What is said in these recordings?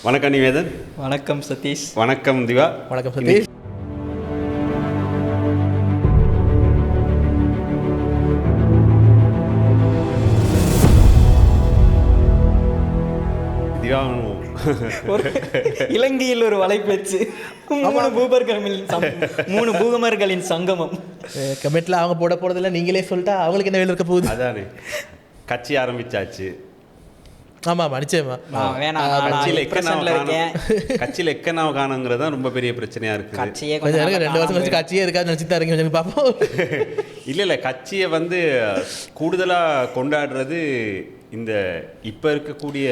வணக்கம் நிவேதன். வணக்கம் சதீஷ். வணக்கம் திவா. வணக்கம் சதீஷ். திவா இலங்கையில் ஒரு வலைப்பேச்சு, மூணு பூகமர்களின் சங்கமம். கமெண்ட்ல அவங்க போட போறதில்ல, நீங்களே சொல்லிட்டா அவங்களுக்கு என்ன வேலை இருக்க போகுது? அதானே, கட்சி ஆரம்பிச்சாச்சு. ஆமா நிச்சயமா. கட்சியில் எக்கனாவ காணுங்கிறது தான் ரொம்ப பெரிய பிரச்சனையா இருக்கு. 2 வருஷம் கழிச்சு கட்சியே இருக்காது நினைச்சுதான் இருக்கீங்க பாப்போம். இல்ல கட்சியை கூடுதலா கொண்டாடுறது இந்த இப்ப இருக்கக்கூடிய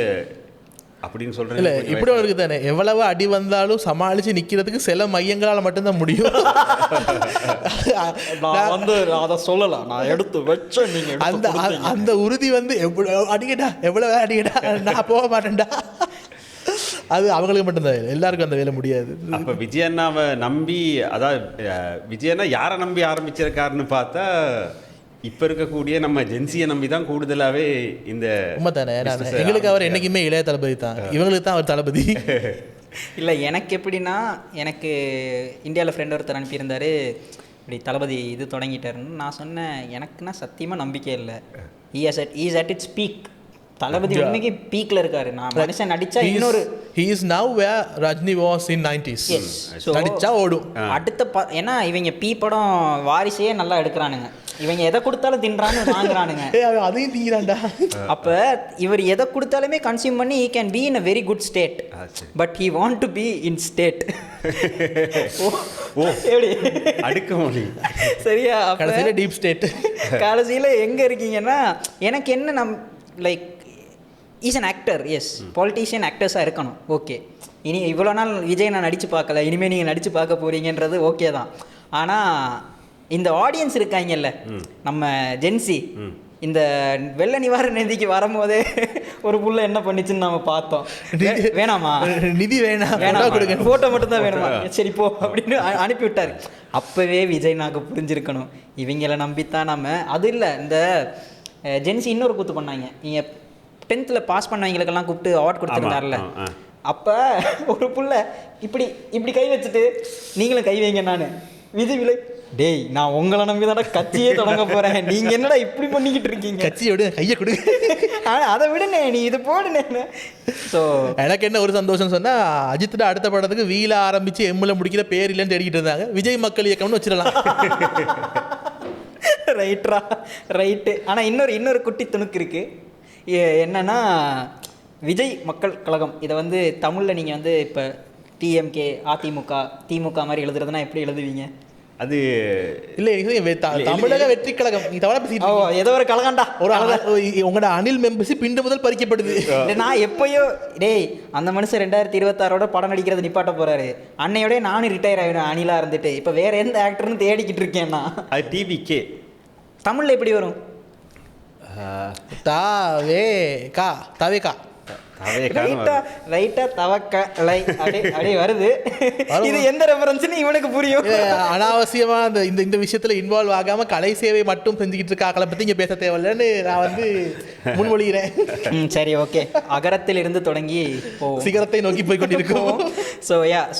அப்படின்னு சொல்றேன். இல்ல இப்படி இருக்கு தானே, எவ்வளவு அடி வந்தாலும் சமாளிச்சு நிக்கிறதுக்கு சில மையங்களால மட்டும்தான் முடியும். அதை சொல்லலாம், நான் எடுத்து வச்சேன். நீங்க அந்த உறுதி அடிக்கடா எவ்வளவு அடிக்கடா, நான் போக மாட்டேன்டா, அது அவங்களுக்கு மட்டும்தான், எல்லாருக்கும் அந்த வேலை முடியாது. அப்ப விஜயண்ணாவை நம்பி, அதாவது விஜயண்ணா யாரை நம்பி ஆரம்பிச்சிருக்காருன்னு பார்த்தா இப்ப இருக்கக்கூடிய நம்ம ஜென்சியை நம்பி தான் கூடுதலாவே. இந்த உண்மை தானே, எங்களுக்கு அவர் என்னைக்குமே இளைய தளபதி தான், இவங்களுக்கு தான் அவர் தளபதி. இல்லை எனக்கு எப்படின்னா, எனக்கு இந்தியாவில் ஃப்ரெண்ட் ஒருத்தர் அனுப்பியிருந்தார், இப்படி தளபதி இது தொடங்கிட்டாருன்னு. நான் சொன்னேன், எனக்குன்னா சத்தியமாக நம்பிக்கை இல்லை. Is at its peak. Thalapathy உண்மைக்கு பீக்ல இருக்காரு. நான் மனுஷன் நடிச்சா இன்னொரு he is now where Rajni was in 90s. நடிச்சா ஓடும். அடுத்த ஏன்னா இவங்க பீ படம் வாரிசையே நல்லா எடுக்கிறானுங்க. இவங்க எதை கொடுத்தாலும் தின்றான்னு வாங்குறானுங்க, அதையும் திங்கிறான்டா. அப்ப இவர் எதை கொடுத்தாலுமே கன்சியூம் பண்ணி he can be in a very good state, but he want to be in state. எப்படி அடுக்குமொழி சரியா? கடைசியில டீப் ஸ்டேட். கடைசியில எங்க இருக்கீங்கன்னா, எனக்கு என்ன like is an actor. Yes, politician ஆக்டர்ஸாக இருக்கணும். ஓகே, இனி இவ்வளோ நாள் விஜய் நான் நடித்து பார்க்கல, இனிமேல் நீங்கள் நடித்து பார்க்க போகிறீங்கன்றது ஓகே தான். ஆனால் இந்த ஆடியன்ஸ் இருக்காங்கல்ல, நம்ம ஜென்சி, இந்த வெள்ள நிவாரண நிதிக்கு வரும்போதே ஒரு புள்ள என்ன பண்ணிச்சுன்னு நம்ம பார்த்தோம். வேணாமா நிதி வேணாம், ஃபோட்டோ மட்டும்தான் வேணுமா, சரி போ அப்படின்னு அனுப்பி விட்டார். அப்போவே விஜய் நாங்கள் புரிஞ்சிருக்கணும், இவங்கள நம்பித்தான் நம்ம. அது இல்லை, இந்த ஜென்சி இன்னொரு கூத்து பண்ணாங்க. நீங்கள் 10th பாஸ் பண்ணவங்களுக்கெல்லாம் கூப்பிட்டு அவார்ட் கொடுத்துருந்தார்ல, அப்போ ஒரு புள்ள இப்படி இப்படி கை வச்சுட்டு நீங்களும் கை வைங்க, நான் விஜய் விலை, டேய் நான் உங்களை நம்பி தானே கட்சியே தொடங்க போகிறேன், நீங்கள் என்னடா இப்படி பண்ணிக்கிட்டு இருக்கீங்க, கட்சியை விட கையை கொடுங்க, அதை விடுனே நீ இது போடுனே. ஸோ எனக்கு என்ன ஒரு சந்தோஷம் சொன்னால், அஜித்தோட அடுத்த படத்துக்கு வீல ஆரம்பித்து எம்மில் முடிக்கிற பேர் இல்லைன்னு தேடிக்கிட்டு இருந்தாங்க. விஜய் மக்கள் இயக்கம்னு வச்சிடலாம். ரைட்ரா, ரைட்டு. ஆனால் இன்னொரு குட்டி துணுக்கு இருக்குது. என்னன்னா, விஜய் மக்கள் கழகம் இதை தமிழில் நீங்கள் இப்போ டிஎம்கே, அதிமுக, திமுக மாதிரி எழுதுறதுனா எப்படி எழுதுவீங்க? அது இல்லை, தமிழக வெற்றி கழகம். ஏதோ ஒரு கழகம்டா, ஒரு உங்களோட அணில் மெம்பர்ஷிப் இன்று முதல் பறிக்கப்படுது. நான் எப்பயோ டேய் அந்த மனுஷன் 2026 படம் நடிக்கிறது நிப்பாட்ட போறாரு, அன்னையோட நானும் ரிட்டையர் ஆகிடும் அணிலா இருந்துட்டு. இப்போ வேற எந்த ஆக்டர்னு தேடிக்கிட்டு இருக்கேன்னா, அது டிவிகே. தமிழில் எப்படி வரும்? வருது. இது எந்த ரெஃபரன்ஸ்னு இவனுக்கு புரியும். அனாவசியமா இந்த விஷயத்துல இன்வால்வ் ஆகாம கலை சேவை மட்டும் செஞ்சுக்கிட்டு இருக்காக்களை பத்தி இங்க பேச தேவையில்லைன்னு நான் முன்மொழிகிறேன். சரி, ஓகே. அகரத்தில் இருந்து தொடங்கி சிகரத்தை நோக்கி போய் கொண்டிருக்கோம்.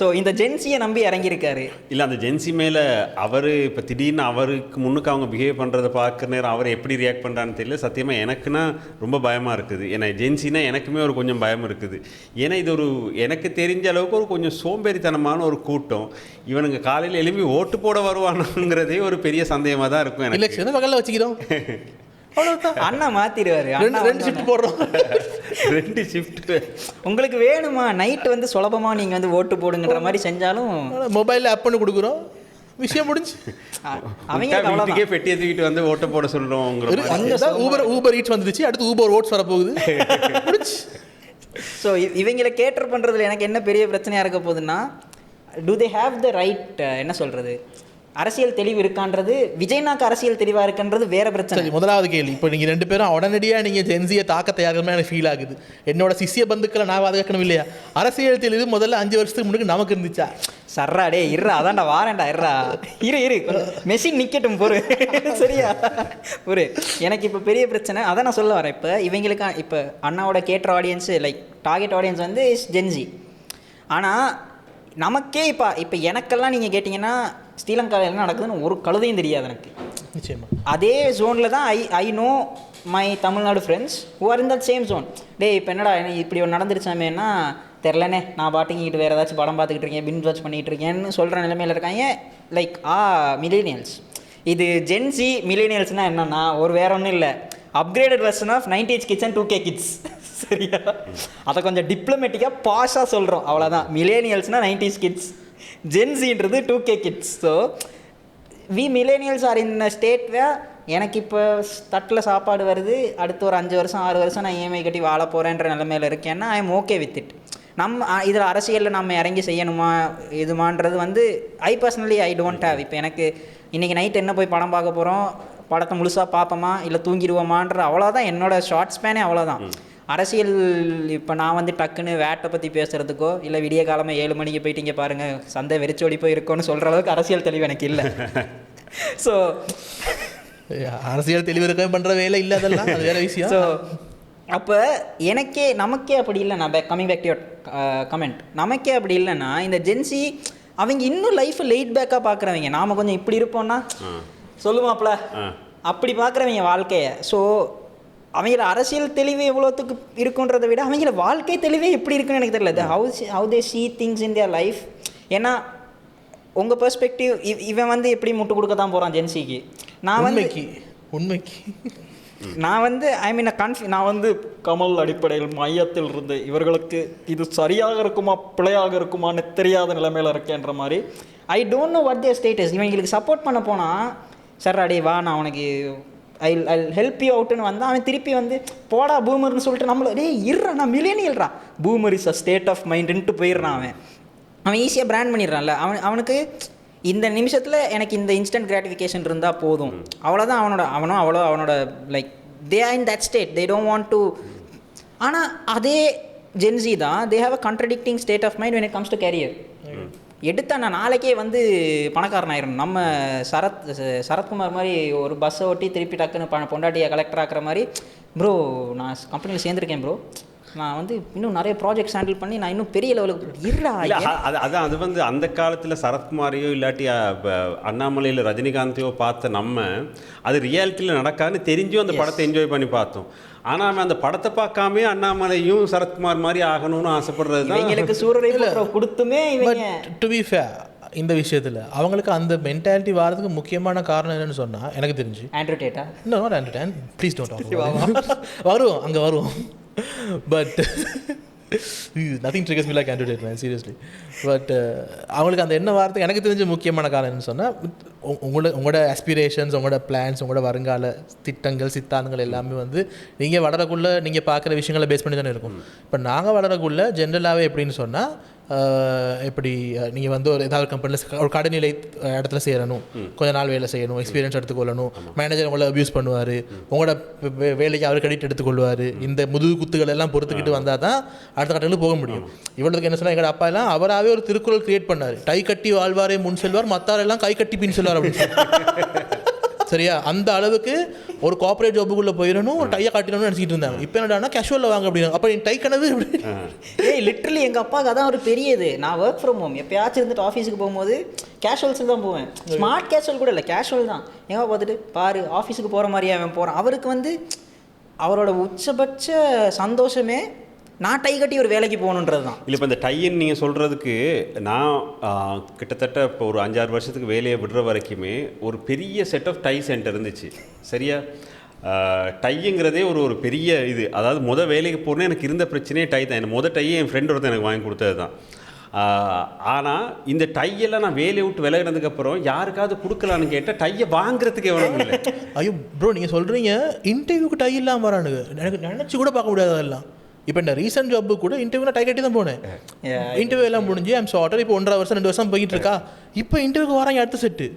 ஸோ இந்த ஜென்சியை நம்பி இறங்கியிருக்காரு. இல்லை, அந்த ஜென்சி மேலே அவர் இப்போ திடீர்னு அவருக்கு முன்னுக்கு அவங்க பிஹேவ் பண்ணுறதை பார்க்குற நேரம் அவர் எப்படி ரியாக்ட் பண்ணுறான்னு தெரியல. சத்தியமாக எனக்குன்னா ரொம்ப பயமாக இருக்குது. ஏன்னா ஜென்சினா எனக்குமே ஒரு கொஞ்சம் பயம் இருக்குது. ஏன்னா இது எனக்கு தெரிஞ்ச அளவுக்கு ஒரு கொஞ்சம் சோம்பேறித்தனமான ஒரு கூட்டம். இவனுங்க காலையில் எழுப்பி ஓட்டு போட வருவானுங்கிறதே ஒரு பெரிய சந்தேகமாக தான் இருக்கும். எலெக்ஷன் பக்கத்தில் வச்சுக்கிறோம், அண்ணா மாத்திடுவாரு. 2 ஷிஃப்ட் போடுறோம். 2 ஷிஃப்ட் உங்களுக்கு வேணுமா? நைட்டு சுலபமாக நீங்கள் ஓட்டு போடுங்கிற மாதிரி செஞ்சாலும் மொபைலில் ஆப் பண்ணி கொடுக்குறோம், விஷயம் முடிஞ்சு. அவங்க பெட்டியை தூக்கிட்டு ஓட்ட போட சொல்றோம். ஊபர் ஈட்ஸ் வந்துருச்சு, அடுத்து ஊபர் ஓட்ஸ் வரப்போகுது. ஸோ இவங்களை கேட்டர் பண்ணுறதுல எனக்கு என்ன பெரிய பிரச்சனையாக இருக்க போகுதுன்னா, to they have the right, என்ன சொல்கிறது, அரசியல் தெளிவு இருக்கான்றது, விஜய்னாக்கு அரசியல் தெளிவாக இருக்குன்றது வேற பிரச்சனை. சரி, முதலாவது கேள்வி, இப்போ நீங்கள் 2 பேரும் உடனடியாக நீங்கள் ஜென்சியை தாக்க தயாரிக்கணும்னு எனக்கு ஃபீல் ஆகுது. என்னோட சிஷிய பந்துக்களை நான் பாதுகாக்கணும் இல்லையா? அரசியல் தெளிவு முதல்ல 5 வருஷத்துக்கு முன்னாடி நமக்கு இருந்துச்சா? சர்ரா டே இருறா, அதான்டா வாரேன்டா இருறா, இரு மெஷின் நிற்கட்டும் பொறு. சரியா ஒரு எனக்கு இப்போ பெரிய பிரச்சனை அதான் நான் சொல்ல வரேன். இப்போ இவங்களுக்கு இப்போ அண்ணாவோட cater audience like target audience வந்து இஸ் ஜென்சி. ஆனால் நமக்கே இப்போ எனக்கெல்லாம் நீங்கள் கேட்டிங்கன்னா ஸ்ரீலங்காவில் என்ன நடக்குதுன்னு ஒரு கழுதையும் தெரியாது எனக்கு. நிச்சயமாக அதே ஜோனில் தான் I know my Tamil Nadu friends who are in that same zone. டே இப்போ என்னடா இப்படி ஒன்று நடந்துருச்சாமேன்னா தெரிலனே, நான் பாட்டிக்கிட்டு வேறு ஏதாச்சும் படம் பார்த்துக்கிட்டு இருக்கேன், பின் வாட்ச் பண்ணிகிட்டு இருக்கேன்னு சொல்கிற நிலைமையில் இருக்காங்க. Like millennials. இது ஜென்சி மில்லேனியல்ஸ்னால் என்னென்னா ஒரு வேற ஒன்றும் இல்லை, upgraded version of 90s kids and 2K kids. சரியா, அதை கொஞ்சம் டிப்ளமேட்டிக்காக பாஷாக சொல்கிறோம், அவ்வளோதான். மில்லேனியல்ஸ்னால் 90s கிட்ஸ், ஜென்சின்றது 2K kids. So we millennials are in state where எனக்கு இப்போ தட்டில் சாப்பாடு வருது, அடுத்து ஒரு 5 வருஷம் 6 வருஷம் நான் இஎம்ஐ கட்டி வாழ போகிறேன்ற நிலைமையில் இருக்கேன்னா I am okay with it. நம்ம இதில் அரசியலில் நம்ம இறங்கி செய்யணுமா இதுமான்றது வந்து I personally I don't have. இப்போ எனக்கு இன்றைக்கி நைட் என்ன போய் படம் பார்க்க போகிறோம், படத்தை முழுசாக பார்ப்போமா இல்லை தூங்கிடுவோமான்ற அவ்வளோதான் என்னோடய ஷார்ட் ஸ்பேனே, அவ்வளோதான். அரசியல் இப்போ நான் வந்து டக்குன்னு வேட்டை பற்றி பேசுகிறதுக்கோ இல்லை விடிய காலமாக 7 மணிக்கு போயிட்டு இங்கே பாருங்கள் சந்தை வெறிச்சோடி போய் இருக்கோன்னு சொல்கிற அளவுக்கு அரசியல் தெளிவு எனக்கு இல்லை. ஸோ அரசியல் தெளிவு இருக்க பண்ணுற வேலை இல்லை, அதெல்லாம் அது வேறு விஷயம். ஸோ அப்போ நமக்கே அப்படி இல்லை. நான் coming back to your comment, நமக்கே அப்படி இல்லைன்னா இந்த ஜென்சி அவங்க இன்னும் லைஃப்பை லைட் பேக்காக பார்க்குறவங்க. நாம் கொஞ்சம் இப்படி இருப்போம்னா சொல்லுவாப்ல அப்படி பார்க்குறவங்க வாழ்க்கையை. ஸோ அவங்கள அரசியல் தெளிவு எவ்வளோத்துக்கு இருக்குன்றதை விட அவங்கள வாழ்க்கை தெளிவே எப்படி இருக்குன்னு எனக்கு தெரியல. How they see things in their life. ஏன்னா உங்கள் பெர்ஸ்பெக்டிவ் இவன் வந்து எப்படி முட்டு கொடுக்க தான் போகிறான் ஜென்சிக்கு. நான் வந்து உண்மைக்கு நான் வந்து ஐ மீன் நான் வந்து கமல் அடிப்படையில் மையத்தில் இருந்து இவர்களுக்கு இது சரியாக இருக்குமா பிழையாக இருக்குமான்னு தெரியாத நிலைமையில் இருக்கேன்ற மாதிரி I don't know what their status. இவங்களுக்கு சப்போர்ட் பண்ண போனால் சார் அடே வா நான் உனக்கு ஐ ஹெல்ப் யூ அவுட்டுன்னு வந்தால் அவன் திருப்பி வந்து போடா பூமர்னு சொல்லிட்டு நம்மள டே இருறா நான் மில்லேனியல்ரா boomer is a state of மைண்டுன்ட்டு போயிடுறான். அவன் ஈஸியாக பிராண்ட் பண்ணிடுறான்ல. அவனுக்கு இந்த நிமிஷத்தில் எனக்கு இந்த இன்ஸ்டன்ட் கிராட்டிஃபிகேஷன் இருந்தால் போதும், அவ்வளோதான். அவனோட like they are in that state, they don't want to. ஆனால் அதே ஜென்சி தான் they have a contradicting state of mind when it comes to career. எடுத்தா நான் நாளைக்கே வந்து பணக்காரன் ஆயிரும். நம்ம சரத்குமார் மாதிரி ஒரு பஸ்ஸை ஓட்டி திருப்பி டக்குன்னு பொண்டாட்டியை கலெக்டர் ஆக்குற மாதிரி, ப்ரோ நான் கம்பெனியில் சேர்ந்துருக்கேன் ப்ரோ, நான் வந்து இன்னும் நிறைய ப்ராஜெக்ட்ஸ் ஹேண்டில் பண்ணி நான் இன்னும் பெரிய லெவலுக்கு இருடா. அதான் அது வந்து அந்த காலத்தில் சரத்குமாரையோ இல்லாட்டி அண்ணாமலையில் ரஜினிகாந்தையோ பார்த்த நம்ம அது ரியாலிட்டியில் நடக்காதுன்னு தெரிஞ்சும் அந்த படத்தை என்ஜாய் பண்ணி பார்த்தோம். ஆனால் அவன் அந்த படத்தை பார்க்காமே அண்ணாமலையும் சரத்குமார் மாதிரி ஆகணும்னு ஆசைப்படுறது தான் எங்களுக்கு சூரரை கொடுத்துமே. டு பி ஃபேர் இந்த விஷயத்தில் அவங்களுக்கு அந்த மென்டாலிட்டி வரதுக்கு முக்கியமான காரணம் என்னன்னு சொன்னால் எனக்கு தெரிஞ்சு ஆண்ட்ரோடேட்டா இன்னும் ஆண்ட்ரோடேன் ப்ளீஸ் டோன்ட் வருவோம் அங்கே வருவோம். But nothing triggers me like Andrew Tate man seriously. But அவங்களுக்கு அந்த என்ன வார்த்தை எனக்கு தெரிஞ்ச முக்கியமான காரணம் என்னன்னு சொன்னால் உங்களோட ஆஸ்பிரேஷன்ஸ், உங்களோட பிளான்ஸ், உங்களோட வருங்கால திட்டங்கள் சித்தாந்தங்கள் எல்லாமே வந்து நீங்கள் வளரக்குள்ளே நீங்கள் பார்க்குற விஷயங்களை பேஸ் பண்ணி தானே இருக்கும். இப்போ நாங்கள் வளரக்குள்ளே ஜென்ரலாகவே எப்படின்னு சொன்னால் எப்படி நீங்கள் வந்து ஒரு ஏதாவது கம்பெனியில் ஒரு கடைநிலை இடத்துல சேரணும், கொஞ்ச நாள் வேலை செய்யணும், எக்ஸ்பீரியன்ஸ் எடுத்துக்கொள்ளணும், மேனேஜர் உங்களை அப்யூஸ் பண்ணுவார், உங்களோட வேலைக்கு அவர் கிரெடிட் எடுத்துக்கொள்வார். இந்த முதுகு குத்துகள் எல்லாம் பொறுத்துக்கிட்டு வந்தால் தான் அடுத்த கட்டங்களுக்கு போக முடியும். இவ்வளோக்கு என்ன சொன்னால் எங்கள் அப்பா எல்லாம் அவராகவே ஒரு திருக்குறள் கிரியேட் பண்ணார், டை கட்டி வாழ்வாரே முன் செல்வார் மத்தாரெல்லாம் கை கட்டி பின் செல்வார் அப்படின்னு. சரியா, அந்த அளவுக்கு ஒரு கார்பரேட் ஜாபுக்குள்ளே போயிடணும், ஒரு டையை காட்டிடணும்னு நினச்சிட்டு இருந்தாங்க. இப்போ என்னடானா கேஷுவலில் வாங்க அப்படின்னு. அப்போ நீ டை கனவு லிட்டரலி எங்கள் அப்பாவுக்கு அதான் ஒரு பெரியது. நான் ஒர்க் ஃப்ரம் ஹோம் எப்பயாச்சும் இருந்துட்டு ஆஃபீஸுக்கு போகும்போது கேஷுவல்ஸுக்கு தான் போவேன். ஸ்மார்ட் கேஷுவல் கூட இல்லை, கேஷுவல் தான். எங்கே பார்த்துட்டு பாரு ஆஃபீஸுக்கு போகிற மாதிரியே அவன் போகிறான். அவருக்கு வந்து அவரோட உச்சபட்ச சந்தோஷமே நான் டை கட்டி ஒரு வேலைக்கு போகணுன்றது தான். இல்லை இப்போ இந்த டைன்னு நீங்கள் சொல்கிறதுக்கு நான் கிட்டத்தட்ட இப்போ ஒரு 5-6 வருஷத்துக்கு வேலையை விடுற வரைக்குமே ஒரு பெரிய செட் ஆஃப் டை சென்டர் இருந்துச்சு. சரியா, டைங்கிறதே ஒரு பெரிய இது. அதாவது வேலைக்கு போகிறேன்னா எனக்கு இருந்த பிரச்சனையே டை தான். எனக்கு டையை என் ஃப்ரெண்ட் ஒருத்தன் எனக்கு வாங்கி கொடுத்தது தான். ஆனால் இந்த டையெல்லாம் நான் வேலையை விட்டு விலகினதுக்கப்புறம் யாருக்காவது கொடுக்கலான்னு கேட்டால் டையை வாங்குறதுக்கு எவ்வளோ இல்லை. ஐயோ ப்ரோ நீங்கள் சொல்கிறீங்க இன்டர்வியூக்கு டை இல்லாமல் வரானுங்க, எனக்கு நினச்சி கூட பார்க்க முடியாது. அதெல்லாம் இப்போ இந்த ரீசெண்ட் ஜாப்பு கூட இன்டர்வியூ நான் டை கட்டி தான் போனேன். இன்டர்வியூ எல்லாம் முடிஞ்சு ஐம் ஷார்ட்டர் இப்போ 1.5 வருஷம் 2 வருஷம் போயிட்டு இருக்கா. இப்போ இன்டர்வியூக்கு வராங்க அடுத்த செட்டு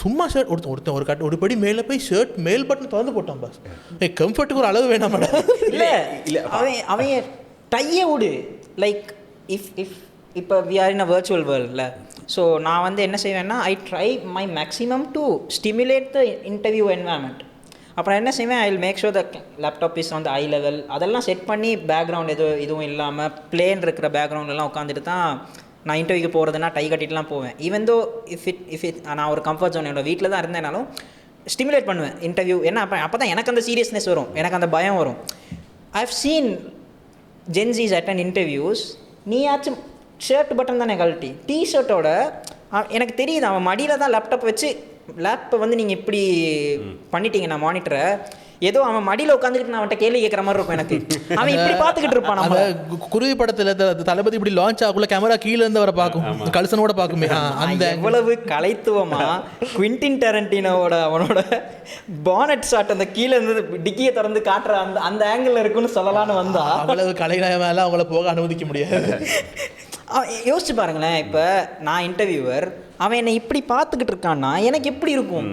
சும்மா ஷர்ட் ஒருத்தன் ஒரு படி மேலே போய் ஷர்ட் மேல் பட்டன் திறந்து போட்டான். பாஸ் கம்ஃபர்ட்டுக்கு ஒரு அளவு வேணாம் மேடம். இல்லை அவன் டையை விடு. லைக் இப்போ we are in a virtual வேர்ல்டில். ஸோ நான் வந்து என்ன செய்வேன்னா I try my maximum to stimulate the interview environment. அப்புறம் என்ன செய்வேன், I will make sure the laptop is வந்து ஐ லெவல் அதெல்லாம் செட் பண்ணி பேக்ரவுண்ட் இதுவும் இல்லாமல் பிளேன் இருக்கிற பேக்ரவுண்ட்லாம் உட்காந்துட்டு தான் நான் இன்டர்வியூக்கு போகிறதுனா டை கட்டிட்டுலாம் போவேன். ஈவன் தோ இஃப் நான் ஒரு கம்ஃபர்ட் ஜோன் என்னோட வீட்டில் தான் இருந்தேனாலும் ஸ்டிமுலேட் பண்ணுவேன் இன்டர்வியூ. ஏன்னா அப்போ தான் எனக்கு அந்த சீரியஸ்னஸ் வரும், எனக்கு அந்த பயம் வரும். I have seen Gen Zs attend interviews, நீயாச்சும் ஷர்ட் பட்டன் தானே கழட்டி டிஷர்ட்டோட எனக்கு தெரியுது அவன் மடியில் தான் லேப்டாப் வச்சு லேப்பை வந்து நீங்கள் இப்படி பண்ணிட்டீங்க நான் மானிட்டரை ஏதோ அவன் மடியில் உட்காந்துக்கிட்டு நான் அவன்கிட்ட கேள்வி கேட்குற மாதிரி இருக்கும் எனக்கு. அவன் இப்படி பார்த்துக்கிட்டு இருப்பான். நம்ம குருவி படத்தில் தளபதி இப்படி லான்ச் ஆகுள்ள கேமரா கீழே இருந்து வர பார்க்கும், கல்சனோட பார்க்குமே. அந்த எவ்வளவு கலைத்துவமா குவிண்டின் டரண்டினோட அவனோட பானட் ஷாட் அந்த கீழே இருந்து டிக்கியை திறந்து காட்டுற அந்த ஆங்கிள் இருக்குன்னு சொல்லலான்னு வந்தா அவ்வளவு கலைநய மேலே அவங்கள போக அனுமதிக்க முடியாது. யோசிச்சு பாருங்களேன், இப்போ நான் இன்டர்வியூவர் அவன் என்னை இப்படி பார்த்துக்கிட்டு இருக்கான்னா எனக்கு எப்படி இருக்கும்?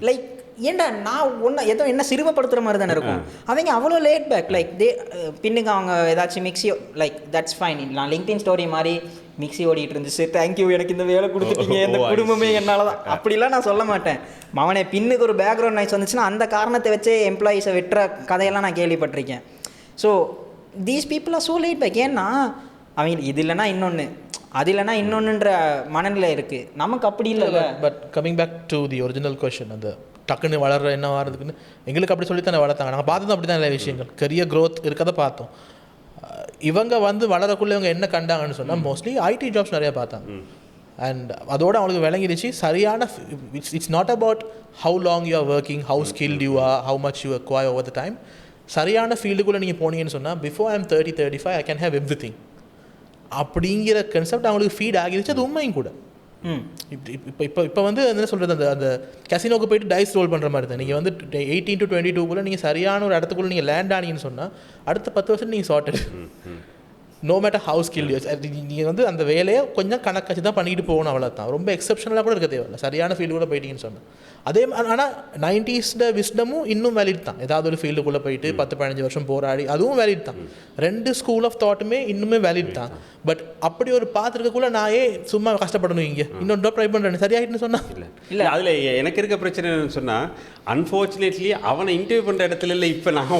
லைக் ஏண்டா நான் ஏதோ என்ன சிறுமப்படுத்துகிற மாதிரி தானே இருக்கும். அவங்க அவ்வளோ லேட் பேக் லைக் பின்னுக்கு அவங்க ஏதாச்சும் மிக்ஸி லைக் தட்ஸ் ஃபைன். நான் லிங்க்டின் ஸ்டோரி மாதிரி மிக்ஸி ஓடிட்டு இருந்துச்சு, தேங்க்யூ எனக்கு இந்த வேலை கொடுத்துட்டீங்க, இந்த குடும்பமே என்னால் தான் அப்படிலாம் நான் சொல்ல மாட்டேன். அவனே பின்னுக்கு ஒரு பேக்ரவுண்ட் நாய்ஸ் வந்துச்சுன்னா அந்த காரணத்தை வச்சே எம்ப்ளாயீஸை வெட்டுற கதையெல்லாம் நான் கேள்விப்பட்டிருக்கேன். So these people are so laid back. ஏன்னா அவங்க இது இல்லைனா இன்னொன்று அது இல்லைனா இன்னொன்றுன்ற மனநிலை இருக்குது, நமக்கு அப்படி இல்லை. But coming back to the original question, அந்த டக்குன்னு வளர்ற என்ன வர்றதுக்குன்னு எங்களுக்கு அப்படி சொல்லித்தானே வளர்த்தாங்க. நாங்கள் பார்த்தது அப்படி தான் நிறைய விஷயங்கள் கரியர் க்ரோத் இருக்கதை பார்த்தோம். இவங்க வந்து வளரக்குள்ளே இவங்க என்ன கண்டாங்கன்னு சொன்னால் மோஸ்ட்லி ஐடி ஜாப்ஸ் நிறையா பார்த்தாங்க. அண்ட் அதோடு அவங்களுக்கு விளங்கிடுச்சு சரியான it's not about how long you are working, how skilled you are, how much you acquire over the time. சரியான ஃபீல்டுக்குள்ளே நீங்கள் போனீங்கன்னு சொன்னால் before I am 30-35 I can have every thing அப்படிங்கிற கன்செப்ட் அவங்களுக்கு ஃபீட் ஆகிடுச்சு. அது உண்மையும் கூட. இப்போ வந்து என்ன சொல்கிறது, அந்த கசினோக்கு போயிட்டு டைஸ் ரோல் பண்ணுற மாதிரி தான். நீங்கள் வந்து 18 to 22 நீங்கள் சரியான ஒரு இடத்துக்குள்ளே நீங்கள் லேண்ட் ஆனீங்கன்னு சொன்னால் அடுத்த 10 வருஷம் நீங்கள் sorted. No matter how skill use, நீங்கள் வந்து அந்த வேலையை கொஞ்சம் கணக்காச்சு தான் பண்ணிட்டு போகணும், அவ்வளோ தான். ரொம்ப எக்ஸப்ஷனலாக கூட இருக்க தேவையில்லை சரியான ஃபீல்டுக்குள்ளே போயிட்டீங்கன்னு சொன்னால். அதே ஆனால் 90s விஸ்டமும் இன்னும் வேலிட் தான். ஏதாவது ஒரு ஃபீல்டுக்குள்ளே போயிட்டு 10-15 வருஷம் போராடி அதுவும் வேலிட் தான். 2 ஸ்கூல் ஆஃப் தாட்டுமே இன்னுமே வேலிட் தான். பட் அப்படி ஒரு பார்த்துருக்கக்குள்ள நான் சும்மா கஷ்டப்படணும் இங்கே இன்னொரு ட்ரை பண்ணுறேன் சரியாகிட்டுன்னு சொன்னால் இல்லை. அதில் எனக்கு இருக்க பிரச்சனை என்னன்னு சொன்னால் அன்ஃபார்ச்சுனேட்லி அவனை இன்டர்வியூ பண்ணுற இடத்துல இல்லை இப்போ நான்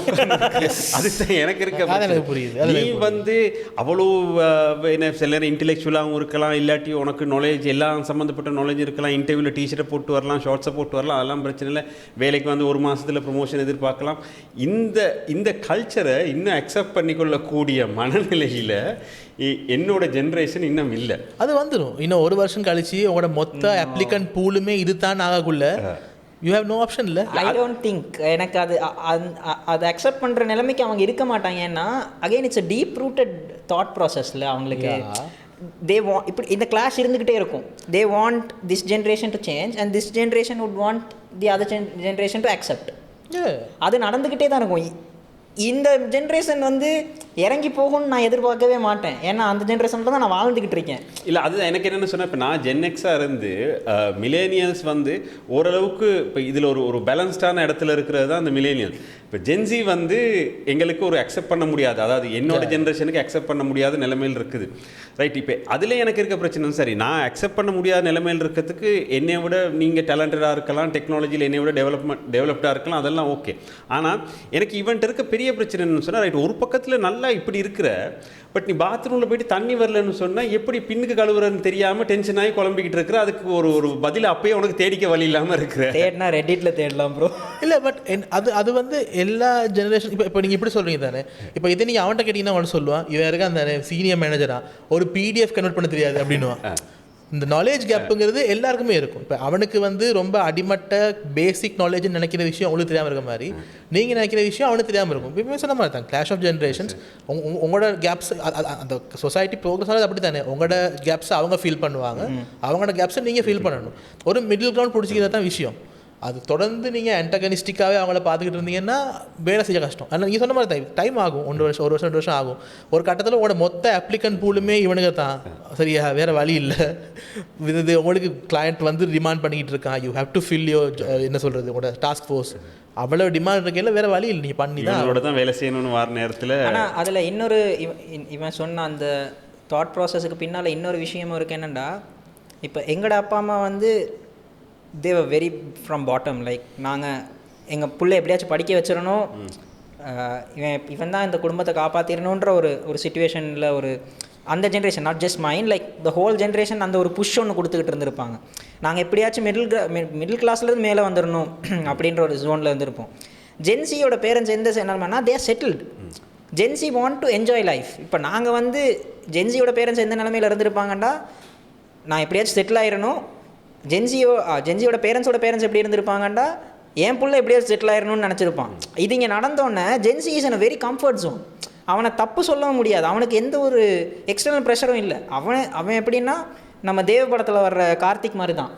அதுதான் எனக்கு இருக்க புரியுது. நீ வந்து அவ்வளோ என்ன சில நேரம் இன்டெலெக்சுவலாகவும் இருக்கலாம், இல்லாட்டி உனக்கு நாலேஜ் எல்லாம் சம்மந்தப்பட்ட நாலேஜ் இருக்கலாம், இன்டர்வியூவில் டிஷர்ட்டை போட்டு வரலாம், ஷார்ட்ஸை போட்டு வரலாம், அதெல்லாம் பிரச்சனை இல்லை. வேலைக்கு வந்து 1 மாதத்தில் ப்ரொமோஷன் எதிர்பார்க்கலாம். இந்த கல்ச்சரை இன்னும் அக்செப்ட் பண்ணிக்கொள்ளக்கூடிய மனநிலையில் என்னோட ஜென்ரேஷன் இன்னும் இல்லை. அது வந்துடும் இன்னும் 1 வருஷம் கழிச்சு உங்களோட மொத்த அப்ளிகண்ட் பூலுமே இது தான் ஆகக்குள்ள யூ ஹேவ் நோ ஆப்ஷன் இல்லை. ஐ டோன்ட் திங்க் எனக்கு அதை அக்செப்ட் பண்ணுற நிலைமைக்கு அவங்க இருக்க மாட்டாங்க. ஏன்னா again it's a deep rooted thought ப்ராசஸில் அவங்களுக்கு இப்படி இந்த கிளாஷ் இருந்துக்கிட்டே இருக்கும். They want this generation to change and this generation would want the other generation to accept. அது நடந்துக்கிட்டே தான் இருக்கும். இந்த ஜென்ரேஷன் வந்து இறங்கி போகும்னு நான் எதிர்பார்க்கவே மாட்டேன். ஏன்னா அந்த ஜென்ரேஷனில் தான் நான் வாழ்ந்துக்கிட்டு இருக்கேன். இல்லை அதுதான் எனக்கு என்னென்னு சொன்னால், இப்போ நான் ஜென்எக்ஸாக இருந்து மிலேனியல்ஸ் வந்து ஓரளவுக்கு இப்போ இதில் ஒரு பேலன்ஸ்டான இடத்துல இருக்கிறது தான் அந்த மிலேனியல்ஸ். இப்போ ஜென்சி வந்து எங்களுக்கு ஒரு அக்செப்ட் பண்ண முடியாது, அதாவது என்னோட ஜென்ரேஷனுக்கு அக்செப்ட் பண்ண முடியாத நிலைமையில் இருக்குது. ரைட், இப்போ அதில் எனக்கு இருக்க பிரச்சனை சரி, நான் அக்செப்ட் பண்ண முடியாத நிலைமையில் இருக்கிறதுக்கு என்னை விட நீங்கள் டேலண்டடாக இருக்கலாம், டெக்னாலஜியில் என்னை விட டெவலப்டாக இருக்கலாம், அதெல்லாம் ஓகே. ஆனால் எனக்கு இவன்ட்டு இருக்க பெரிய பிரச்சனை என்னன்னு சொன்னால், ரைட் ஒரு பக்கத்தில் நல்லா இப்படி இருக்கிற பட் நீ பாத்ரூமில் போயிட்டு தண்ணி வரலன்னு சொன்னால் எப்படி பின்னுக்கு கழுவுறன்னு தெரியாமல் டென்ஷன் ஆகி குழம்பிக்கிட்டு இருக்கிற, அதுக்கு ஒரு பதில் அப்பயே உனக்கு தேடிக்க வழி இல்லாமல் இருக்கிற. தேடினா ரெடிட்டில் தேடலாம் ப்ரோ. இல்லை பட் அது வந்து எல்லா ஜெனரேஷன் இப்போ நீங்கள் இப்படி சொல்கிறீங்க தானே. இப்போ இதை நீங்கள் அவன்கிட்ட கேட்டிங்கன்னா அவன் சொல்லுவான், இவன் இருக்க அந்த சீனியர் மேனேஜராக ஒரு பிடிஎஃப் கன்வெர்ட் பண்ண தெரியாது அப்படின்னுவான். இந்த நாலேஜ் கேப்புங்கிறது எல்லாருக்குமே இருக்கும். இப்போ அவனுக்கு வந்து ரொம்ப அடிமட்ட பேசிக் நாலேஜ்னு நினைக்கிற விஷயம் அவங்களுக்கு தெரியாமல் இருக்க மாதிரி நீங்கள் நினைக்கிற விஷயம் அவனுக்கு தெரியாமல் இருக்கும். இப்போ சொன்ன மாதிரி தான் கிளாஷ் ஆஃப் ஜென்ரேஷன்ஸ். உங்களோட கேப்ஸ் அந்த சொசைட்டி ப்ரோக்ரஸ் ஆனது அப்படி தானே. உங்களோட கேப்ஸை அவங்க ஃபீல் பண்ணுவாங்க, அவங்களோட கேப்ஸை நீங்கள் ஃபீல் பண்ணணும். ஒரு மிடில் கிரவுண்ட் பிடிச்சிக்கிறது தான் விஷயம். அது தொடர்ந்து நீங்கள் ஆன்டகனிஸ்டிக்காகவே அவங்கள பார்த்துக்கிட்டு இருந்தீங்கன்னா வேலை செய்ய கஷ்டம். ஆனால் நீங்கள் சொன்ன மாதிரி டைம் ஆகும், 1 வருஷம் 2 வருஷம் ஆகும். ஒரு கட்டத்தில் உங்களோட மொத்த அப்ளிகன் பூலுமே இவனுங்க தான், சரியா? வேறு வழி இல்லை. இது உங்களுக்கு கிளையண்ட் வந்து டிமாண்ட் பண்ணிக்கிட்டு இருக்கான், you have to fill your என்ன சொல்கிறது உங்களோட டாஸ்க் ஃபோர்ஸ், அவ்வளோ டிமாண்ட் இருக்கையில் வேறு வழி இல்லை, நீங்கள் பண்ணி தான் அவனோட தான் வேலை செய்யணும்னு வர நேரத்தில். ஆனால் அதில் இன்னொரு இவன் சொன்ன அந்த தாட் ப்ராசஸுக்கு பின்னால் இன்னொரு விஷயமும் இருக்குது. என்னென்னா இப்போ எங்களோட அப்பா அம்மா வந்து they were very from bottom. Like நாங்கள் எங்கள் பிள்ளை எப்படியாச்சும் படிக்க வச்சிடணும், இவன் தான் இந்த குடும்பத்தை காப்பாற்றிடணுன்ற ஒரு சுச்சுவேஷனில் ஒரு அந்த generation, not just mind, like the whole generation அந்த ஒரு புஷ் ஒன்று கொடுத்துக்கிட்டு இருந்திருப்பாங்க. நாங்கள் எப்படியாச்சும் மிடில் கிளாஸ்லேருந்து மேலே வந்துடணும் அப்படின்ற ஒரு ஜோனில் இருந்திருப்போம். ஜென்சியோட பேரண்ட்ஸ் எந்த நிலைமைனா they are settled. Gen Z want to enjoy life. இப்போ நாங்கள் வந்து ஜென்சியோட பேரண்ட்ஸ் எந்த நிலைமையில் இருந்திருப்பாங்கண்டா, நான் எப்படியாச்சும் செட்டில் ஆயிடணும். ஜென்சியோட பேரண்ட்ஸ் எப்படி இருந்திருப்பாங்கண்டா, என் பிள்ளை எப்படியாச்சும் செட்டில் ஆயிடணும்னு நினச்சிருப்பான். இது இங்கே நடந்தோடனே Gen Z is in a very comfort zone. அவனை தப்பு சொல்லவும் முடியாது, அவனுக்கு எந்த ஒரு எக்ஸ்டர்னல் ப்ரெஷரும் இல்லை. அவன் எப்படின்னா நம்ம தேவ படத்தில் வர்ற கார்த்திக் மாதிரி தான்.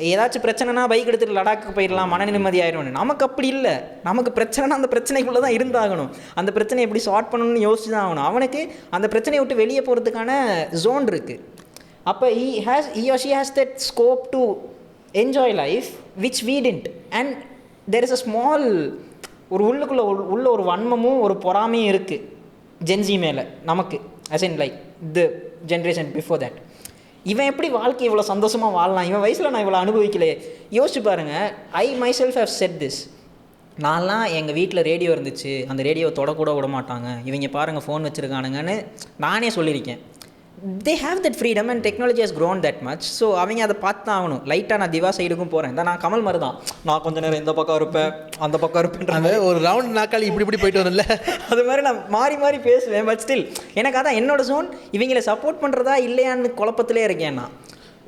ஏதாச்சும் பிரச்சனைனா பைக் எடுத்துகிட்டு லடாக்கு போயிடலாம், மன நிம்மதி ஆயிடும்னு. நமக்கு அப்படி இல்லை. நமக்கு பிரச்சனைனா அந்த பிரச்சனைக்குள்ளே தான் இருந்தாகணும். அந்த பிரச்சனை எப்படி சால்வ் பண்ணணும்னு யோசிச்சு தான் ஆகணும். அவனுக்கு அந்த பிரச்சனையை விட்டு வெளியே போகிறதுக்கான ஜோன் இருக்குது. அப்போ he or she has that scope to enjoy life which we didn't. And there is a small ஒரு உள்ள ஒரு வன்மமும் ஒரு பொறாமையும் இருக்குது ஜென்சி மேலே நமக்கு, as in like the generation before that. இவன் எப்படி வாழ்க்கை இவ்வளோ சந்தோஷமாக வாழலாம், இவன் வயசில் நான் இவ்வளோ அனுபவிக்கலையே. யோசிச்சு பாருங்கள். I myself have said this. நான்லாம் எங்கள் வீட்டில் ரேடியோ இருந்துச்சு, அந்த ரேடியோவை தொடக்கூட விட மாட்டாங்க, இவங்க பாருங்கள் ஃபோன் வச்சுருக்கானுங்கன்னு நானே சொல்லியிருக்கேன். they have that freedom and technology has grown that much. So அவங்க அதை பார்த்து தான் ஆகணும். லைட்டாக நான் திவா சைடுக்கும் போகிறேன். நான் கமல் மாதிரி தான், நான் கொஞ்சம் நேரம் இந்த பக்கம் இருப்பேன் அந்த பக்கம் இருப்பேன், ஒரு ரவுண்ட் நாக்காளி இப்படி போயிட்டு வரல, அது மாதிரி நான் மாறி பேசுவேன். பட் ஸ்டில் எனக்கு அதான் என்னோட ஜோன். இவங்களை சப்போர்ட் பண்ணுறதா இல்லையான்னு குழப்பத்திலே இருக்கேன் நான்.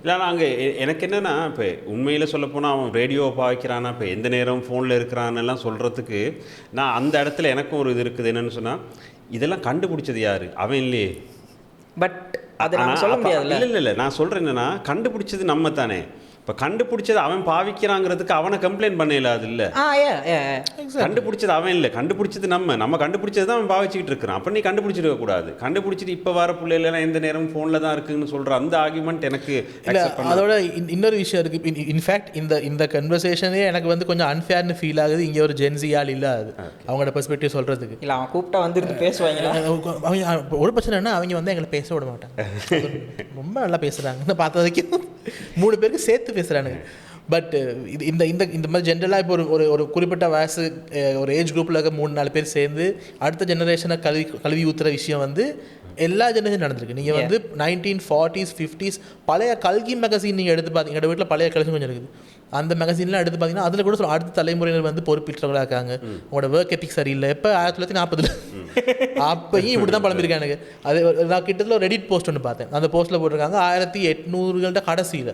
இல்லை நாங்கள் எனக்கு என்னென்னா, இப்போ உண்மையில் சொல்லப்போனால் அவன் ரேடியோவை பாய்க்கிறானா, இப்போ எந்த நேரம் ஃபோனில் இருக்கிறான்னெல்லாம் சொல்கிறதுக்கு நான் அந்த இடத்துல எனக்கும் ஒரு இது இருக்குது. என்னென்னு சொன்னால், இதெல்லாம் கண்டுபிடிச்சது யார்? அவன் இல்லையே. பட் அதை நான் சொல்ல முடியாதுல்ல. இல்லை நான் சொல்கிறேன் என்னென்னா, கண்டுபிடிச்சது நம்ம தானே. இப்போ கண்டுபிடிச்சது அவன் பாவிக்கிறாங்கிறதுக்கு அவனை கம்ப்ளைண்ட் பண்ண இல்லாது. இல்லை, கண்டுபிடிச்சது அவன் இல்லை, கண்டுபிடிச்சது நம்ம கண்டுபிடிச்சது தான் அவன் பாவிச்சுக்கிட்டு இருக்கிறான். அப்போ நீ கண்டுபிடிச்சிருக்க கூடாது. கண்டுபிடிச்சிட்டு இப்போ வர பிள்ளைலாம் எந்த நேரம் ஃபோனில் தான் இருக்குன்னு சொல்கிற அந்த ஆர்குமெண்ட் எனக்கு அதோட இன்னொரு விஷயம் இருக்குது. இன்ஃபேக்ட் இந்த கன்வர்சேஷனே எனக்கு வந்து கொஞ்சம் அன்ஃபேர்னு ஃபீல் ஆகுது. இங்கே ஒரு ஜென்சியால் இல்லை, அது அவங்களோட பெர்ஸ்பெக்டிவ் சொல்கிறதுக்கு. இல்லை, அவன் கூப்பிட்டா வந்துட்டு பேசுவாங்க. அவங்க ஒரு பிரச்சனை என்ன, அவங்க வந்து எங்களை பேச விட மாட்டாங்க. ரொம்ப நல்லா பேசுகிறாங்க, பார்த்ததுக்கு 3 பேருக்கு சேர்த்து பேசுகிறானுங்க. பட் இது இந்த மாதிரி ஜென்ரலாக இப்போ ஒரு குறிப்பிட்ட வயசு ஒரு ஏஜ் குரூப்பில் இருக்க 3-4 பேர் சேர்ந்து அடுத்த ஜெனரேஷனை கல்வி ஊற்றுற விஷயம் வந்து எல்லா ஜெனரேஷன் நடந்திருக்கு. நீங்கள் வந்து 1940s 50s பழைய கல்கி மேகசின் நீங்கள் எடுத்து பார்த்தீங்க. எங்கள் வீட்டில் பழைய கலெக்ஷன் கொஞ்சம் இருக்குது. அந்த மேகசின்லாம் எடுத்து பார்த்தீங்கன்னா அதில் கூட அடுத்த தலைமுறையினர் வந்து பொறுப்பிட்டவர்களாக இருக்காங்க. உங்களோட ஒர்க் எத்திக் சரியில்லை. எப்போ 1940 அப்பையும் இப்படி தான் பழம்பிருக்கானுங்க. அது நான் கிட்டத்தட்ட ஒரு ரெடிட் போஸ்ட் ஒன்று பார்த்தேன். அந்த போஸ்ட்டில் போட்டிருக்காங்க 1800 கடைசியில்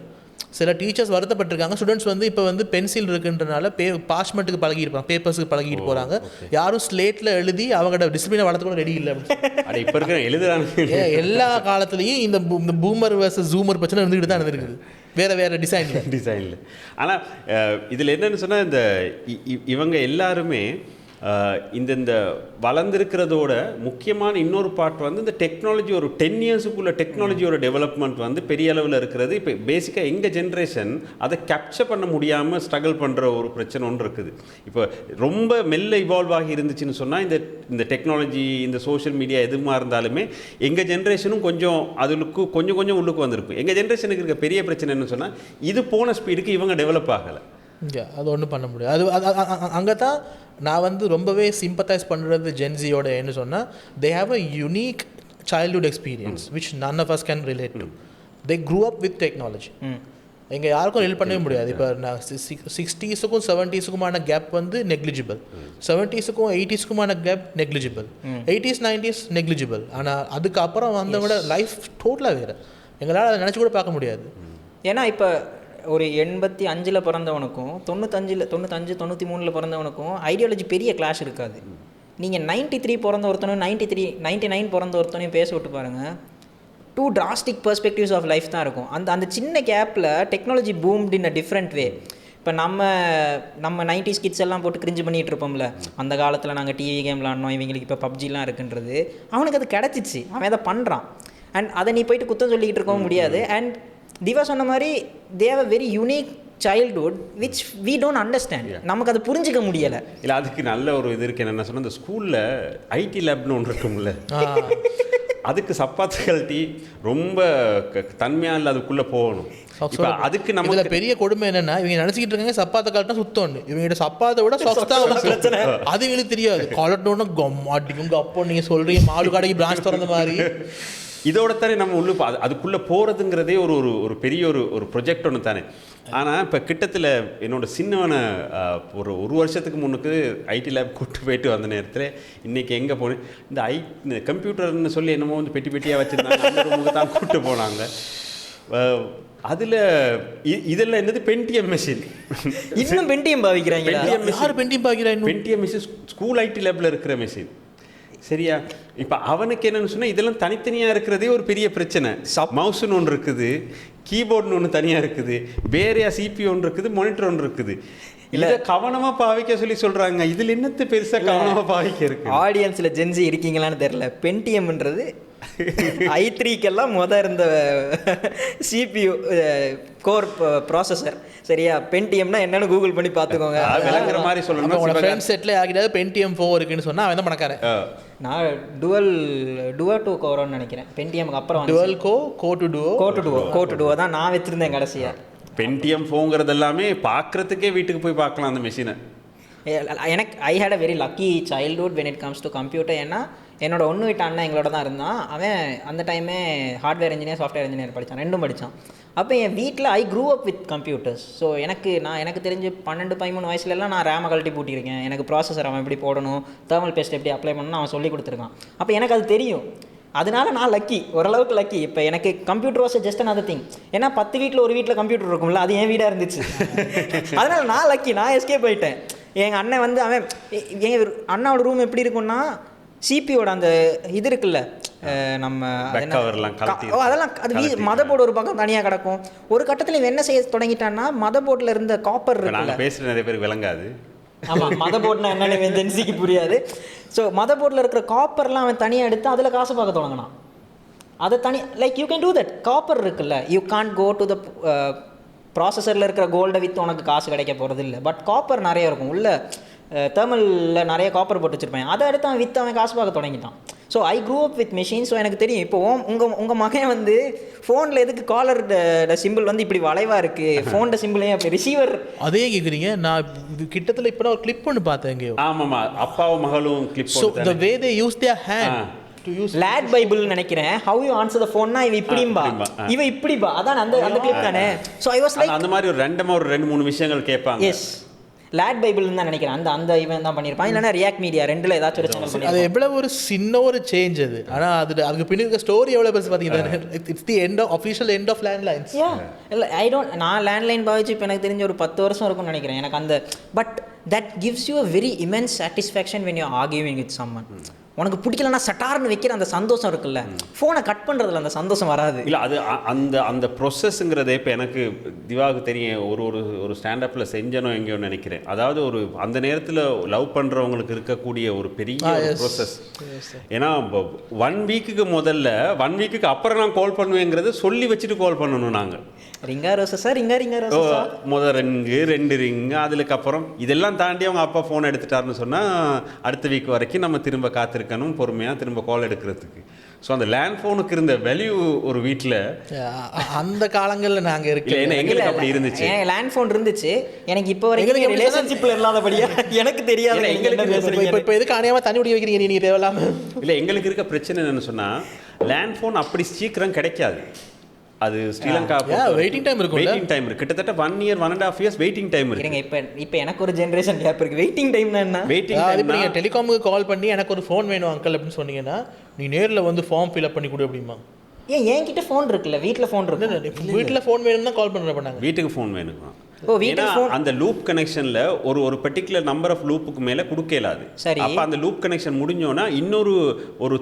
சில டீச்சர்ஸ் வருத்தப்பட்டிருக்காங்க. ஸ்டூடெண்ட்ஸ் வந்து இப்போ வந்து பென்சில் இருக்குன்றனால பாஸ்மெண்ட்டுக்கு பழகிருப்பாங்க, பேப்பர்ஸுக்கு பழகிட்டு போகிறாங்க. யாரும் ஸ்லேட்டில் எழுதி அவங்களோட டிசிப்ளினை வளர்த்து கூட ரெடி இல்லை. இப்போ இருக்கிற எழுதுறாங்க. எல்லா காலத்துலேயும் இந்த பூமர் வர்சஸ் ஜூமர் பிரச்சனை இருந்துக்கிட்டு தான் இருந்திருக்குது, வேறு டிசைனில். ஆனால் இதில் என்னென்னு சொன்னால், இந்த இவங்க எல்லாருமே இந்த வளர்ந்துருக்கிறதோட முக்கியமான இன்னொரு பார்ட் வந்து இந்த டெக்னாலஜி ஒரு 10 இயர்ஸுக்குள்ள டெக்னாலஜியோட டெவலப்மெண்ட் வந்து பெரிய அளவில் இருக்கிறது. இப்போ பேசிக்காக எங்கள் ஜென்ரேஷன் அதை கேப்சர் பண்ண முடியாமல் ஸ்ட்ரகிள் பண்ணுற ஒரு பிரச்சனை ஒன்று இருக்குது. இப்போ ரொம்ப மெல்ல இவால்வ் ஆகி இருந்துச்சுன்னு சொன்னால் இந்த டெக்னாலஜி, இந்த சோஷியல் மீடியா எதுவாக இருந்தாலுமே எங்கள் ஜென்ரேஷனும் கொஞ்சம் அதுக்கு கொஞ்சம் உள்ளுக்கு வந்திருக்கும். எங்கள் ஜென்ரேஷனுக்கு இருக்க பெரிய பிரச்சனை என்னன்னு சொன்னால், இது போன ஸ்பீடுக்கு இவங்க டெவலப் ஆகலை. அது ஒன்றும் பண்ண முடியாது. அது அங்கே தான் நான் வந்து ரொம்பவே சிம்பத்தைஸ் பண்ணுறது ஜென்சியோட. என்ன சொன்னால், they have a unique childhood experience which none of us can relate to. They grew up with technology. எங்கள் யாருக்கும் ஹெல்ப் பண்ணவே முடியாது. இப்போ நான் 60s-க்கும் 70s-க்குமான கேப் வந்து நெக்லிஜிபிள், 70s-க்கும் 80s-க்குமான gap negligible, 80s 90s negligible. ஆனால் அதுக்கப்புறம் வந்தவங்களோட லைஃப் டோட்டலாக வேறு. எங்களால் அதை நினச்சி கூட பார்க்க முடியாது. ஏன்னா இப்போ ஒரு 85 பிறந்தவனுக்கும் 95-93 பிறந்தவனுக்கும் ஐடியாலஜி பெரிய கிளாஷ் இருக்காது. நீங்கள் 93 பிறந்த ஒருத்தனும் 99 பிறந்த ஒருத்தனையும் பேச விட்டு பாருங்கள், 2 டிராஸ்டிக் பெர்ஸ்பெக்டிவ்ஸ் ஆஃப் லைஃப் தான் இருக்கும். அந்த சின்ன கேப்பில் technology பூம்ட் in a different way. இப்போ நம்ம 90s கிட்ஸ் எல்லாம் போட்டு கிரிஞ்சு பண்ணிகிட்டு இருப்போம்ல, அந்த காலத்தில் நாங்கள் டிவி கேம் விளாட்னோம், இவங்களுக்கு இப்போ பப்ஜிலாம் இருக்குன்றது, அவனுக்கு அது கிடச்சிச்சு, அவன் அதை பண்ணுறான். அண்ட் அதை நீ போயிட்டு குத்தம் சொல்லிக்கிட்டு இருக்கவும் முடியாது. அண்ட் திவா சொன்ன மாதிரி they have a very unique childhood which we don't understand. நமக்கு அது புரிஞ்சிக்க முடியலை. இல்லை அதுக்கு நல்ல ஒரு இது இருக்குது. என்ன சொன்னால், இந்த ஸ்கூலில் ஐடி லேப்னு ஒன்று இருக்கும்ல, அதுக்கு சப்பாத்து கழட்டி ரொம்ப தன்மையாக இல்லை அதுக்குள்ளே போகணும். அதுக்கு நம்ம பெரிய கொடுமை என்னன்னா, இவங்க நினைச்சிக்கிட்டு இருக்காங்க சப்பாத்தை கழட்டினா சுத்தம்னு. இவங்க சப்பாத்தை விட சொஸ்தா பிரச்சனை. அது எங்களுக்கு தெரியாது. கழட்டணும்னா கம்மாட்டிங்க அப்போ நீங்கள் சொல்கிறீங்க மாடு கடைக்கு பிரான்ச் திறந்த மாதிரி. இதோட தானே நம்ம அதுக்குள்ளே போகிறதுங்கிறதே ஒரு பெரிய ஒரு ப்ரொஜெக்ட் ஒன்று தானே. ஆனால் இப்போ கிட்டத்தில் என்னோட சின்னவனை ஒரு வருஷத்துக்கு முன்னுக்கு ஐடி லேப் கூப்பிட்டு போயிட்டு வந்த நேரத்தில் இன்றைக்கி எங்கே போனேன், இந்த கம்ப்யூட்டர்னு சொல்லி என்னமோ வந்து பெட்டியாக வச்சுருந்தாங்க, அந்த ரூமுக்கு தான் கூப்பிட்டு போனாங்க. அதில் இதெல்லாம் என்னது பென்டிஎம் மெஷின், இன்னும் பென்டிஎம் பாவிக்கிறாங்க. பென்டிஎம் மெஷின் ஸ்கூல் ஐடி லேபில் இருக்கிற மெஷின். சரியா? இப்போ அவனுக்கு என்னன்னு சொன்னால், இதெல்லாம் தனித்தனியாக இருக்கிறதே ஒரு பெரிய பிரச்சனை. மவுஸ்னு ஒன்று இருக்குது, கீபோர்டுன்னு ஒன்று தனியாக இருக்குது, வேறையா சிபி ஒன்று இருக்குது, மானிட்டர் ஒன்று இருக்குது. இல்லை கவனமாக பாவிக்க சொல்கிறாங்க. இதில் என்னத்து பெருசாக கவனமாக பாவிக்க இருக்கு? ஆடியன்ஸில் ஜென்சி இருக்கீங்களான்னு தெரில. பென்டிஎம்ன்றது i3க்கெல்லாம் இருந்த சிபியு கோர் ப்ராசஸர். சரியா? பென்டிஎம்னா என்னன்னு கூகுள் பண்ணி பார்த்துக்கோங்க. விளங்குற மாதிரி சொல்லணும். ஃப்ரெண்ட் செட்டில் ஆகிட்டாவது பென்டிஎம் 4 இருக்குன்னு சொன்னால் அவன் தான் பணக்காரன். நான் டுவல் டூ கோரோன்னு நினைக்கிறேன். பென்டிஎம்க்கு அப்புறம் டுவல் கோ டு டுவோ தான் நான் வச்சுருந்தேன் கடைசியாக. பென்டிஎம் 4ங்கிறது எல்லாமே பார்க்குறதுக்கே வீட்டுக்கு போய் பார்க்கலாம் அந்த மிஷினை. எனக்கு I had a very lucky childhood when it comes to computer. ஏன்னா என்னோட ஒன்று வீட்டு அண்ணன் எங்களோட தான் இருந்தான். அவன் அந்த டைமே ஹார்ட்வேர் இன்ஜினியர் சாஃப்ட்வேர் இன்ஜினியர் படித்தான், ரெண்டும் படித்தான். அப்போ என் வீட்டில் ஐ grew up with computers. So எனக்கு தெரிஞ்சு 12-13 வயசுலலாம் நான் ரேமை கழட்டி பூட்டியிருக்கேன். எனக்கு ப்ராசஸர் அவன் எப்படி போடணும், தேர்மல் பேஸ்ட் எப்படி அப்ளை பண்ணணும் அவன் சொல்லி கொடுத்துருக்கான். அப்போ எனக்கு அது தெரியும். அதனால நான் லக்கி, ஓரளவுக்கு லக்கி. இப்போ எனக்கு computer was just another thing. ஏன்னா 10 வீட்டில் ஒரு வீட்டில் கம்ப்யூட்டர் இருக்கும்ல, அது என் வீடாக இருந்துச்சு. அதனால நான் லக்கி, நான் எஸ்கேப் போயிட்டேன். எங்கள் அண்ணன் அவன் எங்கள் அண்ணாவோட ரூம் எப்படி இருக்குன்னா, சிபியோட அந்த இது இருக்குல்ல, நம்ம அதெல்லாம் அது மதர் போர்டு ஒரு பக்கம் தனியாக கிடக்கும். ஒரு கட்டத்தில் இவன் என்ன செய்ய தொடங்கிட்டான்னா, மதர் போர்டில் இருந்த காப்பர் இருக்குல்ல, பேசுகிற நிறைய பேருக்கு விளங்காது. ஆமாம், மதர் போர்டுனா என்னன்னு ஜென்சிக்கு புரியாது. ஸோ மதர் போர்டில் இருக்கிற காப்பர்லாம் அவன் தனியாக எடுத்து அதில் காசு பார்க்க தொடங்கினான். அதை like you can do that. Copper இருக்குல்ல, you can't go to the ப்ராசஸரில் இருக்கிற கோல்டை விற்று உனக்கு காசு கிடைக்க போகிறது இல்லை. பட் காப்பர் நிறைய இருக்கும் உள்ள, தேர்மலில் நிறைய காப்பர் போட்டு வச்சுருப்பேன். அதை எடுத்து அவன் விற்று அவன் காசு பார்க்க தொடங்கிட்டான். So I grew up with machine. So எனக்கு தெரியும். இப்போ உங்கள் மகன் ஃபோனில் எதுக்கு காலர் சிம்பிள் இப்படி வளைவாக இருக்குது, ஃபோனோட சிம்பிளே அப்படி ரிசீவர். அதே கேட்குறீங்க. நான் கிட்டத்தில் இப்போ ஒரு கிளிப் ஒன்று பார்த்தேன் எங்கேயோ. ஆமாம்மா, அப்பாவும் மகளும் clip. So the way they use there hand late Bible நினைக்கிறேன். ஹவ் யூ ஆன்சர் த ஃபோன்னா இவ இப்படிம்பா, இவ இப்படிபா. அதான் அந்த கிளிப் தானே. ஸோ ஐ வாஸ் லைக் அந்த மாதிரி ஒரு 2-3 விஷயங்கள் கேட்பாங்க. எஸ், லேட் பைபிள் தான் நினைக்கிறேன். அந்த இவன் தான் பண்ணியிருப்பான். இல்லைன்னா ரியாக்ட் மீடியா ரெண்டில் ஏதாச்சும் ஒரு சேனல் பண்ணி. அது எவ்வளோ ஒரு சின்ன ஒரு சேஞ்ச் அது. ஆனால் அதுக்கு பின்னாடி ஸ்டோரி எவ்வளோ பெருசு பார்த்தீங்கன்னா, it's the end of official end of landlines. இல்லை நான் லேண்ட்லைன் பாவிச்சு இப்போ எனக்கு தெரிஞ்ச ஒரு 10 வருஷம் இருக்கும்னு நினைக்கிறேன். எனக்கு அந்த but that gives you a very immense satisfaction when you arguing with summon. உனக்கு பிடிக்கலன்னா சட்டார்னு வைக்கிற அந்த சந்தோஷம் இருக்குல்ல, ஃபோனை கட் பண்ணுறதுல அந்த சந்தோஷம் வராது. இல்லை, அது அந்த ப்ரொசஸ்ங்கிறதே இப்போ எனக்கு திவாவுக்கு தெரியும். ஒரு ஸ்டாண்டப்பில் செஞ்சனோ எங்கேயோ நினைக்கிறேன். அதாவது அந்த நேரத்தில் லவ் பண்ணுறவங்களுக்கு இருக்கக்கூடிய ஒரு பெரிய ப்ரொசஸ். ஏன்னா 1 வீக்குக்கு முதல்ல 1 வீக்குக்கு அப்புறம் நான் கால் பண்ணுவேங்கிறது சொல்லி வச்சுட்டு கால் பண்ணணும். நாங்கள் ரிங்கா ரோசஸா ரிங்கா ரோசஸா முதல் ரிங்கு 2 ரிங்கு, அதுக்கப்புறம் இதெல்லாம் தாண்டி அவங்க அப்பா ஃபோன் எடுத்துட்டாருன்னு சொன்னால் அடுத்த வீக் வரைக்கும் நம்ம திரும்ப காத்திருக்கணும், பொறுமையாக திரும்ப கால் எடுக்கிறதுக்கு. ஸோ அந்த லேண்ட் ஃபோனுக்கு இருந்த வேல்யூ ஒரு வீட்டில் அந்த காலங்களில் நாங்கள் இருக்கல. ஏன்னா எங்களுக்கு அப்படி இருந்துச்சு. லேண்ட் ஃபோன் இருந்துச்சு. எனக்கு இப்போ வரைக்கும் ரிலேஷன்ஷிப்பில் இல்லாதபடியா எனக்கு தெரியாது. எங்களுக்கு இப்போ எதுக்கு அணையாமல் தண்ணி குடி வைக்கிறீங்க நீங்கள் தேவையில்லாமல்? இல்லை, எங்களுக்கு இருக்க பிரச்சனை என்னென்னு சொன்னால், லேண்ட் ஃபோன் அப்படி சீக்கிரம் கிடைக்காது. அது ஸ்ரீலங்கா வெயிட்டிங் டைம் இருக்கு. வெயிட்டிங் டைம் இருக்கு. கிட்டத்தட்ட 1 year 1.5 years வெயிட்டிங் டைம் இருக்கு. இப்போ எனக்கு ஒரு ஜெனரேஷன் கேப் இருக்கு. வெயிட்டிங் டைம்னா என்ன? வெயிட்டிங் டைம் நீங்க டெலிகாமுக்கு கால் பண்ணி எனக்கு ஒரு ஃபோன் வேணும் அங்கிள் அப்படின்னு சொன்னீங்கன்னா, நீ நேரில் வந்து ஃபார்ம் ஃபில் அப் பண்ணி கொடு அப்படிமா. ஏன் என்கிட்ட ஃபோன் இருக்குல்ல, வீட்டில் ஃபோன் இருக்கு. வீட்டில் ஃபோன் வேணும்னா கால் பண்ணாங்க. வீட்டுக்கு ஃபோன் வேணுமா? அந்த லூப் கனெக்ஷன்ல ஒரு பர்டிகுலர் நம்பர் ஆஃப் லூப்புக்கு மேல கொடுக்க இயலாது. அப்ப அந்த லூப் கனெக்ஷன் முடிஞ்சோன்னா இன்னொரு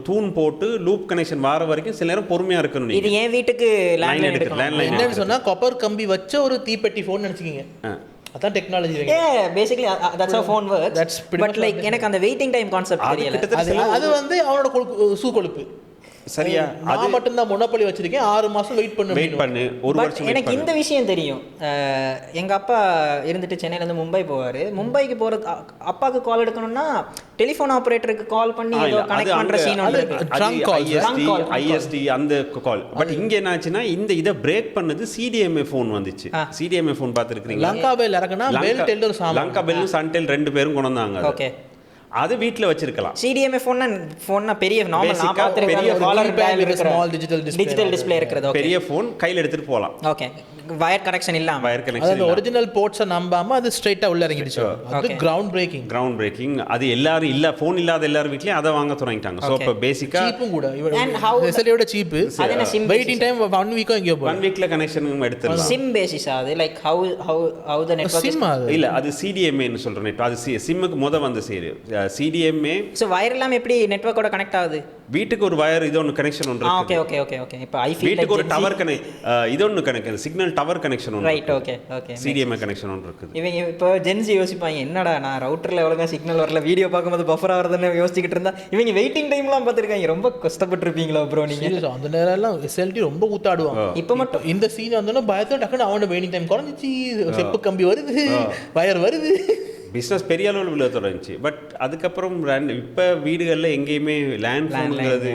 தூண் போட்டு லூப் கனெக்ஷன் வர வரைக்கும் சில நேரம் பொறுமையா இருக்கணும். இது என் வீட்டுக்கு லேண்ட்லைன் என்னன்னு சொன்னா, காப்பர் கம்பி வச்ச ஒரு தீப்பெட்டி ஃபோன் நினைச்சுக்கீங்க. அதான் technology. Basically that's how phone works. But like எனக்கு அந்த வெயிட்டிங் டைம் கான்செப்ட் தெரியல. அது வந்து அவனோட சூ கொழுப்பு. சரியா, நான் மட்டும்தான் மொனோபொலி வச்சிருக்கேன், 6 மாசம் வெயிட் பண்ணு, ஒரு வருஷம். எனக்கு இந்த விஷயம் தெரியும். எங்க அப்பா இருந்துட்டு சென்னையிலேருந்து மும்பை போவார். மும்பைக்கு போகிறது அப்பாவுக்கு கால் எடுக்கணும்னா டெலிஃபோன் ஆப்ரேட்டருக்கு கால் பண்ணி ஏதோ கனெக்ட் பண்ணுற சீன் ஐஎஸ்டி அந்த கால். பட் இங்கே என்ன ஆச்சுன்னா இதை பிரேக் பண்ணது சிடிஎம்ஏ ஃபோன் வந்துச்சு. சிடிஎம்ஏ ஃபோன் பார்த்துருக்கீங்களா? லங்கா பெல் இறக்குனா லங்கா பெல்லும் சன்டெல் 2 பேரும் கொண்டு வந்தாங்க. ஓகே, அது வீட்டில் வச்சிருக்கலாம். சிடிஎம்ஏ ஃபோன்னா பெரிய நார்மல் நான் பார்த்துருக்கேன், ஸ்மால் டிஜிட்டல் டிஸ்ப்ளே இருக்கிறது. பெரிய ஃபோன் கையில் எடுத்துகிட்டு போகலாம். ஓகே, வயர் கனெக்ஷன் இல்லாம, வயர் கனெக்ஷன் ஒரிஜினல் போர்ட்ஸை நம்பாம அது ஸ்ட்ரைட்டா உள்ள இறங்கிடுச்சு. அது கிரவுண்ட் பிரேக்கிங். அது எல்லாரும் இல்ல, ஃபோன் இல்லாத எல்லாரும் வீட்லயும் அதை வாங்க தொடங்கிட்டாங்க. சோ இப்போ பேசிக்கா சீப்பும் கூட எஸ்எல்வியோட சீப். வெயிட்டிங் டைம் 1 வீக் எங்கயோ போய் 1 வீக்ல கனெக்ஷன் எடுத்துறலாம். சிம் பேசிஸ் அது like how the network sim இல்ல, அது சிடிஎம்ஏ ன்னு சொல்ற நெட். அது சிம்முக்கு முத வந்து சேரு சிடிஎம்ஏ. சோ வயர் எல்லாம் எப்படி நெட்வொர்க்கோட கனெக்ட் ஆகுது? வீட்டுக்கு ஒரு வயர் இது ஒன்னு கனெக்ஷன் ஒன்று இருக்கு. Okay okay okay okay. இப்போ ஐஃபீல் வீட்டுக்கு ஒரு டவர் கனெக்ட் இது ஒன்னு கனெக்ட், சிக்னல் டவர் கனெக்ஷன் ஒன்று. Right, okay okay. CDMA connection ஒன்று இருக்குது. இவங்க இப்போ ஜென்சி யோசிப்பாங்க, என்னடா நான் ரவுட்டர்ல ஒழுங்கா சிக்னல் வரல, வீடியோ பார்க்கும்போது பஃபர் ஆகுதுன்னு யோசிச்சுக்கிட்டு இருந்தா இவங்க வெயிட்டிங் டைம்லாம் பார்த்துருக்காங்க. ரொம்ப கஷ்டப்பட்டுருப்பீங்களா ப்ரோ நீங்க? அந்த நேரம் எல்லாம் எஸ்எல்டி ரொம்ப ஊத்தாடுவாங்க. இப்போ மட்டும் இந்த சீன் வந்தோன்னா பயத்தோட டக்குன்னு அவனோட வெயிட்டிங் டைம் குறைஞ்சிச்சு, செப்பு கம்பி வருது, வயர் வருது, பிஸ்னஸ் பெரிய அளவில் விழ தொடங்கிச்சு. பட் அதுக்கப்புறம் இப்போ வீடுகளில் எங்கேயுமே லேண்ட் ஃபோனுங்கிறது,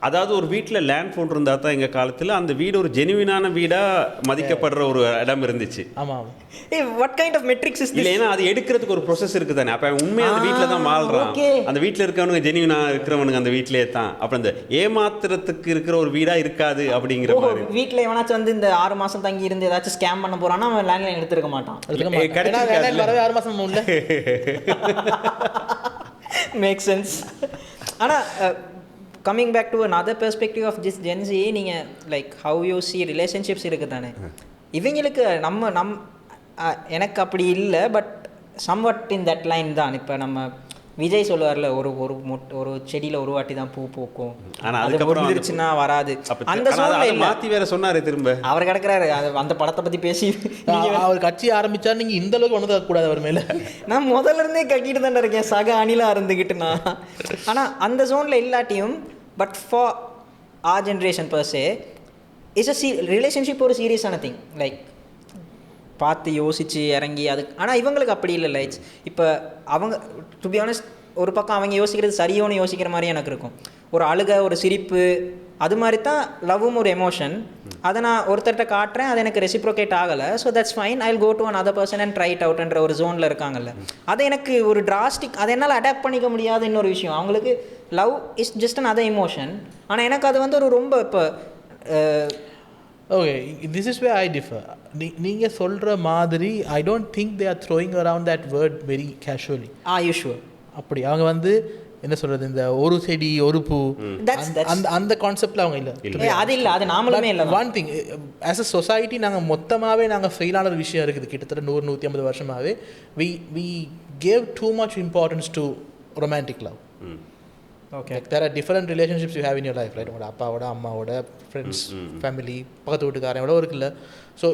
அதாவது ஒரு வீட்டில் லேண்ட் ஃபோன் இருந்தால் தான் எங்கள் காலத்தில் அந்த வீடு ஒரு ஜெனுவினான வீடாக மதிக்கப்படுற ஒரு இடம் இருந்துச்சு. ஆமாம். What kind of metrics is this? இல்லை, ஏன்னா அது எடுக்கிறதுக்கு ஒரு ப்ரொசஸ் இருக்குது தானே. அப்போ உண்மையாக அந்த வீட்டில் தான் வாழ்கிறான், அந்த வீட்டில் இருக்கிறவனுங்க ஜெனுவினாக இருக்கிறவனுங்க அந்த வீட்டிலே தான். அப்புறம் இந்த ஏமாத்துறதுக்கு இருக்கிற ஒரு வீடாக இருக்காது அப்படிங்கிற மாதிரி. வீட்டில் எவனாச்சும் வந்து இந்த 6 மாதம் தங்கி இருந்து ஏதாச்சும் ஸ்கேம் பண்ண போகிறான்னா அவன் லேண்ட்லைன் எடுத்துருக்க மாட்டான். 6 மாதம் உள்ள மேக் சென்ஸ். ஆனால் coming back to another perspective of this Gen Z, நீங்கள் like how you see relationships இருக்குது தானே. இவங்களுக்கு எனக்கு அப்படி இல்லை, பட் சம்வட் இன் தட் லைன் தான். இப்போ நம்ம விஜய் சொல்லுவார்ல, ஒரு செடியில் ஒரு வாட்டி தான் பூ பூக்கும், ஆனால் அதுக்கப்புறம் வந்துருச்சுன்னா வராது. அந்த சூழ்நிலை மாற்றி வேற சொன்னார் திரும்ப. அவர் கிடக்கிறாரு அந்த படத்தை பற்றி பேசி. அவர் கட்சி ஆரம்பிச்சா நீங்கள் இந்த அளவுக்கு ஒன்று கூடாது அவர் மேலே. நான் முதல்ல இருந்தே கட்டிட்டு தானே இருக்கேன், சக அணிலாக இருந்துக்கிட்டு நான். ஆனால் அந்த ஜோனில் இல்லாட்டியும் but for our generation per se is a relationship ஒரு சீரியஸான திங். லைக் பார்த்து யோசித்து இறங்கி அதுக்கு. ஆனால் இவங்களுக்கு அப்படி இல்லை. இட்ஸ் இப்போ அவங்க டு பி ஆனஸ்ட் ஒரு பக்கம் அவங்க யோசிக்கிறது சரியோன்னு யோசிக்கிற மாதிரி எனக்கு இருக்கும். ஒரு அழுகை, ஒரு சிரிப்பு, அது மாதிரி தான் லவ்வும் ஒரு எமோஷன். அதை நான் ஒருத்தர்கிட்ட காட்டுறேன், அது எனக்கு ரெசிப்ரோகேட் ஆகலை, so that's fine, I will go to another person and try it out என்ற ஒரு ஜோனில் இருக்காங்கல்ல. அது எனக்கு ஒரு டிராஸ்டிக், அதை என்னால் அடாப்ட் பண்ணிக்க முடியாத இன்னொரு விஷயம். அவங்களுக்கு love is just another emotion. ஆனால் எனக்கு அது வந்து ஒரு ரொம்ப இப்போ okay, this is why I differ. நீங்கள் சொல்கிற மாதிரி I don't think they are throwing around that word very casually. You sure? அப்படி அவங்க வந்து என்ன சொல்கிறது, இந்த ஒரு செடி ஒரு பூ அந்த கான்செப்டில் அவங்க இல்லை. அது இல்லை, அது நாமளுமே இல்லை. One thing, as a society நாங்கள் மொத்தமாகவே நாங்கள் ஃபெயிலான ஒரு விஷயம் இருக்குது. கிட்டத்தட்ட 100-150 வருஷமாகவே we gave too much importance to romantic love. Okay, there are different relationships you have in your life, right? உங்களோட அப்பாவோட, அம்மாவோட, ஃப்ரெண்ட்ஸ், ஃபேமிலி, பக்கத்து வீட்டுக்காரங்களோட இருக்குல்ல. ஸோ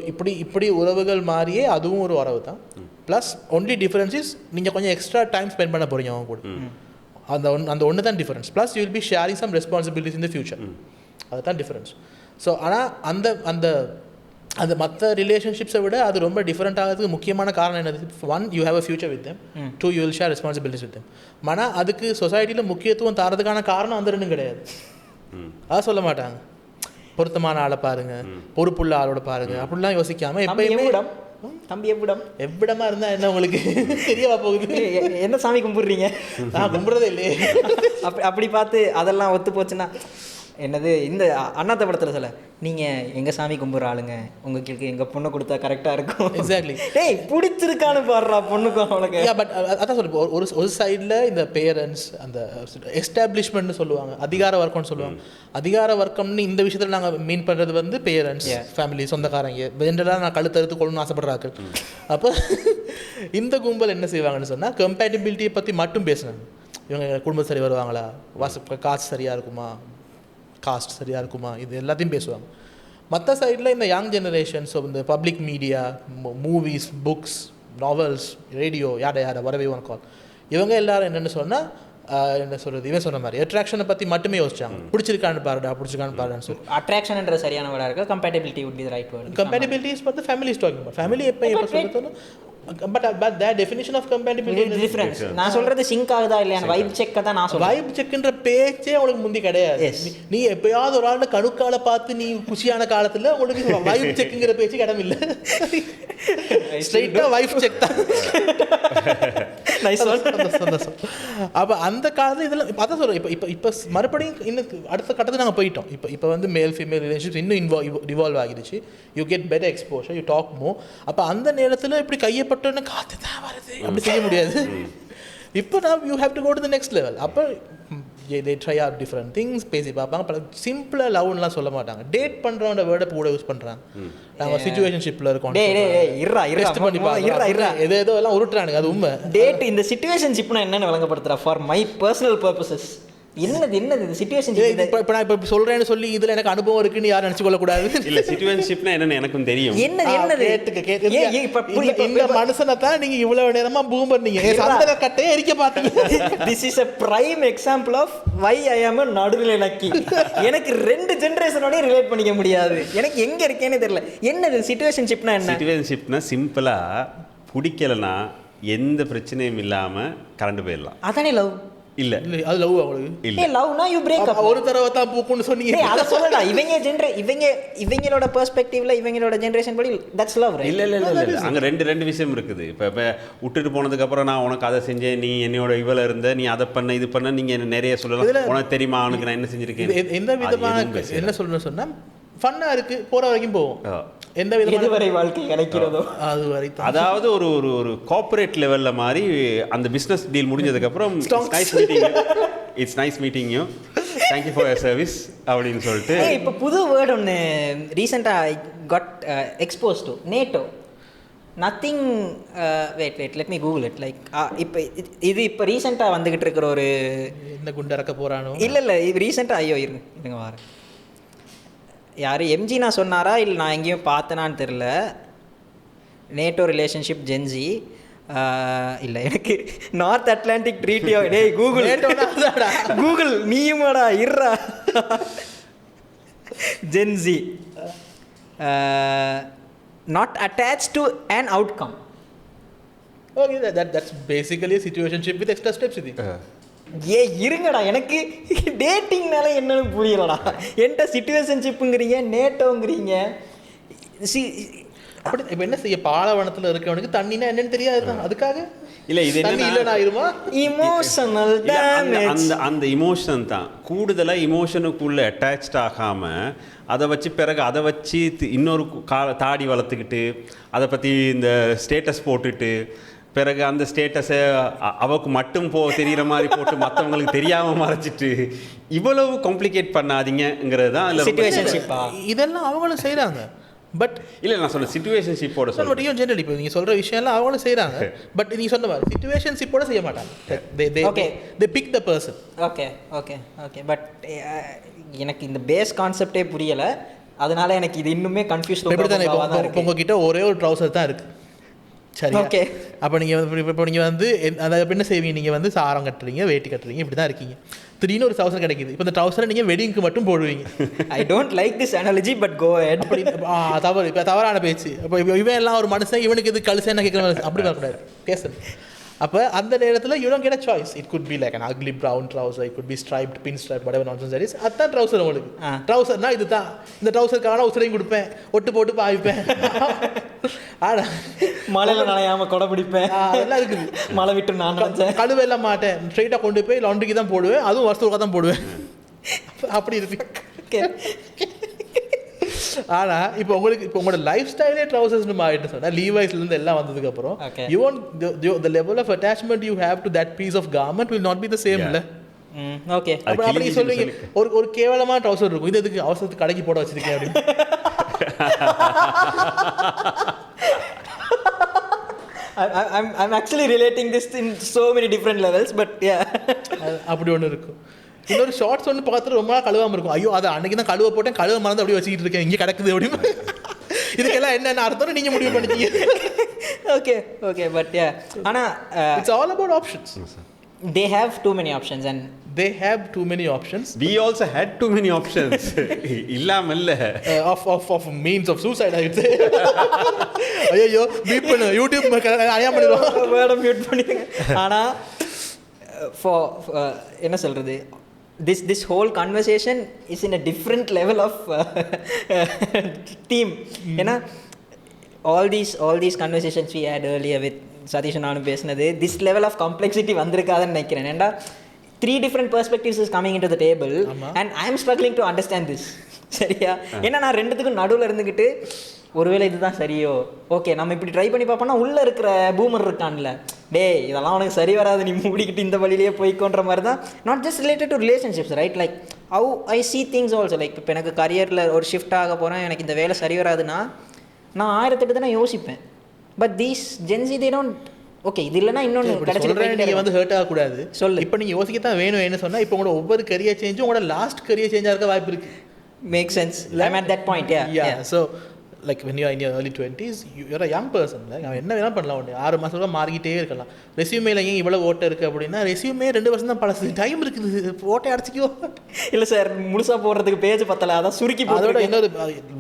இப்படி உறவுகள் மாதிரியே அதுவும் ஒரு உறவு தான். ப்ளஸ் ஒன்லி டிஃபரன்ஸ் இஸ் நீங்கள் கொஞ்சம் எக்ஸ்ட்ரா டைம் ஸ்பெண்ட் பண்ண போகிறீங்க அவங்க கூட. அந்த ஒன்று தான் difference. Plus you will be sharing some responsibilities in the future. அதுதான் டிஃபரன்ஸ். ஸோ ஆனால் அந்த மற்ற ரிலேஷன்ஷிப்ஸை விட அது ரொம்ப டிஃப்ரெண்ட் ஆகிறதுக்கு முக்கியமான காரணம் என்னது? 1, you have a future with them. 2, you will share responsibilities with them. ஆனால் அதுக்கு சொசைட்டியில் முக்கியத்துவம் தரதுக்கான காரணம் அந்த ரெண்டும் கிடையாது. அதான் சொல்ல மாட்டாங்க, பொருத்தமான ஆளை பாருங்க, பொறுப்புள்ள ஆளோட பாருங்க, அப்படிலாம் யோசிக்காம எப்பயுமே தம்பி எவ்விடமா இருந்தா என்ன உங்களுக்கு தெரியவா போகுது? என்ன சாமி கும்பிடுறீங்க? நான் கும்பிடுறதே இல்லையே. அப்படி பார்த்து அதெல்லாம் ஒத்து போச்சுன்னா என்னது, இந்த அண்ணாத்த படத்தில் சொல்ல, நீங்கள் எங்கள் சாமி கும்பிட்ற ஆளுங்க, உங்களுக்கு எங்கள் பொண்ணை கொடுத்தா கரெக்டாக இருக்கும். எக்ஸாக்ட்லி. டேய் பிடிச்சிருக்கான்னு பாடுறா பொண்ணுக்கும் அவனுக்கு. பட் அதான் சொல்லுவோம், ஒரு சைடில் இந்த பேரண்ட்ஸ், அந்த எஸ்டாப்ளிஷ்மெண்ட்னு சொல்லுவாங்க, அதிகார வர்க்கம்னு சொல்லுவாங்க. அதிகார வர்க்கம்னு இந்த விஷயத்தில் நாங்கள் மீன் பண்ணுறது வந்து பேரண்ட்ஸ், ஃபேமிலி, சொந்தக்காரங்க, ஜென்ரலாக நான் கழுத்தறுத்து கொள்ளணும்னு ஆசைப்படுறாங்க. அப்போ இந்த கும்பல் என்ன செய்வாங்கன்னு சொன்னால், கம்பேட்டிபிலிட்டியை பற்றி மட்டும் பேசுனாங்க. இவங்க குடும்பம் சரி வருவாங்களா, காசு சரியாக இருக்குமா, காஸ்ட் சரியாக இருக்குமா, இது எல்லாத்தையும் பேசுவாங்க. மற்ற சைடில் இந்த யங் ஜெனரேஷன்ஸ், இந்த public media, movies, books, novels, radio, யாரை வரவே ஒன் கால், இவங்க எல்லாரும் என்னென்னு சொன்னால் என்ன சொல்கிறது, இவன் சொன்ன மாதிரி அட்ராக்ஷனை பற்றி மட்டுமே யோசிச்சாங்க. பிடிச்சிருக்கான்னு பாருடான்னு சொல்லி. அட்ராக்ஷன்ன்ற சரியான வேர்டாக இருக்குது. Compatibility would be the right word. Compatibility is what the family is talking about. Family எப்போ சொல்லுறதுன்னு but that definition of compatibility is different. நான் சொல்றது சிங்க் ஆகுதா இல்லையா வைப் செக் தான் நான் சொல்றேன். வைப் செக்ன்ற பேச்சே உங்களுக்கு முந்தி கிடையாது. நீ எப்பயாவது ஒரு ஆளு கணுக்கால பார்த்து நீ குஷியான காலத்துல உங்களுக்கு வைப் செக்ங்கிற பேச்சு கடமில்லை. ஸ்ட்ரைட்டா வைப் செக் தான். சந்தோஷம். அப்போ அந்த காலத்தில் இதெல்லாம் அதான் சொல்கிறேன். இப்போ மறுபடியும் இன்னும் அடுத்த கட்டத்தில் நாங்கள் போயிட்டோம். இப்போ வந்து மேல் ஃபீமேல் ரிலேஷன்ஷிப்ஸ் இன்னும் இவால்வ் ஆகிடுச்சு. You get better exposure, you talk more. அப்போ அந்த நேரத்தில் இப்படி கையப்பட்டோன்னு காற்று தான் வருது அப்படி செய்ய முடியாது. இப்போ நான் you have to go to the next level. அப்போ they try are different things பேசி பார்ப்பாங்க. பல சிம்பிளாக லவ்லாம் சொல்ல மாட்டாங்க. டேட் பண்ணுறவங்க வேர்டை கூட யூஸ் பண்ணுறாங்க. நாங்கள் சிச்சுவேஷன்ஷிப்பில் இருக்கோம், ஏதோ எல்லாம் உருட்டுறானுங்க. அது உண்மை. டேட் இந்த சிச்சுவேஷன்ஷிப்னா என்னென்னு விளங்கப்படுத்துகிறா ஃபார் மை பர்சனல் பர்பஸஸ். என்னது இது சிச்சுவேஷன்? இப்போ நான் இப்போ சொல்கிறேன்னு சொல்லி இதில் எனக்கு அனுபவம் இருக்குன்னு யாரும் நினச்சி கொள்ளக்கூடாது. இல்லை, சிச்சுவேஷன்ஷிப்னா என்னன்னு எனக்கும் தெரியும். என்னது இந்த மனுஷனை தான் நீங்கள் இவ்வளோ நேரமாக பூம் பண்ணீங்க, சந்தன கட்டையே எரிக்க பார்த்தீங்க. This is a prime example of why I am a நடுநிலை நக்கி. எனக்கு 2 ஜெனரேஷனோட ரிலேட் பண்ணிக்க முடியாது. எனக்கு எங்க இருக்கேன்னு தெரியல. என்னது சிச்சுவேஷன்ஷிப்னா என்ன? சிச்சுவேஷன்ஷிப்னா சிம்பிளா பிடிக்கலனா எந்த பிரச்சனையும் இல்லாம கரண்ட் போயிடலாம். அதானே லவ். இல்ல அது லவ். அவங்களுக்கு இல்ல லவ்னா யூ பிரேக் அப். ஒரு தடவை தான் பூக்குன்னு சொன்னீங்க. அத சொல்லடா. இவங்களோட பெர்ஸ்பெக்டிவ்ல இவங்களோட ஜெனரேஷன் படி தட்ஸ் லவ் ரைட்? இல்ல அங்க ரெண்டு விஷயம் இருக்குது. இப்ப விட்டுட்டு போனதுக்கு அப்புறம் நான் உனக்கு அதை செஞ்சேன், நீ என்னோட இவள இருந்த, நீ அதை பண்ண இது பண்ண, நீங்க நிறைய சொல்லலாம். உனக்கு தெரியுமா அவனுக்கு நான் என்ன செஞ்சிருக்கேன்? எந்த விதமான என்ன சொல்லணும்னு சொன்னா ஃபன்னா இருக்கு, போற வரைக்கும் போவோம். எந்த விதமான வரை வாழ்க்கை கிடைக்கிறதோ அது வரை. அதாவது ஒரு ஒரு கார்ப்பரேட் லெவல்ல மாதிரி அந்த பிசினஸ் டீல் முடிஞ்சதுக்கு அப்புறம் it's nice meeting you, thank you for your service அப்படின்னு சொல்லிட்டு. இப்போ புது வேர்டு ஒன்று ரீசெண்டாக I got expose to NATO. Nothing wait let me Google it. Like இப்போ ரீசெண்டாக வந்துக்கிட்டு இருக்கிற ஒரு என்ன குண்டு இறக்க போகிறானோ இல்லை இது ரீசெண்டாக ஐயோ இருங்க வாரேன். யார் எம்ஜி நான் சொன்னாரா இல்லை நான் எங்கேயும் பார்த்தேனான்னு தெரில. நேட்டோ ரிலேஷன்ஷிப் ஜென்ஜி இல்லை எனக்கு நார்த் அட்லாண்டிக் ட்ரீட்டியோ. டேய் கூகுள் நீயுமாடா இருறா. Gen Z not attach to an outcome. Okay, that's basically a situationship with extra steps. இருங்கடா, எனக்கு டேட்டிங்னால என்னன்னு புரியலடா. என்கிட்ட சிச்சுவேஷன்ஷிப்புங்கிறீங்க, நேட்டோங்கிறீங்க. அப்படி இப்போ என்ன செய்ய, பாலைவனத்தில் இருக்கவனுக்கு தண்ணினா என்னன்னு தெரியாது. அதுக்காக இல்லை இது இல்லைனாயிருமா இமோஷனல் அந்த இமோஷன் தான். கூடுதலாக இமோஷனுக்குள்ளே அட்டாச்ட் ஆகாமல் அதை வச்சு இன்னொரு தாடி வளர்த்துக்கிட்டு அதை பற்றி இந்த ஸ்டேட்டஸ் போட்டுட்டு பிறகு அந்த ஸ்டேட்டஸை அவக்கு மட்டும் தெரிகிற மாதிரி போட்டு மற்றவங்களுக்கு தெரியாமல் மறைச்சிட்டு இவ்வளவு காம்ப்ளிகேட் பண்ணாதீங்கிறது தான் சிச்சுவேஷன்ஷிப்பா. இதெல்லாம் அவங்களும் செய்கிறாங்க. பட் இல்லை நான் சொன்ன சிச்சுவேஷன்ஷிப்போட சொல்கிறேன். ஜென்ரலி இப்போ நீங்கள் சொல்கிற விஷயம்லாம் அவங்களும் செய்கிறாங்க. பட் நீங்கள் சொன்ன மாதிரி சிச்சுவேஷன்ஷிப்போட செய்ய மாட்டாங்க. they pick the person. Okay but எனக்கு இந்த பேஸ் கான்செப்டே புரியலை. அதனால எனக்கு இது இன்னுமே கன்ஃபியூஸ். எப்படி தானே இப்போ உங்ககிட்ட ஒரே ஒரு ட்ரௌசர் தான் இருக்குது, சரி? ஓகே. அப்போ நீங்கள் வந்து அதை என்ன செய்வீங்க? நீங்கள் வந்து சாரம் கட்டுறீங்க, வேட்டி கட்டுறீங்க, இப்படி தான் இருக்கீங்க. திடீர்னு ஒரு ட்ரௌசர் கிடைக்குது. இப்போ இந்த ட்ரௌசரை நீங்கள் வெட்டிங்க்கு மட்டும் போடுவீங்க. I don't like this analogy but go ahead. அப்படி தவறு, இப்போ தவறான பேச்சு. இப்போ இவன் எல்லாம் ஒரு மனுஷன், இவனுக்கு இது கழுசேன்னு கேட்குற மாதிரி அப்படி வரக்கூடாது பேசணும். அப்போ அந்த நேரத்தில் you don't get a choice. It could be like an ugly brown trouser, it could be striped, pin striped, whatever nonsense that is. அதுதான் ட்ரௌசர் உங்களுக்கு. ட்ரௌசர்னா இதுதான். இந்த ட்ரௌசருக்கான உசுரையும் கொடுப்பேன், ஒட்டு போட்டு பாவிப்பேன், ஆனால் மழையில் நனையாமல் கொடை பிடிப்பேன், அதெல்லாம் இருக்குது. மழை விட்டு நான் கழுவெல்லாம் மாட்டேன், ஸ்ட்ரெயிட்டாக கொண்டு போய் லாண்ட்ரிக்கு தான் போடுவேன், அதுவும் வருஷத்துக்காக தான் போடுவேன். அப்படி இருக்கு. ஆனால் இப்போ உங்களோட லைஃப் ஸ்டைலே ட்ரௌசர்ஸ்னு மாறிட்டு சொன்னால் லீவைஸ்லேருந்து எல்லாம் வந்ததுக்கப்புறம் you want the level of attachment you have to that piece of garment will not be the same. இல்லை ஓகே அப்படி சொல்லுவீங்க. ஒரு கேவலமான ட்ரௌசர் இருக்கும், இது எதுக்கு அவசரத்துக்கு கடைக்கு போட வச்சிருக்கேன் அப்படின்னு. I'm actually relating this in so many different levels, but yeah. அப்படி ஒன்று இருக்கும். இன்னொரு ஷார்ட்ஸ் ஒன்று பார்த்துட்டு ரொம்ப நாள் கழுவாமல் இருக்கும். ஐயோ அதை அன்றைக்கி தான் கழுவ போட்டேன், கழுவ மறந்து அப்படியே வச்சுக்கிட்டு இருக்கேன், இங்கே கிடக்குது அப்படின்னு. இதுக்கெல்லாம் என்னென்ன அர்த்தம்னு நீங்கள் முடிவு பண்ணிட்டீங்க. ஓகே பட் ஆனால் it's all about options. they have too many options and they have too many options. We also had too many options. இல்லாமல்ல of means of suicide, I would say. ஐயோ பீப் பண்ணு YouTube ஐயா பண்ணிடுவோம் வேடம் mute பண்ணிடுங்க. ஆனால் என்ன சொல்கிறது, this whole conversation is in a different level of theme. ஏன்னா all these conversations we had earlier with Satish நானும் பேசினது this level of complexity வந்திருக்காதுன்னு நினைக்கிறேன். ஏன்டா 3 different perspectives is coming into the table and I am struggling to understand this. சரியா? ஏன்னா நான் ரெண்டுத்துக்கும் நடுவில் இருந்துக்கிட்டு ஒருவேளை இதுதான் சரியோ, ஓகே நம்ம இப்படி ட்ரை பண்ணி பார்ப்போம்னா உள்ளே இருக்கிற பூமர் இருக்கான்ல, டேய் இதெல்லாம் உனக்கு சரி வராது, நீ மூடிக்கிட்டு இந்த வழியிலேயே போய்க்கோன்ற மாதிரி தான். Not just related to relationships, right? Like how I see things also. Like இப்போ எனக்கு கரியரில் ஒரு ஷிஃப்ட் ஆக போகிறேன், எனக்கு இந்த வேலை சரி வராதுன்னா நான் 1008 தான் யோசிப்பேன். But these Gen Z they don't. Okay இது இல்லைனா இன்னொன்று கிடைச்சிட்டு நீங்கள் வந்து ஹர்ட் ஆகக்கூடாது. சொல்லு. இப்போ நீங்கள் யோசிக்கத்தான் வேணும் என்ன சொன்னால், இப்போ உங்களோட ஒவ்வொரு கரியர் சேஞ்சும் உங்களோட லாஸ்ட் கரியர் சேஞ்சாக இருக்க வாய்ப்பு இருக்குது. Make sense. I'm at that point. Yeah. So like when you are in your early 20s, you're a young person. like அவன் என்ன வேணால் பண்ணலாம், ஒன்று 6 மாதம் மாறிக்கிட்டே இருக்கலாம். ரெஸ்யூமேல ஏன் இவ்வளோ ஓட்டை இருக்குது அப்படின்னா, ரெஸ்யூமே 2 வருஷம் தான் பழசு, டைம் இருக்குது, ஓட்டை அடிச்சிக்கோ. இல்லை சார் முழுசாக போடுறதுக்கு பேஜ் பத்தலை, அதான் சுருக்கி. அதோட இன்னொரு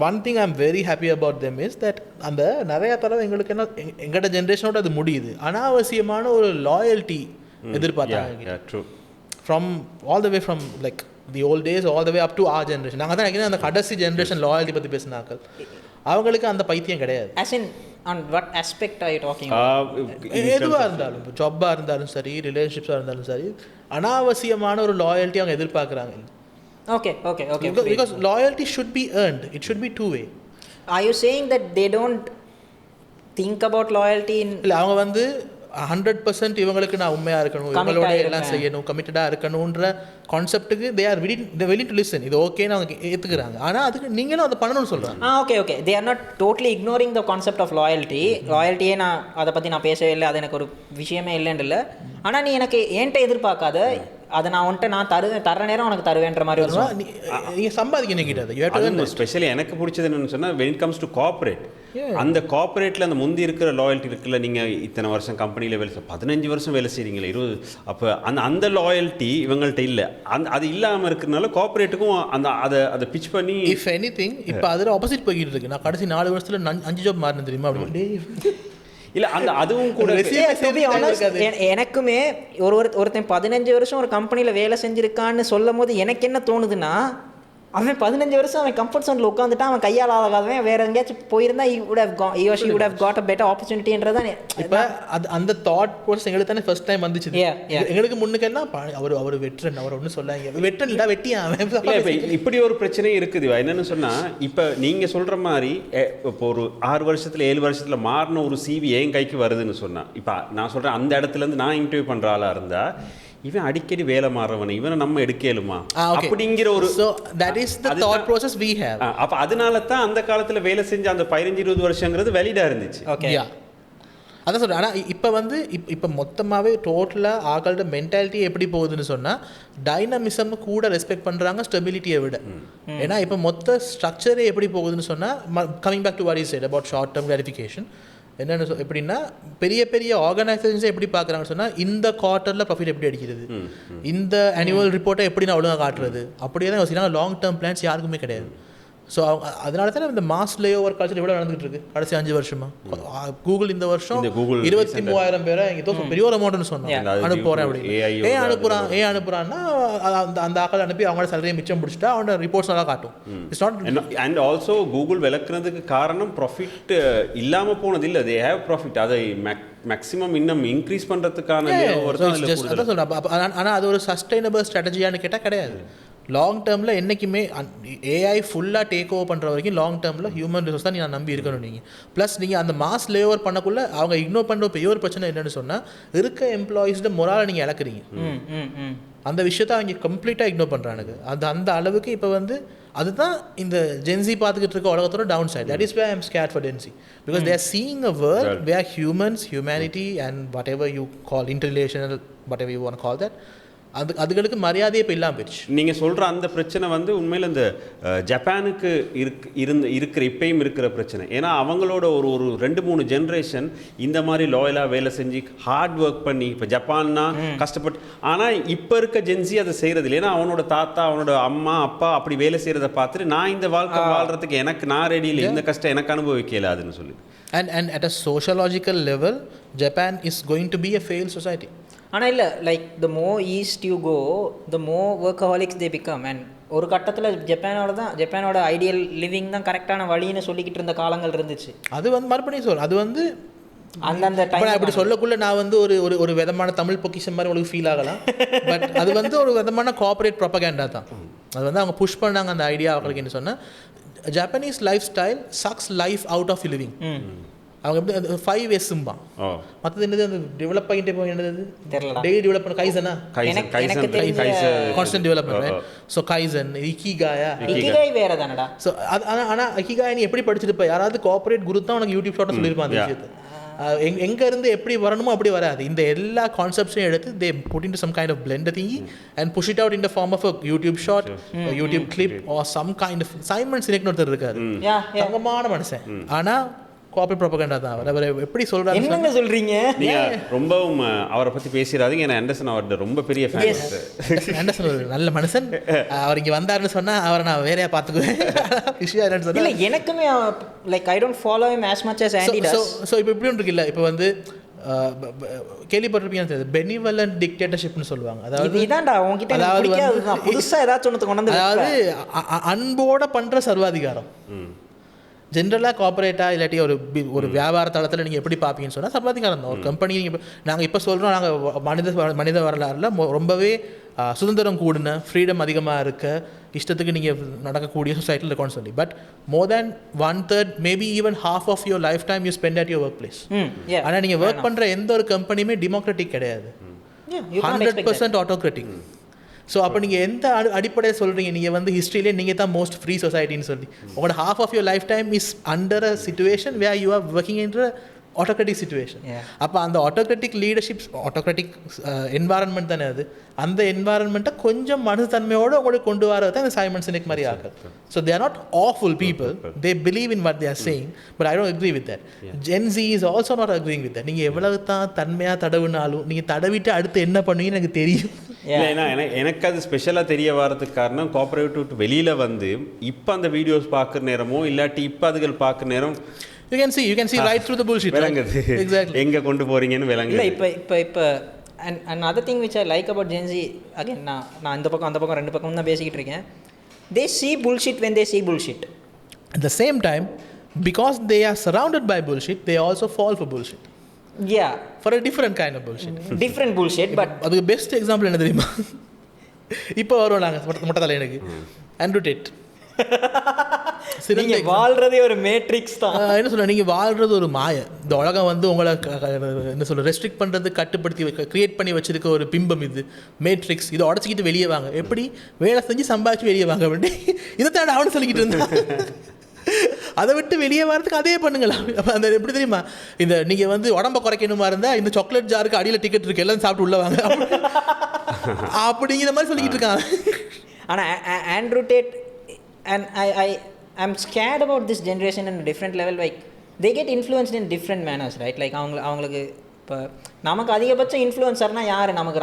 one thing I am very happy about them is that அந்த நிறையா தடவை எங்களுக்கு என்ன எங்களோட ஜென்ரேஷனோட அது முடியுது, அனாவசியமான ஒரு லாயல்ட்டி எதிர்பார்த்தாங்க. From all the way from like the old days all the way up to our generation. நாங்கள் தான் நினைக்கிறேன் அந்த கடைசி ஜென்ரேஷன் லாயல்ட்டி பற்றி பேசினாக்கள், அவங்களுக்கு அந்த பைத்தியம் கிடையாது. as in on what aspect are you talking about? எதுவாக இருந்தாலும், ஜாப்பாக இருந்தாலும் சரி, ரிலேஷன்ஷிப்ஸாக இருந்தாலும் சரி, அனாவசியமான ஒரு லாயல்ட்டி அவங்க எதிர்பார்க்குறாங்க. Okay. Because loyalty should be earned. It should be two-way. Are you saying that they don't think about loyalty in? இல்லை, அவங்க வந்து 100% இவங்களுக்கு நான் உண்மையாக இருக்கணும், இவங்களோட எல்லாம் செய்யணும், கமிட்டடாக இருக்கணுன்ற கான்செப்ட்டுக்கு they are willing to listen. இது ஓகேன்னு அவங்க ஏற்றுக்கிறாங்க. ஆனால் அதுக்கு நீங்களும் அதை பண்ணணும்னு சொல்கிறாங்க. Okay they are not totally ignoring the concept of loyalty. லாயல்ட்டியே நான் அதை பற்றி நான் பேசவே இல்லை, அது எனக்கு ஒரு விஷயமே இல்லைன்னு இல்லை. ஆனால் நீ எனக்கு என்கிட்ட எதிர்பார்க்காத, அதை நான் வந்துட்டு நான் தர நேரம் உனக்கு தருவேன்ற மாதிரி ஒரு நீங்கள் சம்பாதிக்கணும் கிட்ட. ஸ்பெஷலி எனக்கு பிடிச்சது என்னன்னு சொன்னால், when it comes to corporate, அந்த கார்பரேட்டில் அந்த முந்தி இருக்கிற லாயல்ட்டி இருக்குல்ல, நீங்கள் இத்தனை வருஷம் கம்பெனியில் வேலை 15 வருஷம் வேலை செய்கிறீங்களே, 20, அப்போ அந்த லாயல்ட்டி இவங்கள்ட்ட இல்லை. அது இல்லாமல் இருக்கிறதுனால கார்பரேட்டுக்கும் அதை பிச் பண்ணி இஃப் எனி திங் இப்போ அதில் ஆப்போசிட் போய்கிட்டு இருக்கு. நான் கடைசி 4 வருஷத்தில் 5 ஜாப் மாறினேன் தெரியுமா அப்படி. இல்லை அதுவும் கூட எனக்குமே ஒருத்தன் 15 வருஷம் ஒரு கம்பெனியில் வேலை செஞ்சுருக்கான்னு சொல்லும் போது எனக்கு என்ன தோணுதுன்னா, அவன் 15 வருஷம் அவன் கம்ஃபர்ட் ஜோனில் உட்காந்துட்டான், அவன் கையால் ஆகாதவன் வேற எங்கேயாச்சும் போயிருந்தா he would have got a better opportunityன்றதான். இப்போ அந்த தாட் ப்ராசஸ் எங்களுக்கு தானே ஃபர்ஸ்ட் டைம் வந்துச்சு. எங்களுக்கு முன்னுக்கெல்லாம் அவர் வெட்ரன், அவர் ஒன்றும் சொல்லாங்க, வெட்ரன் இல்லை வெட்டியா. இப்படி ஒரு பிரச்சனை இருக்குது. என்னன்னு சொன்னால், இப்போ நீங்கள் சொல்கிற மாதிரி இப்போ ஒரு 6 வருஷத்தில் 7 வருஷத்தில் மாறின ஒரு CV என் கைக்கு வருதுன்னு சொன்னால், இப்போ நான் சொல்கிறேன் அந்த இடத்துலேருந்து நான் இன்டர்வியூ பண்ணுற ஆளாக இருந்தால், இவன் அடிக்கடி வேலை மாறவன, இவனை நம்ம எடுக்கலுமா அப்படிங்கிற ஒரு that is the thought process we have. அப்ப அதனால தான் அந்த காலத்துல வேலை செஞ்ச அந்த 15-20 வருஷங்கிறது வேலிடா இருந்துச்சு. அதான் சொல்கிறேன். ஆனால் இப்போ வந்து இப்போ மொத்தமாகவே டோட்டலாக ஆக்களோட மென்டாலிட்டி எப்படி போகுதுன்னு சொன்னால், டைனமிசம் கூட ரெஸ்பெக்ட் பண்ணுறாங்க ஸ்டெபிலிட்டியை விட. ஏன்னா இப்போ மொத்த ஸ்ட்ரக்சரே எப்படி போகுதுன்னு சொன்னால், coming back to what you said about short term gratification, என்னென்னு எப்படின்னா பெரிய பெரிய ஆர்கனைசேஷன்ஸை எப்படி பார்க்குறாங்கன்னு சொன்னால், இந்த குவார்ட்டரில் ப்ராஃபிட் எப்படி அடிக்கிறது, இந்த ஆனுவல் ரிப்போர்ட்டை எப்படி நான் ஒழுங்காக காட்டுறது, அப்படியே தான் யோசிக்கிறாங்க. லாங் டேர்ம் பிளான்ஸ் யாருக்குமே கிடையாது. ஸோ அதனால தான் இந்த மாஸ் லே ஓவர் கல்ச்சர் எவ்வளோ நடந்துகிட்டு இருக்கு கடைசி 5 வருஷமா. கூகுள் இந்த வருஷம் 23,000 பேரை ஏதோ பெரிய ஒரு அமௌண்ட்னு சொன்னாங்க அனுப்புகிறேன் அப்படின்னு. ஏன் அனுப்புறான்னா அந்த ஆக்கள் அனுப்பி அவங்களோட சேலரியை மிச்சம் பிடிச்சிட்டா அவனோட ரிப்போர்ட்ஸ் நல்லா காட்டும். It's not and also Google விளக்குறதுக்கு காரணம் ப்ராஃபிட் இல்லாமல் போனது இல்லை, தே ஹேவ் ப்ராஃபிட். அதை மேக்ஸிமம் இன்னும் இன்க்ரீஸ் பண்ணுறதுக்கான. அதான் சொல்கிறேன். ஆனால் அது ஒரு சஸ்டைனபிள் ஸ்ட்ராட்டஜியானு கேட்டால் கிடையாது. லாங் டேர்மில் என்றைக்குமே ஏஐ ஃபுல்லாக டேக் ஓவர் பண்ணுற வரைக்கும் லாங் டேர்மில் ஹியூமன் ரிசோர்ஸ் தான் நீங்கள் நம்பி இருக்கணும். நீங்கள் ப்ளஸ் நீங்கள் அந்த மாஸ் லே ஓவர் பண்ணக்குள்ளே அவங்க இக்னோர் பண்ணுற பெரிய ஒரு பிரச்சனை என்னென்னு சொன்னால், இருக்க எம்ப்ளாயீஸ்ட மொராலை நீங்கள் இழக்கிறீங்க. அந்த விஷயத்தை அவங்க கம்ப்ளீட்டாக இக்னோர் பண்ணுறானுங்க. அந்த அளவுக்கு இப்போ வந்து அதுதான் இந்த ஜென்சி பார்த்துக்கிட்டு இருக்க உலகத்தோட downside. That is why I am scared for Gen Z, because they are seeing a world where humans, humanity and whatever you call interrelational, whatever you want call that, அதுகளுக்கு மரியாதையே இப்போ இல்லாமல் போயிடுச்சு. நீங்கள் சொல்கிற அந்த பிரச்சனை வந்து உண்மையில் இந்த ஜப்பானுக்கு இருக்கிற இப்பயும் இருக்கிற பிரச்சனை. ஏன்னா அவங்களோட ஒரு 2-3 ஜென்ரேஷன் இந்த மாதிரி லாயலாக வேலை செஞ்சு ஹார்ட் ஒர்க் பண்ணி, இப்போ ஜப்பான்னா கஷ்டப்பட்டு, ஆனால் இப்போ இருக்க ஜென்சி அதை செய்கிறது இல்லை. ஏன்னா அவனோட தாத்தா அவனோட அம்மா அப்பா அப்படி வேலை செய்கிறத பார்த்துட்டு நான் இந்த வாழ்க்கை வாழ்கிறதுக்கு நான் ரெடி இல்லை, இந்த கஷ்டம் எனக்கு அனுபவிக்கல அதுன்னு சொல்லி. And at a sociological level, Japan is going to be a failed society. ஆனால் இல்லை, like the more east you go the more workaholics they become. And ஒரு கட்டத்தில் ஜப்பானோட ஐடியல் லிவிங் தான் கரெக்டான வழின்னு சொல்லிக்கிட்டு இருந்த காலங்கள் இருந்துச்சு. அது வந்து மறுபடியும் சொல், அது வந்து அந்தந்த டைம் அப்படி சொல்லக்குள்ள நான் வந்து ஒரு விதமான தமிழ் பொக்கிஷன் மாதிரி உங்களுக்கு ஃபீல் ஆகலாம். பட் அது வந்து ஒரு விதமான கார்பரேட் ப்ரொபகேண்டா தான். அது வந்து அவங்க புஷ் பண்ணாங்க அந்த ஐடியா. அவங்களுக்கு என்ன சொன்னால், Japanese lifestyle sucks life out of living. அவங்க எப்படி 5 Sம்பா, மற்றது என்னது அந்த டெவலப் ஆகிட்டே போய் என்னது தெரியல, டெய்லி டெவலப் பண்ண கைசனா, constant development. So kaizen, ikigai வேற தானடா. ஸோ ஆனால் இக்கிகாய் நீ எப்படி படிச்சிருப்ப? யாராவது கார்பரேட் குரு தான் உனக்கு யூடியூப் ஷார்ட்டாக சொல்லியிருப்பான் அந்த விஷயத்தை. எங்கேருந்து எப்படி வரணுமோ அப்படி வராது. இந்த எல்லா கான்செப்ட்ஸையும் எடுத்து they put into some kind of blender thingy and push it out in the form of a YouTube short, YouTube clip or some kind of. Simon சினெக்னு ஒருத்தர் இருக்காரு, தங்கமான மனுஷன், ஆனால் கார்பரேட் ப்ரொபகண்டா தான். அவர் எப்படி சொல்றாரு? என்னங்க சொல்றீங்க? நீங்க ரொம்பவும் அவரை பத்தி பேசிடாதீங்க. ஏன்னா ஆண்டர்சன் அவரோட ரொம்ப பெரிய ஃபேன். ஆண்டர்சன் ஒரு நல்ல மனுஷன். அவர் இங்க வந்தாருன்னு சொன்னா அவரை நான் வேறையா பாத்துக்குவேன். விஷயம் என்னன்னு சொன்னா, இல்ல எனக்குமே like I don't follow him as much as Andy does. So இப்போ இப்படி ஒன்று இருக்குல்ல, இப்போ வந்து கேள்விப்பட்டிருப்பீங்க பெனிவலன்ட் டிக்டேட்டர்ஷிப்னு சொல்லுவாங்க. அதாவது இதான்டா உன்கிட்ட எனக்கு பிடிக்காது, புதுசா ஏதாச்சும் ஒன்று கொண்டு வந்து, அதாவது அன்போட பண்ற சர்வாதிகாரம். ஜென்ரலாக கார்பரேட்டாக இல்லாட்டி ஒரு வியாபார தளத்தில் நீங்கள் எப்படி பார்ப்பீங்கன்னு சொன்னால் சர்வாதிகாரம் தான். ஒரு கம்பெனி நாங்கள் இப்போ சொல்கிறோம், நாங்கள் மனித வரலாறுல ரொம்பவே சுதந்திரம் கூடின, ஃப்ரீடம் அதிகமாக இருக்க, இஷ்டத்துக்கு நீங்கள் நடக்கக்கூடிய சொசைட்டியில் இருக்கோன்னு சொல்லி. But more than 1/3 maybe even half of your life time you spend at your work place. ஆனால் நீங்கள் ஒர்க் பண்ணுற எந்த ஒரு கம்பெனியுமே டெமோக்ராட்டிக் கிடையாது, 100% ஆட்டோக்ராட்டிக். ஸோ அப்போ நீங்கள் எந்த அடிப்படையில் சொல்கிறீங்க, நீங்கள் வந்து ஹிஸ்ட்ரியிலே நீங்கள் தான் மோஸ்ட் ஃப்ரீ சொசைட்டின்னு சொல்லி, உங்களோட half of your life time is under a situation where you are working in autocratic situation. அப்போ அந்த ஆட்டோக்ராட்டிக் லீடர்ஷிப்ஸ், ஆட்டோக்ராட்டிக் என்வாரன்மெண்ட் தானே அது. அந்த என்வாரன்மெண்ட்டை கொஞ்சம் மனத்தன்மையோடு உங்களுக்கு கொண்டு வரது தான் இந்த சைமன் சினெக் மாதிரி ஆக்கள். So they are not awful people, they believe in what they are saying, but I don't agree with that. Gen Z is also not agreeing with that. நீங்கள் எவ்வளவு தான் தன்மையாக தடவுனாலும் நீங்கள் தடவிட்டு அடுத்து என்ன பண்ணுவீங்கன்னு எனக்கு தெரியும். ஏன்னா எனக்கு அது ஸ்பெஷலாக தெரிய வரதுக்கு காரணம், கார்பரேட் விட்டு வெளியில் வந்து இப்போ அந்த வீடியோஸ் பார்க்குற நேரமோ இல்லாட்டி இப்போ அதுகள் பார்க்குற நேரம் you can see right through the bullshit. விளங்குது exactly எங்க கொண்டு போறீங்கன்னு விளங்குது. இல்ல இப்போ and another thing which I like about Gen Z, again நான் இந்த பக்கம் அந்த பக்கம் ரெண்டு பக்கம் தான் பேசிக்கிட்டு இருக்கேன். They see bullshit when they see bullshit. At the same time, because they are surrounded by bullshit, they also fall for bullshit. Yeah, for a different kind of bullshit. Different bullshit, but அதுக்கு best example என்ன தெரியுமா? இப்போ வரும் நாங்கள் மொட்டை எனக்கு Andrew Tate. நீங்க வாழ்றதே ஒரு மேட்ரிக்ஸ் தான். என்ன சொல்ற, நீங்க வாழ்றது ஒரு மாய. இந்த உலகம் வந்து உங்களை என்ன சொல்ற ரெஸ்ட்ரிக்ட் பண்றது, கட்டுப்படுத்தி கிரியேட் பண்ணி வச்சிருக்க ஒரு பிம்பம் இது மேட்ரிக்ஸ். இதை உடச்சிக்கிட்டு வெளியே வாங்க, எப்படி வேலை செஞ்சு சம்பாதிச்சு வெளியே வாங்க அப்படி இதைத்தான் அவனு சொல்லிக்கிட்டு இருந்தான். அதை விட்டு வெளியே வரதுக்கு அதே பண்ணுங்களா? அப்போ அந்த எப்படி தெரியுமா, இந்த நீங்கள் வந்து உடம்பை குறைக்கணுமா இருந்தால் இந்த சாக்லேட் ஜாருக்கு அடியில் டிக்கெட் இருக்கு, எல்லாம் சாப்பிட்டு உள்ள வாங்க அப்படிங்கிற மாதிரி சொல்லிக்கிட்டு இருக்காங்க. ஆனால் Andrew date and I'm scared about this generation in a different level. Like they get influenced in different manners, right? Like அவங்களுக்கு இப்போ நமக்கு அதிகபட்ச இன்ஃப்ளூயன்சர்னால் யார்? நமக்கு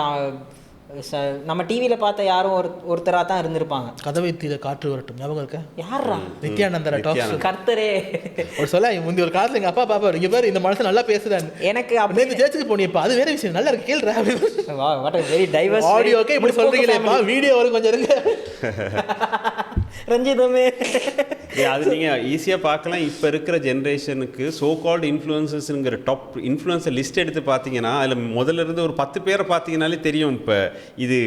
நம்ம டிவியில் பார்த்த யாரும் ஒருத்தராக தான் இருந்திருப்பாங்க. கதவை தீர காற்று வரட்டும் ஞாபகம் இருக்கா? யாரா? நித்யானந்தர டாக்ஸ் கர்த்தரே ஒரு சொல்ல முந்தி ஒரு காலத்தில் எங்கள் அப்பா பாப்பா இங்கே பேர் இந்த மனுஷன் நல்லா பேசுறான்னு. எனக்கு அப்படியே சேர்ச்சுக்கு போனியப்பா, அது வேற விஷயம், நல்லா இருக்கு கேள்றா. வாட் a very diverse ஆடியோக்கே இப்படி சொல்றீங்களேப்பா, வீடியோ வரும் கொஞ்சம் இருங்க ரஞ்சிதமே. அது நீங்கள் ஈஸியாக பார்க்கலாம். இப்போ இருக்கிற ஜென்ரேஷனுக்கு சோ கால்டு இன்ஃப்ளூயன்சஸ்ங்கிற டாப் இன்ஃப்ளூயன்சர் லிஸ்ட் எடுத்து பார்த்தீங்கன்னா அதில் முதல்ல இருந்து ஒரு 10 பேரை பார்த்தீங்கன்னாலே தெரியும் இப்போ இது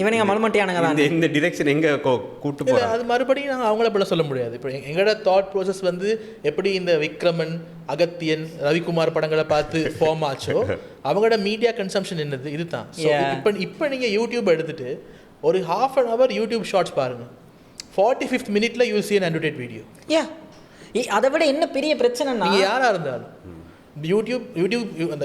இவனுங்க மல்மட்டியானுங்க இந்த டிரெக்ஷன் எங்கே கூட்டு போகிறோம். அது மறுபடியும் நாங்கள் அவங்கள போல சொல்ல முடியாது. இப்போ எங்களோட தாட் ப்ராசஸ் வந்து எப்படி இந்த விக்ரமன், அகத்தியன், ரவிக்குமார் படங்களை பார்த்து ஃபார்ம் ஆச்சோ அவங்களோட மீடியா கன்சம்ஷன் என்னது இதுதான். இப்போ நீங்கள் யூடியூப் எடுத்துட்டு ஒரு half an hour YouTube shorts பாருங்கள், 45th மினிட்ல you see an Andrew Tate video. அதை விட என்ன பெரிய பிரச்சனைனா, நீங்கள் யாராக இருந்தாலும் யூடியூப்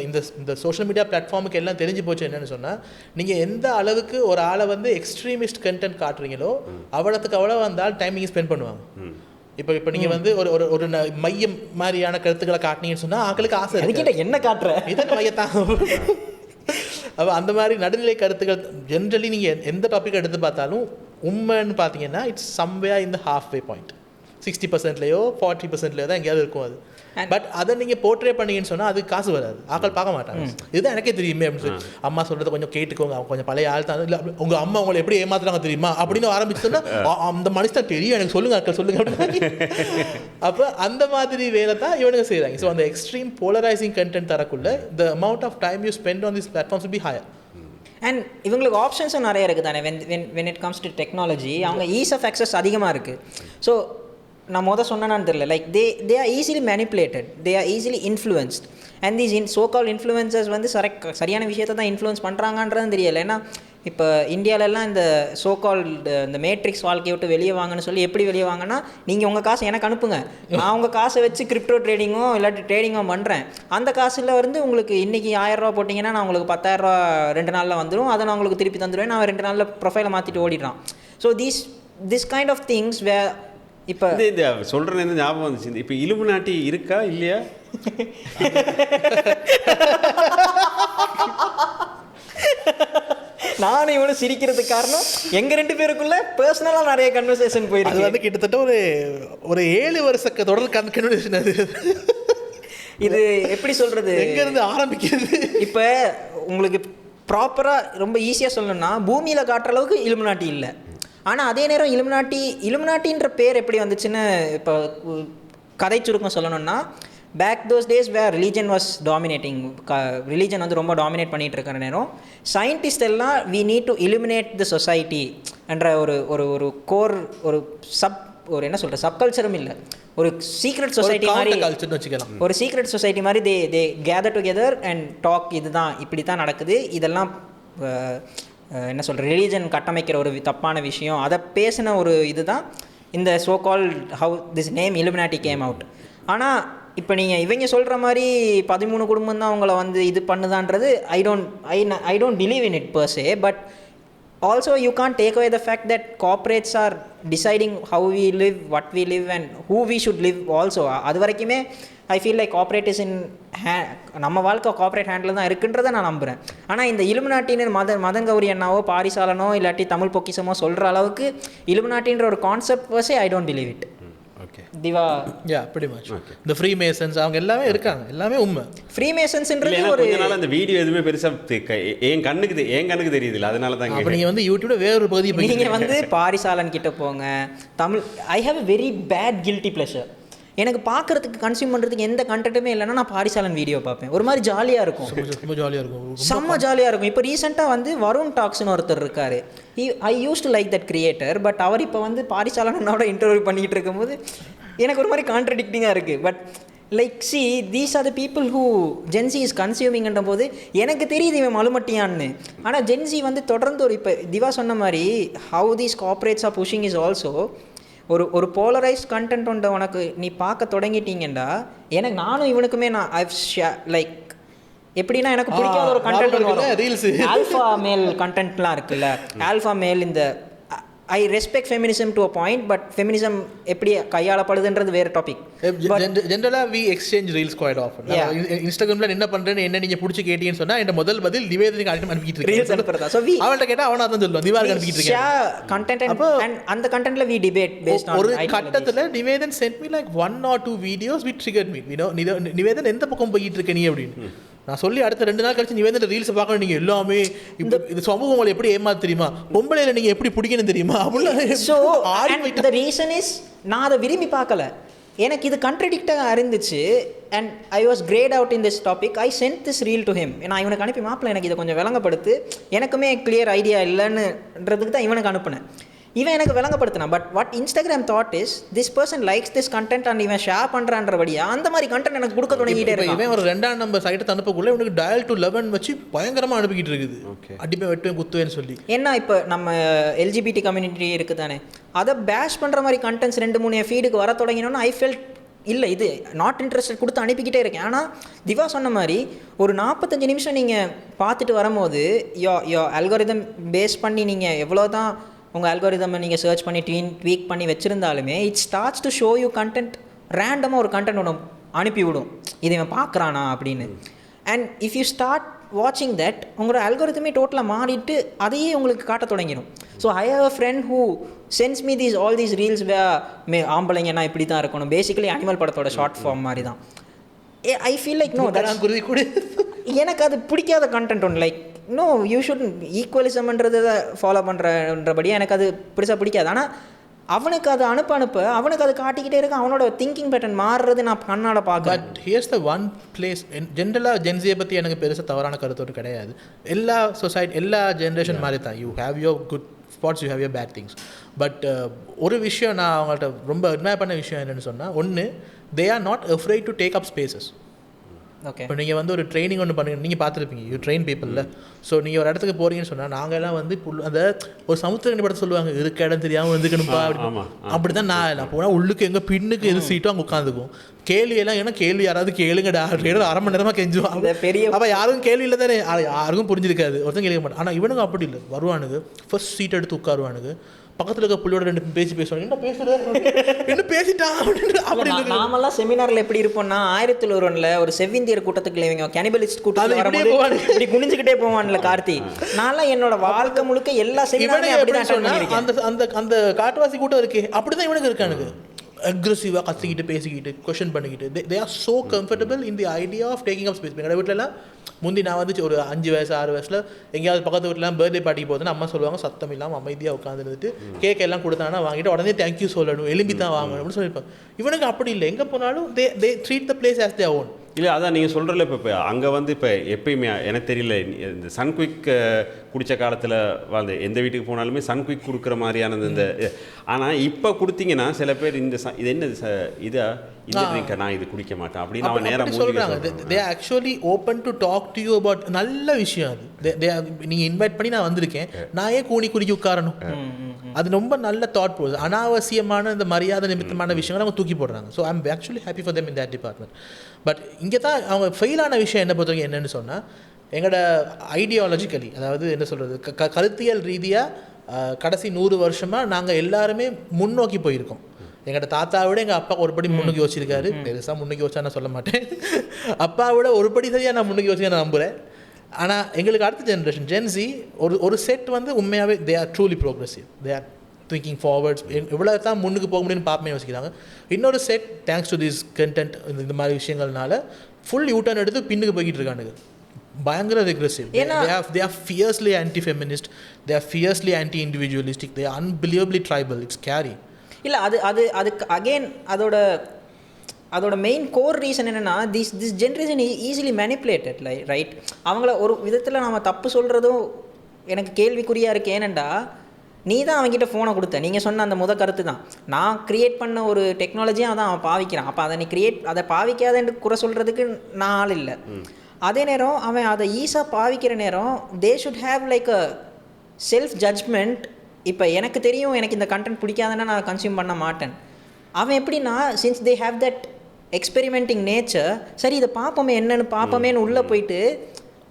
இந்த சோஷியல் மீடியா பிளாட்ஃபார்முக்கு எல்லாம் தெரிஞ்சு போச்சு என்னன்னு சொன்னால், நீங்கள் எந்த அளவுக்கு ஒரு ஆளை வந்து எக்ஸ்ட்ரீமிஸ்ட் கண்டென்ட் காட்டுறீங்களோ அவ்வளோத்துக்கு அவ்வளோ வந்தால் டைம் நீங்கள் ஸ்பெண்ட் பண்ணுவாங்க. இப்போ நீங்கள் வந்து ஒரு மையம் மாதிரியான கருத்துக்களை காட்டினீங்கன்னு சொன்னால் ஆக்களுக்கு ஆசை இருக்கு, என்ன காட்டுற இதன் மையத்தான். அப்போ அந்த மாதிரி நடுநிலை கருத்துக்கள் ஜென்ரலி நீங்கள் எந்த டாபிக் எடுத்து பார்த்தாலும் உண்மைன்னு பார்த்தீங்கன்னா இட்ஸ் சம்வே இந்த ஹாஃப்வே பாயிண்ட், 60%லையோ 40%லையோ தான் எங்கேயாவது இருக்கும் அது. பட் அதை நீங்கள் போர்ட்ரே பண்ணீங்கன்னு சொன்னால் அது காசு வராது, ஆக்கள் பார்க்க மாட்டாங்க. இதுதான் எனக்கே தெரியுமே அப்படின்னு சொல்லி அம்மா சொல்கிறத கொஞ்சம் கேட்டுக்கோங்க, அவங்க கொஞ்சம் பழைய ஆள் தான், இல்லை உங்கள் அம்மா உங்களை எப்படி ஏமாத்துறாங்க தெரியுமா அப்படின்னு ஆரம்பிச்சோன்னா அந்த மனுஷன் தெரியும் எனக்கு சொல்லுங்க ஆக்கள் சொல்லுங்க அப்படின்னு. அப்போ அந்த மாதிரி வேலை தான் இவனுங்க செய்கிறாங்க. ஸோ அந்த எக்ஸ்ட்ரீம் போலரைசிங் கண்டென்ட் தரக்குள்ள the amount of time you spend on these platforms will be higher. And இவங்களுக்கு ஆப்ஷன்ஸும் நிறைய இருக்குது தானே. When it comes to technology அவங்க ஈஸ் ஆஃப் ஆக்சஸ் அதிகமாக இருக்குது. ஸோ நான் சொன்னேன்னு தெரியல, like they R easily manipulated, they are easily influenced. And these சோகால் influencers வந்து சரியான விஷயத்தை தான் இன்ஃப்ளூயன்ஸ் பண்ணுறாங்கன்றதும் தெரியலை. ஏன்னா இப்போ இந்தியாவிலலாம் இந்த சோகால் இந்த மேட்ரிக்ஸ் வாழ்க்கையை விட்டு வெளியே வாங்கன்னு சொல்லி எப்படி வெளியே வாங்கன்னா, நீங்கள் உங்கள் காசை எனக்கு அனுப்புங்க, நான் உங்கள் காசை வச்சு கிரிப்டோ ட்ரேடிங்கோ இல்லாட்டி ட்ரேடிங்கோ பண்ணுறேன், அந்த காசில் வந்து உங்களுக்கு இன்றைக்கி 1000 ரூபா போட்டிங்கன்னா நான் உங்களுக்கு 10,000 ரூபா 2 நாளில் வந்துடும், அதை நான் உங்களுக்கு திருப்பி தந்துடுவேன், நான் 2 நாளில் ப்ரொஃபைலை மாற்றிட்டு ஓடிடுறான். So this kind of things why இப்போ இந்த சொல்கிறேன் ஞாபகம் வந்துச்சு, இப்போ இலுமினாட்டி இருக்கா இல்லையா? நானும் இவனும் சிரிக்கிறதுக்கு காரணம் எங்கள் 2 பேருக்குள்ள பர்சனலாக நிறைய கன்வர்சேஷன் போயிருக்கு. அது வந்து கிட்டத்தட்ட ஒரு 7 வருஷ தொடர் கன்வர்சேஷன். அது இது எப்படி சொல்கிறது, எங்கேருந்து ஆரம்பிக்கிறது? இப்போ உங்களுக்கு ப்ராப்பராக ரொம்ப ஈஸியாக சொல்லணும்னா பூமியில் காட்டுற அளவுக்கு இலுமினாட்டி இல்லை. ஆனால் அதே நேரம் இலுமினாட்டின்ற பேர் எப்படி வந்துச்சுன்னு இப்போ கதை சுருக்கம் சொல்லணும்னா, back those days where religion was dominating, religion வந்து ரொம்ப டாமினேட் பண்ணிகிட்டு இருக்கிற நேரம் சயின்டிஸ்ட் எல்லாம் we need to illuminate the society என்ற ஒரு கோர் ஒரு என்ன சொல்கிற சப்கல்ச்சரும் இல்லை, ஒரு சீக்ரெட் சொசைட்டி மாதிரி வச்சுக்கலாம். ஒரு சீக்ரெட் சொசைட்டி மாதிரி தே கேதர் டுகெதர் அண்ட் டாக், இதுதான் இப்படி தான் நடக்குது, இதெல்லாம் என்ன சொல்கிற ரிலீஜன் கட்டமைக்கிற ஒரு தப்பான விஷயம், அதை பேசின ஒரு இதுதான் இந்த so called how this name Illuminati came out. ஆனால் இப்போ நீங்கள் இவங்க சொல்கிற மாதிரி 13 குடும்பம் தான் அவங்கள வந்து இது பண்ணுதான்றது I don't believe in it per se. But also you can't take away the fact that corporates are deciding how we live, what we live and who we should live also. அது வரைக்குமே I feel like corporate is in நம்ம வாழ்க்கை corporate handle தான் இருக்குன்றதை நான் நம்புகிறேன். ஆனால் இந்த இலுமினாட்டின்னு மதன் கௌரி அண்ணாவோ பாரிசாலனோ இல்லாட்டி தமிழ் பொக்கிசமோ சொல்கிற அளவுக்கு இலுமினாட்டின்ற ஒரு கான்செப்ட் வர்ஸே I don't believe it. Okay திவா yeah pretty much the freemasons அவங்க எல்லாமே இருக்காங்க, எல்லாமே உண்மை. freemasonsன்றது ஒரு கொஞ்ச அந்த வீடியோ எதுவுமே பெருசா ஏன் கண்ணுக்கு தெரியுதுல, அதனால தான் அப்ப நீங்க வந்து யூடியூப்ல வேற ஒரு பகுதி நீங்க வந்து பாரிசாலன் கிட்ட போங்க. Tamil I have a very bad guilty pleasure. எனக்கு பார்க்குறதுக்கு கன்சியூம் பண்ணுறதுக்கு எந்த கண்டென்ட்டுமே இல்லைன்னா நான் பாரிசாலன் வீடியோ பார்ப்பேன். ஒரு மாதிரி ஜாலியாக இருக்கும், செம்ம ஜாலியாக இருக்கும். இப்போ ரீசெண்டாக வந்து வருண் டாக்ஸ்னு ஒருத்தர் இருக்கார். I used to like that creator. But அவர் இப்போ வந்து பாரிசாலனோட இன்டர்வியூ பண்ணிக்கிட்டு இருக்கும்போது எனக்கு ஒரு மாதிரி கான்ட்ரடிக்டிங்காக இருக்குது. But like see these are the people who Gen Z is கன்சியூமிங்ன்ற போது எனக்கு தெரியுது இவன் மலுமட்டியான்னு. ஆனால் ஜென்சி வந்து தொடர்ந்து ஒரு இப்போ திவா சொன்ன மாதிரி how these corporates are pushing is also ஒரு போலரைஸ்ட் கண்டென்ட் ஒன்று உனக்கு நீ பார்க்க தொடங்கிட்டீங்கண்டா, எனக்கு நானும் இவனுக்குமே நான் லைக் எப்படின்னா எனக்கு பிடிக்காத ஒரு கண்டென்ட் ஆல்ஃபா மேல் கண்டென்ட்லாம் இருக்குல்ல. ஆல்ஃபா மேல் இந்த I respect feminism to a point, but feminism எப்படி கையாளப்படுதுன்றது வேறு டாபிக். ஜென்ரலாக we exchange reels quite often. இன்ஸ்டாகிராமில் என்ன பண்ணுறேன்னு என்ன நீங்கள் பிடிச்சி கேட்டீங்கன்னு சொன்னால் என் முதல் பதில் நிவேதனுக்கு அனுப்பிட்டு ரீல்ஸ் அனுப்புறதா. ஸோ அவன்கிட்ட கேட்டால் அவனை தான் சொல்லுவான் திவாருக்கு அனுப்பிட்டு இருக்கேன் கண்டென்ட். அண்ட் அந்த கண்டென்ட்ல வி டிபேட் பேஸ்ட் ஆன் ஒரு கட்டத்தில் Nivedhan sent me like 1 or 2 videos which triggered me. Nivedhan எந்த பக்கம் போயிட்டு இருக்க நீ அப்படின்னு நான் சொல்லி அடுத்த 2 நாள் கழிச்சு நிவேதன் ரீல்ஸ் பார்க்கணும். நீங்கள் எல்லாமே இந்த சமூகம் உங்களை எப்படி ஏமாத்து தெரியுமா, பொம்பளையில நீங்கள் எப்படி பிடிக்கணும் தெரியுமா அப்படின்னு. ஸோ த ரீசன் இஸ் நான் அதை விரும்பி பார்க்கல, எனக்கு இது கண்ட்ரடிக்டாக இருந்துச்சு. And I was great out in this topic. I sent this reel to him. நான் இவனுக்கு அனுப்பி மாப்பிள்ள எனக்கு இதை கொஞ்சம் விளங்கப்படுத்து, எனக்குமே கிளியர் ஐடியா இல்லைன்னுன்றதுக்கு தான் இவனுக்கு அனுப்புனேன். இவன் எனக்கு விளங்கப்படுத்தினான். But what Instagram thought is this person likes this content and இவன் ஷேர் பண்ணுறான்றபடியா அந்த மாதிரி கண்டென்ட் எனக்கு கொடுக்க தொடங்கிட்டே இருக்கு. இவன் ஒரு 2ஆம் நம்பர் சைட்டை அனுப்பக்குள்ள இவனுக்கு டயல் டு 11 வச்சு பயங்கரமாக அனுப்பிக்கிட்டு இருக்குது. அடிப்பேன் வெட்டுவேன் குத்துவேன்னு சொல்லி. ஏன்னா இப்போ நம்ம எல்ஜிபிடி கம்யூனிட்டி இருக்குது தானே, அதை பேஷ் பண்ணுற மாதிரி கண்டென்ட்ஸ் 2-3 ஃபீடுக்கு வர தொடங்கினோன்னா ஐ ஃபெல்ட் இல்லை இது நாட் இன்ட்ரெஸ்டட் கொடுத்து அனுப்பிக்கிட்டே இருக்கேன். ஆனால் திவா சொன்ன மாதிரி ஒரு 45 நிமிஷம் நீங்கள் பார்த்துட்டு வரும்போது யோ அல்காரிதம் பேஸ் பண்ணி நீங்கள் எவ்வளோ தான் உங்கள் அல்காரிதமை நீங்கள் சர்ச் பண்ணி ட்வீக் பண்ணி வச்சுருந்தாலுமே it starts to show you content. ரேண்டமாக ஒரு கண்டென்ட் ஒன்று அனுப்பிவிடும், இது இவன் பார்க்குறானா அப்படின்னு. அண்ட் இஃப் யூ ஸ்டார்ட் வாட்சிங் தட் உங்களோட அல்காரிதமே டோட்டலாக மாறிட்டு அதையே உங்களுக்கு காட்ட தொடங்கிடும். So I have a friend who sends me all these reels ஆம்பளைங்கன்னா இப்படி தான் இருக்கணும், பேசிக்கலி அனிமல் படத்தோட ஷார்ட் ஃபார்ம் மாதிரி தான். ஐ ஃபீல் லைக் நோ குருதி கூட எனக்கு அது பிடிக்காத கண்டென்ட் ஒன்று. லைக் நோ யூ ஷுட் ஈக்குவலிசம்ன்றதை ஃபாலோ பண்ணுறபடியாக எனக்கு அது பெருசாக பிடிக்காது. ஆனால் அவனுக்கு அது அனுப்ப அவனுக்கு அது காட்டிக்கிட்டே இருக்கு, அவனோட திங்கிங் பேட்டர்ன் மாறுறது நான் கண்ணால் பார்க்குறேன். But here's the one place ஜென்ரலாக ஜென்சியை பற்றி எனக்கு பெருசாக தவறான கருத்தோடு கிடையாது. எல்லா சொசைட்டி எல்லா ஜென்ரேஷன் மாதிரி தான். You have your good spots, you have your bad things. பட் ஒரு விஷயம் நான் அவங்கள்ட்ட ரொம்ப அட்மையர் பண்ண விஷயம் என்னென்னு சொன்னால், ஒன்று தே are not afraid to take up spaces. Okay, இப்போ நீங்கள் வந்து ஒரு ட்ரைனிங் ஒன்று பண்ணுங்க, நீங்கள் பார்த்துருப்பீங்க, யூ ட்ரெயின் பீப்புளில். ஸோ நீங்கள் ஒரு இடத்துக்கு போகிறீங்கன்னு சொன்னால் நாங்கள்லாம் வந்து அந்த ஒரு சமுத்திரக்கணி படத்தை சொல்லுவாங்க, இருக்க இடம் தெரியாமல் வந்துக்கணும்ப்பா அப்படி தான். நான் எல்லாம் போனால் உள்ளுக்கு எங்கள் பின்னுக்கு எது சீட்டோ அங்கே உட்காந்துக்கும். கேள்வியெல்லாம் ஏன்னா கேள்வி யாராவது கேளுங்கடா, அரை மணி நேரமாக கெஞ்சுவாங்க பெரிய. அப்போ யாரும் கேள்வி இல்லை தானே, யாருக்கும் புரிஞ்சிருக்காது, ஒருத்தன் கேட்க மாட்டான். ஆனால் இவனுங்க அப்படி இல்லை, வருவானுங்க ஃபர்ஸ்ட் சீட் எடுத்து உட்காருவானுங்க, பக்கத்தில் இருக்க புள்ளியோட 2 பேசுவாங்க, என்ன பேசுகிறேன் என்ன பேசிட்டான் அப்படின்னு. அப்படி நாமெல்லாம் செமினாரில் எப்படி இருப்போம்னா 1001 ஒரு செவ்விந்தியர் கூட்டத்துக்கு இவங்க கேனிபலிஸ்ட் கூட்டத்துக்கு இப்படி குனிஞ்சுக்கிட்டே போவான்ல கார்த்தி. நான்லாம் என்னோட வாழ்க்கை முழுக்க எல்லா செமினாரும் அந்த காட்டுவாசி கூட்டம் இருக்கே அப்படிதான் இவனுக்கு இருக்கானுங்க. அக்ரெசிவாக கத்திக்கிட்டு பேசிக்கிட்டு கொஷன் பண்ணிக்கிட்டு they are so comfortable in the idea of taking up space. எங்கள் வீட்டிலலாம் முந்தி நான் வந்து ஒரு 5 வயசு 6 வயசில் எங்கேயாவது பக்கத்து வீட்டிலாம் பர்த்டே பார்ட்டிக்கு போகுதுன்னு அம்மா சொல்லுவாங்க, சத்தம் இல்லாமல் அமைதியாக உட்காந்துருந்துட்டு கேக் எல்லாம் கொடுத்தாங்கன்னா வாங்கிட்டு உடனே தேங்க்யூ சொல்லணும், எலும்பி தான் வாங்கணும் அப்படின்னு சொல்லியிருப்பாங்க. இவனுக்கு அப்படி இல்லை, எங்கே போனாலும் தே treat the place as their own. இல்லை அதான் நீங்கள் சொல்கிறல. இப்போ அங்கே வந்து இப்போ எப்பயுமே எனக்கு தெரியல, இந்த சன்குயிக் குடித்த காலத்தில் வாழ்ந்த எந்த வீட்டுக்கு போனாலுமே சன்குயிக் கொடுக்குற மாதிரியானது இந்த. ஆனால் இப்போ கொடுத்தீங்கன்னா சில பேர் இந்த இது என்ன இதா இந்த ட்ரிங்க் நான் இது குடிக்க மாட்டேன் அப்படின்னு அவன் நேரம் சொல்கிறாங்க. They actually open to talk to you about. நல்ல விஷயம் அது. நீங்கள் இன்வைட் பண்ணி நான் வந்திருக்கேன், நான் ஏன் கூணி குடிக்க உட்காரணும்? அது ரொம்ப நல்ல தாட் ப்ரோசஸ். அனாவசியமான இந்த மரியாதை நிமித்தமான விஷயங்கள் அவங்க தூக்கி போடுறாங்க. So I am actually happy for them in that department. But இங்கே தான் அவங்க ஃபெயிலான விஷயம் என்ன பொறுத்தவரைக்கும் என்னென்னு சொன்னால், எங்களோட ஐடியாலஜிக்கலி, அதாவது என்ன சொல்கிறது, கருத்தியல் ரீதியாக கடைசி 100 வருஷமாக நாங்கள் எல்லாருமே முன்னோக்கி போயிருக்கோம். எங்களோட தாத்தாவோட எங்கள் அப்பா ஒருபடி முன்னுக்கு யோசிச்சிருக்காரு. பெருசாக முன்னுக்கு யோசிச்சா நான் சொல்ல மாட்டேன், அப்பாவோட ஒருபடி சரியாக நான் முன்னுக்கு யோசிச்சா நான் நம்புகிறேன். ஆனால் எங்களுக்கு அடுத்த ஜென்ரேஷன் ஜென்சி ஒரு செட் வந்து உண்மையாகவே they are truly progressive, they are thinking forwards, எவ்வளோ தான் முன்னுக்கு போக முடியும்னு பார்ப்பேன் யோசிக்கிறாங்க. இன்னொரு set thanks to this content இந்த மாதிரி விஷயங்கள்னால ஃபுல் யூட்டர்ன் எடுத்து பின்னுக்கு போய்கிட்டு இருக்கானுங்க. பயங்கர regressive. They are fiercely anti-feminist, they are fiercely anti-individualistic, they are unbelievably tribal. It's scary. இல்லை அதுக்கு அகெயின் அதோட மெயின் கோர் ரீசன் என்னென்னா this generation easily manipulated right. அவங்கள ஒரு விதத்தில் நம்ம தப்பு சொல்கிறதும் எனக்கு கேள்விக்குறியாக இருக்குது. ஏனெண்டா நீ தான் அவங்ககிட்ட ஃபோனை கொடுத்த, நீங்கள் சொன்ன அந்த கருத்து தான். நான் க்ரியேட் பண்ண ஒரு டெக்னாலஜியாக அதான் அவன் பாவிக்கிறான். அப்போ அதை பாவிக்காதன்னு குறை சொல்கிறதுக்கு நான் ஆள் இல்லை. அதே நேரம் அவன் அதை ஈஸாக பாவிக்கிற நேரம் they should have like a self judgment. இப்போ எனக்கு தெரியும் எனக்கு இந்த கண்டென்ட் பிடிக்காதுன்னா நான் கன்சியூம் பண்ண மாட்டேன். அவன் எப்படின்னா since they have that experimenting nature, சரி இதை பார்ப்போமே என்னென்னு பார்ப்போமேன்னு உள்ளே போயிட்டு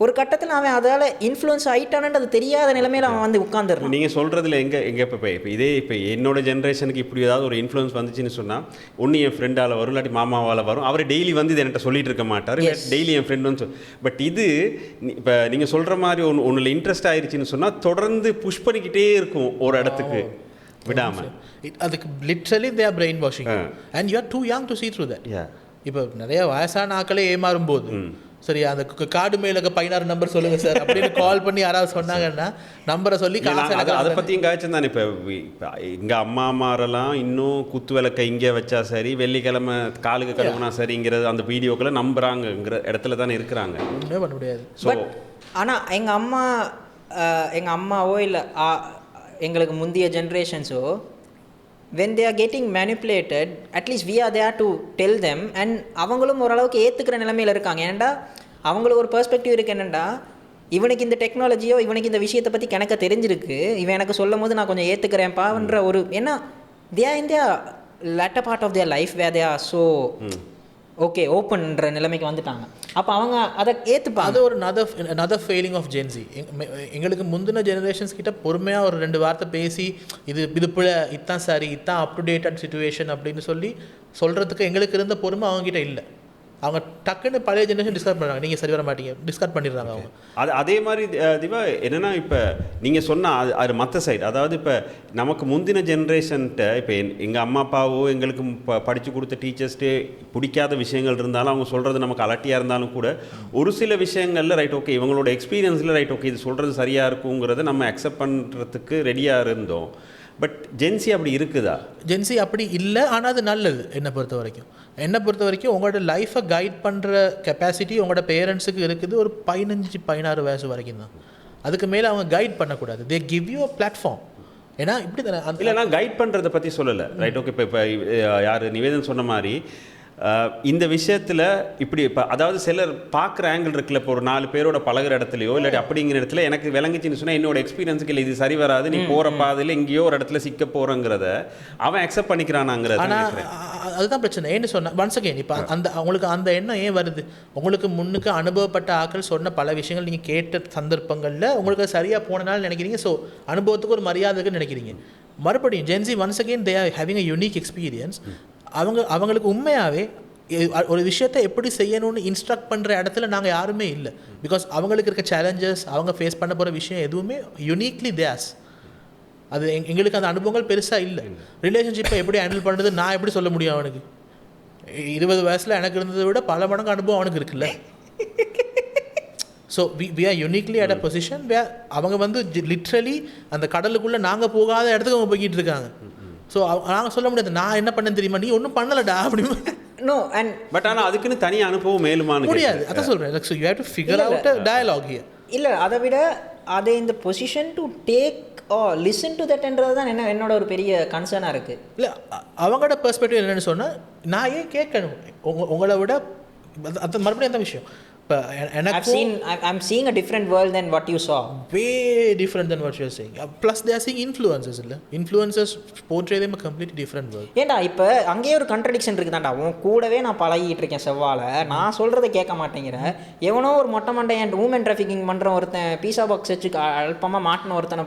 ஒரு கட்டத்தில் அவன் அதால் இன்ஃப்ளூயன்ஸ் ஆகிட்டானு அது தெரியாத நிலைமையில் அவன் வந்து உட்காந்துருக்கான். நீங்கள் சொல்கிறதுல எங்கே இப்போ இதே என்னோட ஜென்ரேஷனுக்கு இப்படி ஏதாவது ஒரு இன்ஃப்ளூயன்ஸ் வந்துச்சுன்னு சொன்னால் ஒன்று என் ஃப்ரெண்டால் வரும், இல்லாட்டி மாமாவால் வரும். அவர் டெய்லி வந்து இது என்கிட்ட சொல்லிட்டு இருக்க மாட்டார், டெய்லி என் ஃப்ரெண்ட் வந்து பட் இது இப்போ நீங்கள் சொல்கிற மாதிரி ஒன்றில் இன்ட்ரெஸ்ட் ஆயிடுச்சுன்னு சொன்னால் தொடர்ந்து புஷ் பண்ணிக்கிட்டே இருக்கும் ஒரு இடத்துக்கு விடாமல். அதுக்கு literally they are brainwashing and you are too young to see through that. இப்போ நிறைய வயசான ஆக்களே ஏமாறும் போது சரி அந்த கார்டு மேல 16 நம்பர் சொல்லுங்க சார் அப்படின்னு கால் பண்ணி யாராவது சொன்னாங்கன்னா நம்பரை சொல்லி அதை பற்றியும் காய்ச்சல் தானே. இப்போ எங்கள் அம்மாமாரெல்லாம் இன்னும் குத்து விளக்கை இங்கே வச்சா சரி, வெள்ளிக்கிழமை காலுக்கு கழுவுனா சரிங்கிறது அந்த வீடியோக்களை நம்புறாங்கிற இடத்துல தானே இருக்கிறாங்க. ஒன்றுமே பண்ண முடியாது. ஸோ ஆனால் எங்கள் அம்மாவோ இல்லை எங்களுக்கு முந்தைய ஜென்ரேஷன்ஸோ when they are getting manipulated, at least we are there to tell them, and அவங்களும் ஓரளவுக்கு ஏற்றுக்கிற நிலைமையில் இருக்காங்க. ஏன்டா அவங்களுக்கு ஒரு பெர்ஸ்பெக்டிவ் இருக்குது. என்னென்னா இவனுக்கு இந்த டெக்னாலஜியோ இவனுக்கு இந்த விஷயத்தை பற்றி கணக்க தெரிஞ்சிருக்கு, இவன் எனக்கு சொல்லும் போது நான் கொஞ்சம் ஏற்றுக்கிறேன்ப்பான்ற ஒரு ஏன்னா they are in their latter part of their life where they are so okay ஓப்பன்ன்ற நிலைமைக்கு வந்துட்டாங்க. அப்போ அவங்க அதை ஏற்றுப்பாங்க. அது ஒரு another failing of Gen Z. எங்களுக்கு முந்தின ஜெனரேஷன்ஸ் கிட்ட பொறுமையாக ஒரு 2 வார்த்தை பேசி இது பிள்ளை இத்தான் சரி இத்தான் அப் டு டேட்டட் சிச்சுவேஷன் அப்படின்னு சொல்கிறதுக்கு எங்களுக்கு இருந்த பொறுமை அவங்ககிட்ட இல்லை. அவங்க டக்குன்னு பழைய ஜெனரேஷன் டிஸ்கார்ட் பண்ணுறாங்க. நீங்கள் சரி வர மாட்டீங்க டிஸ்கார்ட் பண்ணிடுறாங்க அவங்க. அதே மாதிரி திவா என்னென்னா இப்போ நீங்கள் சொன்னால் அது மற்ற சைடு, அதாவது இப்போ நமக்கு முந்தின ஜென்ரேஷன்கிட்ட இப்போ எங்கள் அம்மா அப்பாவோ எங்களுக்கு படித்து கொடுத்த டீச்சர்ஸ்ட்டே பிடிக்காத விஷயங்கள் இருந்தாலும் அவங்க சொல்கிறது நமக்கு அலட்டியாக இருந்தாலும் கூட ஒரு சில விஷயங்களில் ரைட் ஓகே இவங்களோட எக்ஸ்பீரியன்ஸில் ரைட் ஓகே இது சொல்கிறது சரியாக இருக்குங்கிறத நம்ம அக்செப்ட் பண்ணுறதுக்கு ரெடியாக இருந்தோம். பட் ஜென்சி அப்படி இருக்குதா? ஜென்சி அப்படி இல்லை. ஆனால் அது நல்லது. என்னை பொறுத்த வரைக்கும் உங்களோட லைஃப்பை கைட் பண்ணுற கெப்பாசிட்டி உங்களோட பேரண்ட்ஸுக்கு இருக்குது ஒரு 15-16 வயசு வரைக்கும் தான். அதுக்கு மேலே அவங்க கைட் பண்ணக்கூடாது. They give you a platform. ஏன்னா இப்படி தானே இல்லை, நான் கைட் பண்ணுறதை பற்றி சொல்லலை. Right okay. இப்போ யார் நிவேதன் சொன்ன மாதிரி இந்த விஷயத்தில் இப்படி இப்போ அதாவது சிலர் பார்க்குற ஆங்கிள் இருக்குல்ல. இப்போ ஒரு 4 பேரோட பழகிற இடத்துலையோ இல்லாட்டி அப்படிங்கிற இடத்துல எனக்கு விளங்குச்சின்னு சொன்னால் என்னோட எக்ஸ்பீரியன்ஸுக்கு இல்லை இது சரி வராது, நீ போகிற பாதையில் எங்கேயோ ஒரு இடத்துல சிக்க போகிறங்கிறத அவன் அக்செப்ட் பண்ணிக்கிறானாங்கிறது. அதுதான் பிரச்சனை. ஏன்னு சொன்னால் ஒன்ஸ் அகெயின் இப்போ அவங்களுக்கு அந்த எண்ணம் ஏன் வருது? உங்களுக்கு முன்னுக்கு அனுபவப்பட்ட ஆக்கள் சொன்ன பல விஷயங்கள் நீங்கள் கேட்ட சந்தர்ப்பங்களில் உங்களுக்கு சரியாக போனனால நினைக்கிறீங்க. ஸோ அனுபவத்துக்கு ஒரு மரியாதைக்குன்னு நினைக்கிறீங்க. மறுபடியும் Gen Z once again they are having a unique experience. அவங்களுக்கு உண்மையாகவே ஒரு விஷயத்தை எப்படி செய்யணும்னு இன்ஸ்ட்ரக்ட் பண்ணுற இடத்துல நாங்கள் யாருமே இல்லை. பிகாஸ் அவங்களுக்கு இருக்க சேலஞ்சஸ் அவங்க ஃபேஸ் பண்ண போகிற விஷயம் எதுவுமே யூனிக்லி தேஸ். அது எங்களுக்கு அந்த அனுபவங்கள் பெருசாக இல்லை. ரிலேஷன்ஷிப்பை எப்படி ஹேண்டில் பண்ணுறது நான் எப்படி சொல்ல முடியும்? அவனுக்கு 20 வயசில் எனக்கு இருந்ததை விட பல மடங்கு அனுபவம் அவனுக்கு இருக்குல்ல. So we are uniquely at a position where அவங்க லிட்ரலி அந்த கடலுக்குள்ளே நாங்கள் போகாத இடத்துக்கு அவங்க போய்கிட்டு இருக்காங்க. ஸோ நாங்கள் சொல்ல முடியாது நான் என்ன பண்ணேன்னு தெரியுமா, நீ ஒன்றும் பண்ணலடா அப்படின்னு. நோ அண்ட் பட் ஆனால் அதுக்குன்னு தனி அனுபவம் மேலுமானு முடியாது. அதான் சொல்கிறேன். So you have to figure out a dialogue here. இல்லை அதை விட அதை இந்த position to take listen to தட்ன்றது தான் என்னோட ஒரு பெரிய கன்சர்னாக இருக்குது. இல்லை அவங்களோட பெர்ஸ்பெக்டிவ் என்னென்னு சொன்னால் நான் ஏன் கேட்கணும் உங்களை விட. அது மறுபடியும் அந்த விஷயம். இப்போ I'm seeing a different world than what you saw. Way different than what you're saying. Plus they are seeing influencers இல்லை. Influencers portray them a completely different world. ஏண்டா இப்போ அங்கேயே ஒரு கான்ட்ரடிக்ஷன் இருக்குதாண்டா. உன் கூடவே நான் பழகிட்டு இருக்கேன் செவ்வாழை, நான் சொல்கிறத கேட்க மாட்டேங்கிற. எவனோ ஒரு மொட்டை மண்டையன் ஹியூமன் டிராஃபிக்கிங் பண்ணுற ஒருத்தன் பீஸா பாக்ஸ் வச்சு அல்பமாக மாட்டின ஒருத்தனை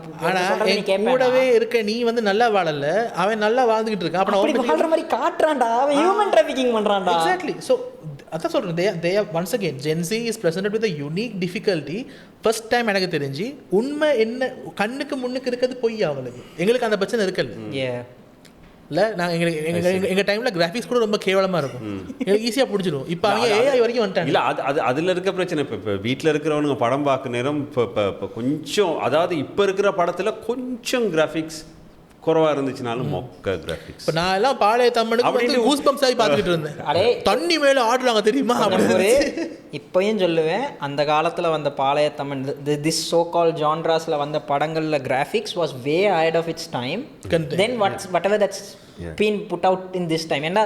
கூடவே இருக்க நீ நல்லா வாழல, அவன் நல்லா வாழ்ந்துகிட்டு இருக்கான். அப்போ வாழ்ற மாதிரி காட்டுறான்டா, அவன் ஹியூமன் டிராஃபிக்கிங் பண்ணுறான்டா. எக்ஸாக்ட்லி. ஸோ அதான் சொல்கிறேன். they are once again Gen Z is presented with a unique difficulty. First time எனக்கு தெரிஞ்சு உண்மை என்ன கண்ணுக்கு முன்னுக்கு இருக்கிறது பொய். எங்களுக்கு அந்த பிரச்சனை இருக்குல்ல. இல்லை நாங்கள் எங்கள் டைமில் கிராஃபிக்ஸ் கூட ரொம்ப கேவலமாக இருக்கும். எங்களுக்கு ஈஸியாக பிடிச்சிடும். இப்போ அவங்க AI வரைக்கும் வந்துட்டாங்க. இல்லை அது அதில் இருக்க பிரச்சனை. இப்போ வீட்டில் இருக்கிறவனுங்க படம் பார்க்க நேரம் இப்போ கொஞ்சம் அதாவது இப்போ இருக்கிற படத்தில் கொஞ்சம் கிராஃபிக்ஸ் குறவாக இருந்துச்சுனாலும் மொக்க கிராஃபிக்ஸ். இப்போ நான் எல்லாம் பாளைய தமிழுக்கு கூஸ் பம்ப்ஸ் ஆகி பார்த்துக்கிட்டு இருந்தேன். அடே தண்ணி மேலே ஆடுறாங்க தெரியுமா அப்படின்னு. இப்போயும் சொல்லுவேன், அந்த காலத்தில் வந்த பாளைய தமிழ் திஸ் சோ கால் ஜான்ராஸில் வந்த படங்களில் graphics was way ahead of its time then whatever that's been put out in this time. ஏன்னா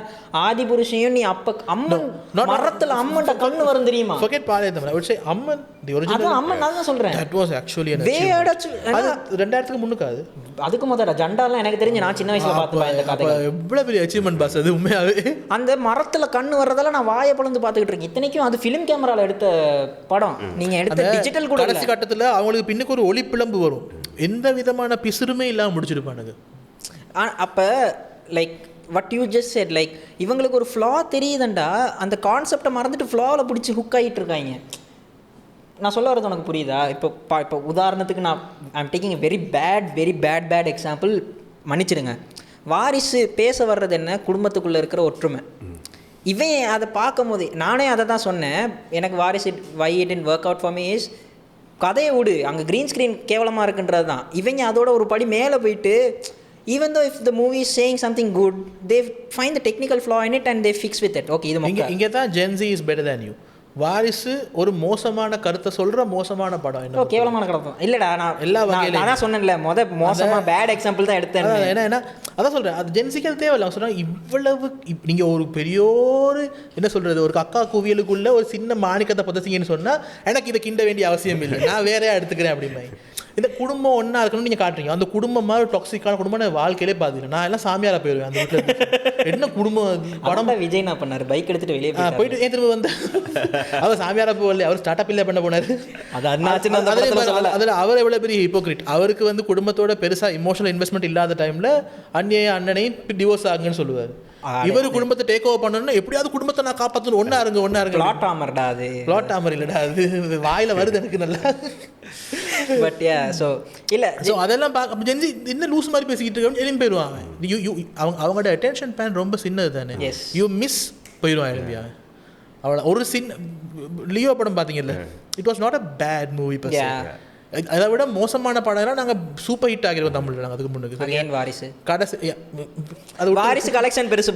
ஆதிபுருஷையும் நீ அப்ப அம்மன் மரத்துல அம்மன்ட கண்ணு வரும் தெரியுமா? forget பாளைய Tamil. I would say Amman the original. அது அம்மன் நான் தான் சொல்றேன். that was actually an achievement. அது 2000க்கு முன்னுக்காது. அதுக்கு முதல்ல ஜண்டாலாம் எனக்கு தெரிஞ்சு நான் சின்ன வயசுல பார்த்து இந்த கதை. எவ்வளவு பெரிய அச்சீவ்மென்ட் பாஸ் அது உண்மையாவே. அந்த மரத்துல கண்ணு வரதால நான் வாயை பொளந்து பார்த்துக்கிட்டு இருக்கேன். இத்தனைக்கும் அது ஃபிலிம் கேமரால எடுத்த படம். நீங்க எடுத்த டிஜிட்டல் கூட கடைசி கட்டத்துல அவங்களுக்கு பின்னுக்கு ஒரு ஒளி பிளம்பு வரும். எந்த விதமான பிசுறுமே இல்லாம முடிச்சிருப்பானுங்க. அப்ப like what you just said, like இவங்களுக்கு ஒரு ஃப்ளா தெரியுதுண்டா, அந்த கான்செப்டை மறந்துட்டு ஃப்ளாவில் பிடிச்சி ஹுக் ஆகிட்டு இருக்காங்க. நான் சொல்ல வரது உனக்கு புரியுதா? இப்போ உதாரணத்துக்கு நான் I'm taking very bad example, மன்னிச்சிடுங்க. வாரிசு பேச வர்றது என்ன, குடும்பத்துக்குள்ளே இருக்கிற ஒற்றுமை. இவன் அதை பார்க்கும் போது நானே அதை தான் சொன்னேன். எனக்கு வாரிசு why it didn't work out for me is கதையை விடு, அங்கே க்ரீன் ஸ்க்ரீன் கேவலமாக இருக்குன்றது தான். இவங்க அதோட ஒரு படி மேலே போயிட்டு even though if the movie is saying something good, they find the technical flaw in it and they fix with it. Okay, இது இங்கே தான் Gen Z is better than you. வாரிசு ஒரு மோசமான கருத்தை சொல்ற மோசமான படம். என்ன கேவலமான கருத்து இல்லடா. நான் எல்லா வகையிலும் அதான் சொன்னேன்ல, மோசமா பேட் எக்ஸாம்பிள் தான் எடுத்தேன். ஏன்னா அதான் சொல்றேன், அது ஜென்சிக்கு அது தேவையில்லை. சொன்னாங்க இவ்வளவு நீங்க ஒரு பெரியோரு என்ன சொல்றது, ஒரு கக்கா குவியலுக்குள்ள ஒரு சின்ன மாணிக்கத்தை புதைச்சிங்கன்னு சொன்னா எனக்கு இதை கிண்ட வேண்டிய அவசியம் இல்லை, நான் வேறையா எடுத்துக்கிறேன் அப்படிமா. இந்த குடும்பம் ஒன்றா இருக்கணும்னு நீங்கள் காட்டுறீங்க. அந்த குடும்பம் மாதிரி டாக்ஸிக்கான குடும்பம் நான் வாழ்க்கையிலே பார்த்துக்கிறேன். நான் எல்லாம் சாமியாராக போயிடுவேன் அந்த வீட்டில். என்ன குடும்பம் படம் விஜய் நான் பண்ணார், பைக் எடுத்துட்டு வெளியே போயிட்டு ஏன் திரும்ப வந்தேன். அவர் சாமியாராக போகல, அவர் ஸ்டார்ட் அப் இல்லை பண்ண போனார். அதில் அவர் எவ்வளோ பெரிய ஹிப்போக்ரிட். அவருக்கு வந்து குடும்பத்தோட பெருசாக இமோஷனல் இன்வெஸ்ட்மெண்ட் இல்லாத டைமில் அண்ணனையும் டிவோர்ஸ் ஆகுங்கன்னு சொல்லுவார். இவர் குடும்பத்தை டேக் ஓவர் பண்ணணும்னா எப்படியாவது குடும்பத்தை நான் காப்பாற்றணும். ஒன்றா இருங்க. பிளாட் ஆமர் இல்லைடா, அது வாயில் வருது எனக்கு நல்லா. பட் ஸோ இல்லை ஸோ அதெல்லாம் பார்க்க ஜென்சி என்ன லூஸ் மாதிரி பேசிக்கிட்டு இருக்க எழும்பி போயிடுவாங்க. அவங்களோட அட்டென்ஷன் ஸ்பேன் ரொம்ப சின்னது தானே. யூ மிஸ் போயிடுவான் எழும்பியா. அவ்வளோ ஒரு லியோ படம் பார்த்தீங்கல்ல, it was not a bad movie. அதை விட மோசமான படம்லாம் நாங்கள் சூப்பர் ஹிட் ஆகிருக்கோம் தமிழில். நாங்கள் அதுக்கு முன்னுக்கு வாரிசு கடைசி அது வாரிசு கலெக்ஷன் பெருசு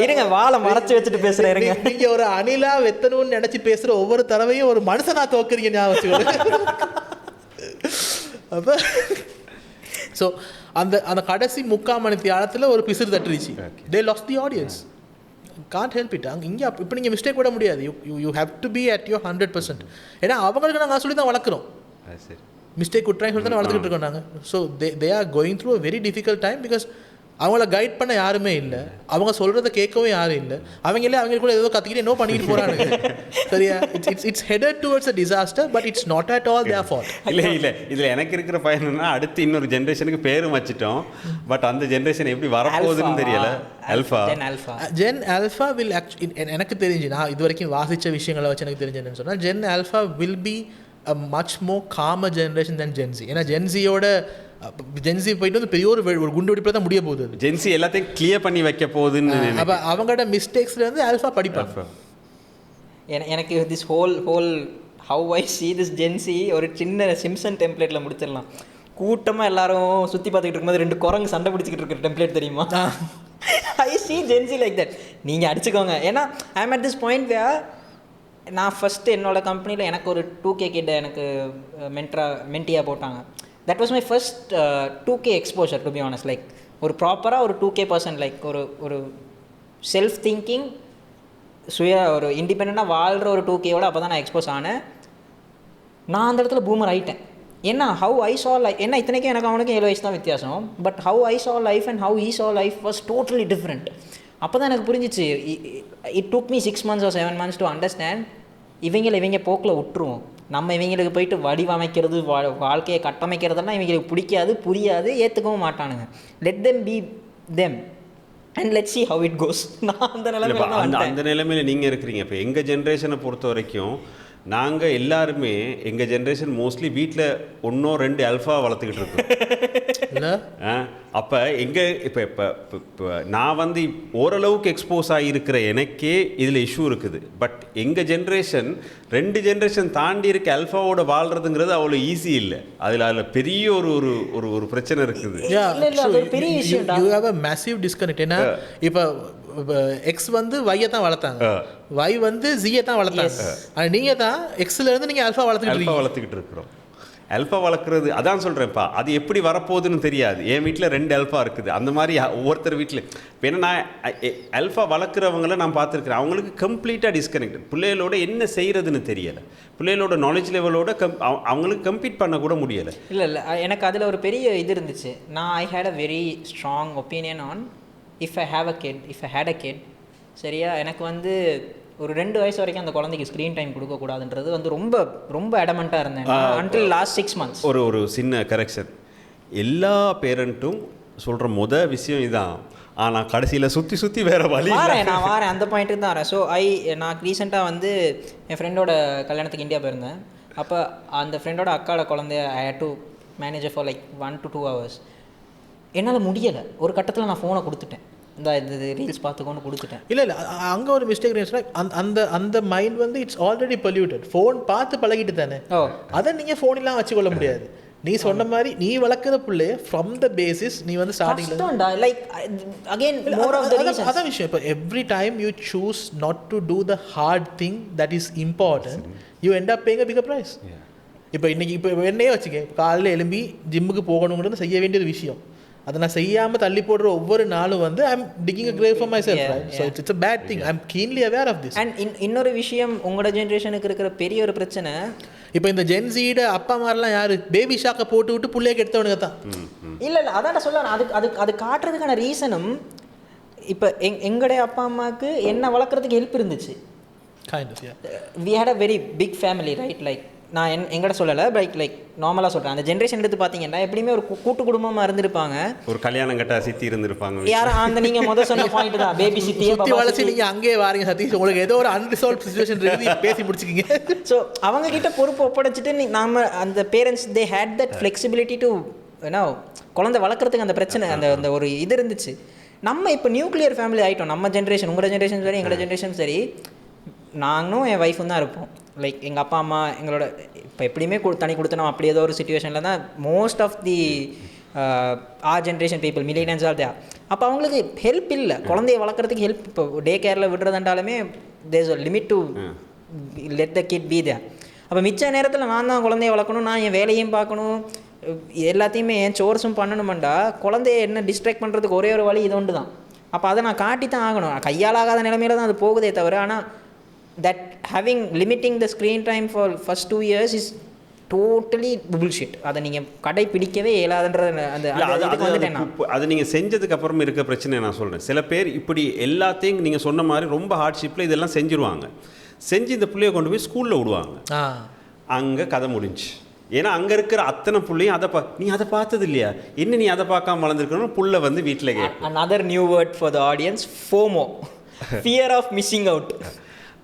இருங்க, வாழை மறைச்சு வச்சுட்டு பேசுறேன். நீங்க ஒரு அணிலா வெத்தணும்னு நினைச்சு பேசுற ஒவ்வொரு தடவையும் ஒரு மனுஷனா தோக்குறீங்க ஞாபகம். அப்ப ஸோ அந்த கடைசி 3/4 மணி தியாலத்தில் ஒரு பிசிறு தட்டுருச்சு. They lost the audience. Can't help it. இங்கே இப்போ நீங்கள் மிஸ்டேக் விட முடியாது. You have to be at your 100%. ஏன்னா அவங்களுக்கு நாங்கள் சொல்லி தான் வளர்க்குறோம். மிஸ்டேக் விட்றாங்க சொல்லி தான் வளர்த்துக்கிட்டு இருக்கோம் நாங்கள். So they are going through a very difficult time because அவங்கள கைட் பண்ண யாருமே இல்லை. அவங்க சொல்கிறத கேட்கவும் யாரும் இல்லை. அவங்க கூட ஏதோ கற்றுக்கிட்டு என்ன பண்ணிட்டு போகிறாங்க. சரியா? It's headed towards a disaster but it's not at all there fault. இல்லை இதில் எனக்கு இருக்கிற பயன்னா அடுத்து இன்னொரு ஜென்ரேஷனுக்கு பேரும் வச்சுட்டோம். பட் அந்த ஜென்ரேஷன் எப்படி வரப்போகுதுன்னு தெரியல. ஜென் ஆல்ஃபா வில் எனக்கு தெரிஞ்சு நான் இது வரைக்கும் வாசித்த விஷயங்களை வச்சு எனக்கு தெரிஞ்சு என்னன்னு சொன்னால் Gen alpha will be a much more gamer generation then gen Z. ஏன்னா ஜென்சியோட ஜென்சி போயிட்டு வந்து பெரிய ஒரு குண்டு வெடிப்பில் தான் முடிய போகுது. ஜென்சி எல்லாத்தையும் கிளியர் பண்ணி வைக்க போகுதுன்னு. அப்போ அவங்களோட மிஸ்டேக்ஸில் வந்து ஆல்ஃபா படிப்பாங்க. எனக்கு this whole how I see this Gen Z ஒரு சின்ன சிம்சன் டெம்ப்ளேட்டில் முடிச்சிடலாம். கூட்டமாக எல்லாரும் சுற்றி பார்த்துக்கிட்டு இருக்கும்போது 2 குரங்கு சண்டை பிடிச்சிக்கிட்டு இருக்கிற டெம்ப்ளேட் தெரியுமா? I see Gen Z like that. நீங்கள் அடிச்சுக்கோங்க. ஏன்னா I am at this point where நான் ஃபஸ்ட்டு என்னோட கம்பெனியில் எனக்கு ஒரு 2K கிட்ட எனக்கு மென்டியாக போட்டாங்க. That was my first 2K exposure to be honest. Like ஒரு ப்ராப்பராக ஒரு 2K பர்சன் லைக் ஒரு செல்ஃப் திங்கிங் ஒரு இண்டிபெண்ட்டாக வாழ்கிற ஒரு 2Kயோட அப்போ தான் நான் எக்ஸ்போஸ் ஆனேன். நான் அந்த இடத்துல பூமர் ஆகிட்டேன். ஏன்னா ஹவு ஐ சா லைஃப், ஏன்னா இத்தனைக்கும் எனக்கு அவனுக்கு 7 வயசு தான் வித்தியாசம். பட் ஹவு ஐ சா லைஃப் அண்ட் ஹவு ஹீ சா லைஃப் வாஸ் டோட்டலி டிஃப்ரெண்ட். அப்போ தான் எனக்கு புரிஞ்சிச்சு. It took me 6 months or 7 months to understand. இவங்க போக்கில் விட்டுருவோம். நம்ம இவங்களுக்கு போயிட்டு வடிவமைக்கிறது வாழ்க்கையை கட்டமைக்கிறதெல்லாம் இவங்களுக்கு பிடிக்காது, புரியாது, ஏற்றுக்கவும் மாட்டானுங்க. Let them be them and let see how it goes. நான் அந்த நிலைமையில் நீங்கள் இருக்கிறீங்க. இப்போ எங்கள் ஜென்ரேஷனை பொறுத்த வரைக்கும் நாங்கள் எல்லாருமே எங்கள் ஜென்ரேஷன் மோஸ்ட்லி வீட்டில் 1-2 ஆல்ஃபா வளர்த்துக்கிட்டு இருக்கோம். அப்போ இப்போ நான் வந்து ஓரளவுக்கு எக்ஸ்போஸ் ஆகியிருக்கிற எனக்கே இதில் இஷ்யூ இருக்குது. பட் எங்கள் ஜென்ரேஷன் 2 ஜென்ரேஷன் தாண்டி இருக்க ஆல்ஃபாவோட வாழ்கிறதுங்கிறது அவ்வளோ ஈஸி இல்லை. அதில் பெரிய ஒரு பிரச்சனை இருக்குது. You have a massive disconnect. ஏன்னா இப்போ எக்ஸ் வந்து வையை தான் வளர்த்தாங்க, வை வந்து ஜியை தான் வளர்த்தாங்க. ஆனால் நீங்கள் தான் எக்ஸில் இருந்து நீங்கள் ஆல்ஃபா வளர்த்துக்கிட்டு இருக்கிறோம். ஆல்ஃபா வளர்க்குறது அதான் சொல்கிறேன்ப்பா. அது எப்படி வரப்போகுதுன்னு தெரியாது. என் வீட்டில் 2 ஆல்ஃபா இருக்குது. அந்த மாதிரி ஒவ்வொருத்தர் வீட்டில் இப்போ என்ன நான் ஆல்ஃபா வளர்க்குறவங்கள நான் பார்த்துருக்குறேன். அவங்களுக்கு கம்ப்ளீட்டாக டிஸ்கனெக்ட். பிள்ளைகளோட என்ன செய்கிறதுன்னு தெரியலை. பிள்ளைகளோட நாலேஜ் லெவலோட அவங்களுக்கு கம்பீட் பண்ணக்கூட முடியலை. இல்லை எனக்கு அதில் ஒரு பெரிய இது இருந்துச்சு. நான் I had a very strong opinion on if I had a kid. சரியா? எனக்கு வந்து ஒரு 2 வயசு வரைக்கும் அந்த குழந்தைக்கு ஸ்க்ரீன் டைம் கொடுக்கக்கூடாதுன்றது வந்து ரொம்ப ரொம்ப அடமெண்ட்டாக இருந்தேன் அன்டில் லாஸ்ட் 6 months. ஒரு சின்ன கரெக்ஷன். எல்லா பேரண்ட்டும் சொல்கிற விஷயம் இதான். ஆனால் கடைசியில் சுற்றி வேறு வழி நான் வாரேன் அந்த பாயிண்ட்டுக்கு தான் வரேன். ஸோ நான் ரீசெண்டாக வந்து என் ஃப்ரெண்டோட கல்யாணத்துக்கு இந்தியா போயிருந்தேன். அப்போ அந்த ஃப்ரெண்டோட அக்காவோட குழந்தைய I had to manage for like 1 to 2 hours. என்னால் முடியலை. ஒரு கட்டத்தில் நான் ஃபோனை கொடுத்துட்டேன். இந்த ரீல்ஸ் பார்த்துக்கொண்டு கொடுத்துட்டேன். இல்லை அங்கே ஒரு மிஸ்டேக் அந்த மைண்ட் வந்து இட்ஸ் ஆல்ரெடி பொல்யூட்டட். ஃபோன் பார்த்து பழகிட்டு தானே. அதை நீங்கள் ஃபோனெல்லாம் வச்சுக்கொள்ள முடியாது. நீ சொன்ன மாதிரி நீ வளர்க்குற பிள்ளைய ஃப்ரம் த பேசிஸ் நீ வந்து ஸ்டார்டிங்கில் like again more of the reasons. அதான் விஷயம். இப்போ every time you choose not to do the hard thing that is important, you end up paying a bigger price. இப்போ என்னையே வச்சுக்க, காலையில் எழும்பி ஜிம்முக்கு போகணுங்கிறது செய்ய வேண்டிய விஷயம். அதை நான் செய்யாமல் தள்ளி போடுற ஒவ்வொரு நாளும் வந்து I am digging a grave for myself, right? So it's a bad thing. I am keenly aware of this. And இன்னொரு விஷயம், உங்களோட ஜென்ரேஷனுக்கு இருக்கிற பெரிய ஒரு பிரச்சனை, இப்போ இந்த ஜென்சியோட அப்பா மாதிரிலாம் யார் பேபி ஷாக்கை போட்டு விட்டு பிள்ளைய கெடுத்தவனுங்க தான். இல்லை அதான் சொல்ல அது காட்டுறதுக்கான ரீசனும் இப்போ எங்களுடைய அப்பா அம்மாவுக்கு என்ன வளர்க்குறதுக்கு ஹெல்ப் இருந்துச்சு. We had a very big family right. Like நான் எங்கட சொல்லலை லைக் நார்மலாக சொல்கிறேன். அந்த ஜென்ரேஷன் எடுத்து பார்த்தீங்கன்னா எப்படியுமே ஒரு கூட்டு குடும்பமாக இருந்திருப்பாங்க. ஒரு கல்யாணம் கட்ட சித்தி இருந்திருப்பாங்க. யாரும் அந்த நீங்கள் முதல் சொன்ன பாயிண்ட் தான் பேபி சித்தி வளர்ச்சி. நீங்கள் அங்கேயே வாரீங்க சதீஷ், உங்களுக்கு ஏதோ ஒரு அன்ரிசால்வ் சிச்சுவேஷன் இருக்குது, பேசி முடிச்சுக்கிங்க. ஸோ அவங்க கிட்ட பொறுப்பு ஒப்படைச்சிட்டு நாம அந்த parents they had that flexibility to ஏன்னா குழந்தை வளர்க்குறதுக்கு அந்த பிரச்சனை அந்த ஒரு இது இருந்துச்சு. நம்ம இப்போ நியூக்ளியர் ஃபேமிலி ஆகிட்டோம். நம்ம ஜென்ரேஷன், உங்களோட ஜென்ரேஷன் சரி எங்களோட ஜென்ரேஷன் சரி, நாங்களும் என் ஒய்ஃபும் தான் இருப்போம். லைக் எங்கள் அப்பா அம்மா எங்களோட இப்போ எப்படியுமே தனி கொடுத்தனோம். அப்படி ஏதோ ஒரு சுச்சுவேஷனில் தான் most of the generation people millions are there. அப்போ அவங்களுக்கு ஹெல்ப் இல்லை, குழந்தைய வளர்க்குறதுக்கு ஹெல்ப். இப்போ டே கேரில் விடுறதுண்டாலுமே there's a limit to let the kid be there. அப்போ மிச்ச நேரத்தில் நான் தான் குழந்தைய வளர்க்கணும், நான் என் வேலையும் பார்க்கணும், எல்லாத்தையுமே என் சோர்ஸும் பண்ணணுமெண்டா குழந்தைய என்ன டிஸ்ட்ராக்ட் பண்ணுறதுக்கு ஒரே ஒரு வழி இது ஒன்று தான். அப்போ அதை நான் காட்டி தான் ஆகணும். கையால் ஆகாத நிலைமையில தான் அது போகுதே தவிர, ஆனால் that having limiting the screen time for first 2 years is totally bullshit. அதை நீங்கள் கடைப்பிடிக்கவே இயலாதுன்ற அது நீங்கள் செஞ்சதுக்கு அப்புறம் இருக்க பிரச்சனை நான் சொல்கிறேன். சில பேர் இப்படி எல்லாத்தையும் நீங்கள் சொன்ன மாதிரி ரொம்ப ஹார்ட்ஷிப்பில் இதெல்லாம் செஞ்சுருவாங்க. செஞ்சு இந்த பிள்ளைய கொண்டு போய் ஸ்கூலில் விடுவாங்க. அங்கே கதை முடிஞ்சு. ஏன்னா அங்கே இருக்கிற அத்தனை பிள்ளையும் நீ அதை பார்த்தது இல்லையா, என்ன நீ அதை பார்க்காம வளர்ந்துருக்கணும் புள்ள வந்து வீட்டில் கேட்கும். another new word for the audience, FOMO, fear of missing out.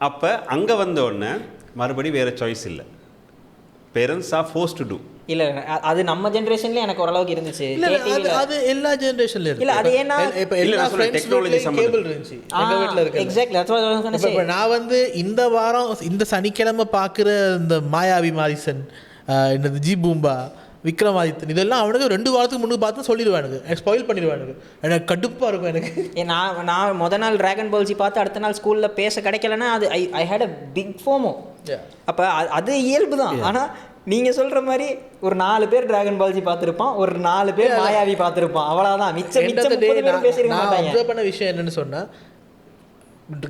அப்போ அங்கே வந்தோடனே மறுபடியும் வேறு சாய்ஸ் இல்லை, parents are force to do. இல்லை அது நம்ம ஜென்ரேஷன்ல எனக்கு ஓரளவுக்கு இருந்துச்சு. அது எல்லா ஜென்ரேஷன்லயும் இல்லை. அது ஏன்னா இப்போ எல்லா டெக்னாலஜி கேபிள் இருந்துச்சு எங்க வீட்ல இருக்கு. எக்ஸாக்ட்லி. இப்போ நான் வந்து இந்த வாரம் இந்த சனிக்கிழமை பார்க்குற இந்த மாயாவி மாரிசன், இந்த ஜி பூம்பா, விக்ரமாதித்தன், இதெல்லாம் அவனுக்கு 2 வாரத்துக்கு முன்னுக்கு பார்த்து சொல்லிடுவானுங்க, எனக்கு ஸ்பாயில் பண்ணிடுவானுங்க. எனக்கு கடுப்பாக இருக்கும் எனக்கு. நான் முதல் நாள் டிராகன் பால் ஜி பார்த்து அடுத்த நாள் ஸ்கூலில் பேச கிடைக்கலன்னா அது ஐ ஹேட் அ பிக் ஃபோமோ. அப்போ அது இயல்பு தான். ஆனால் நீங்கள் சொல்கிற மாதிரி ஒரு 4 பேர் டிராகன் பால் ஜி பார்த்துருப்பான், ஒரு 4 பேர் மாயாவி பார்த்துருப்பான், அவ்வளோதான். நான் அப்சர்வ் பண்ண விஷயம் என்னென்னு சொன்னால்,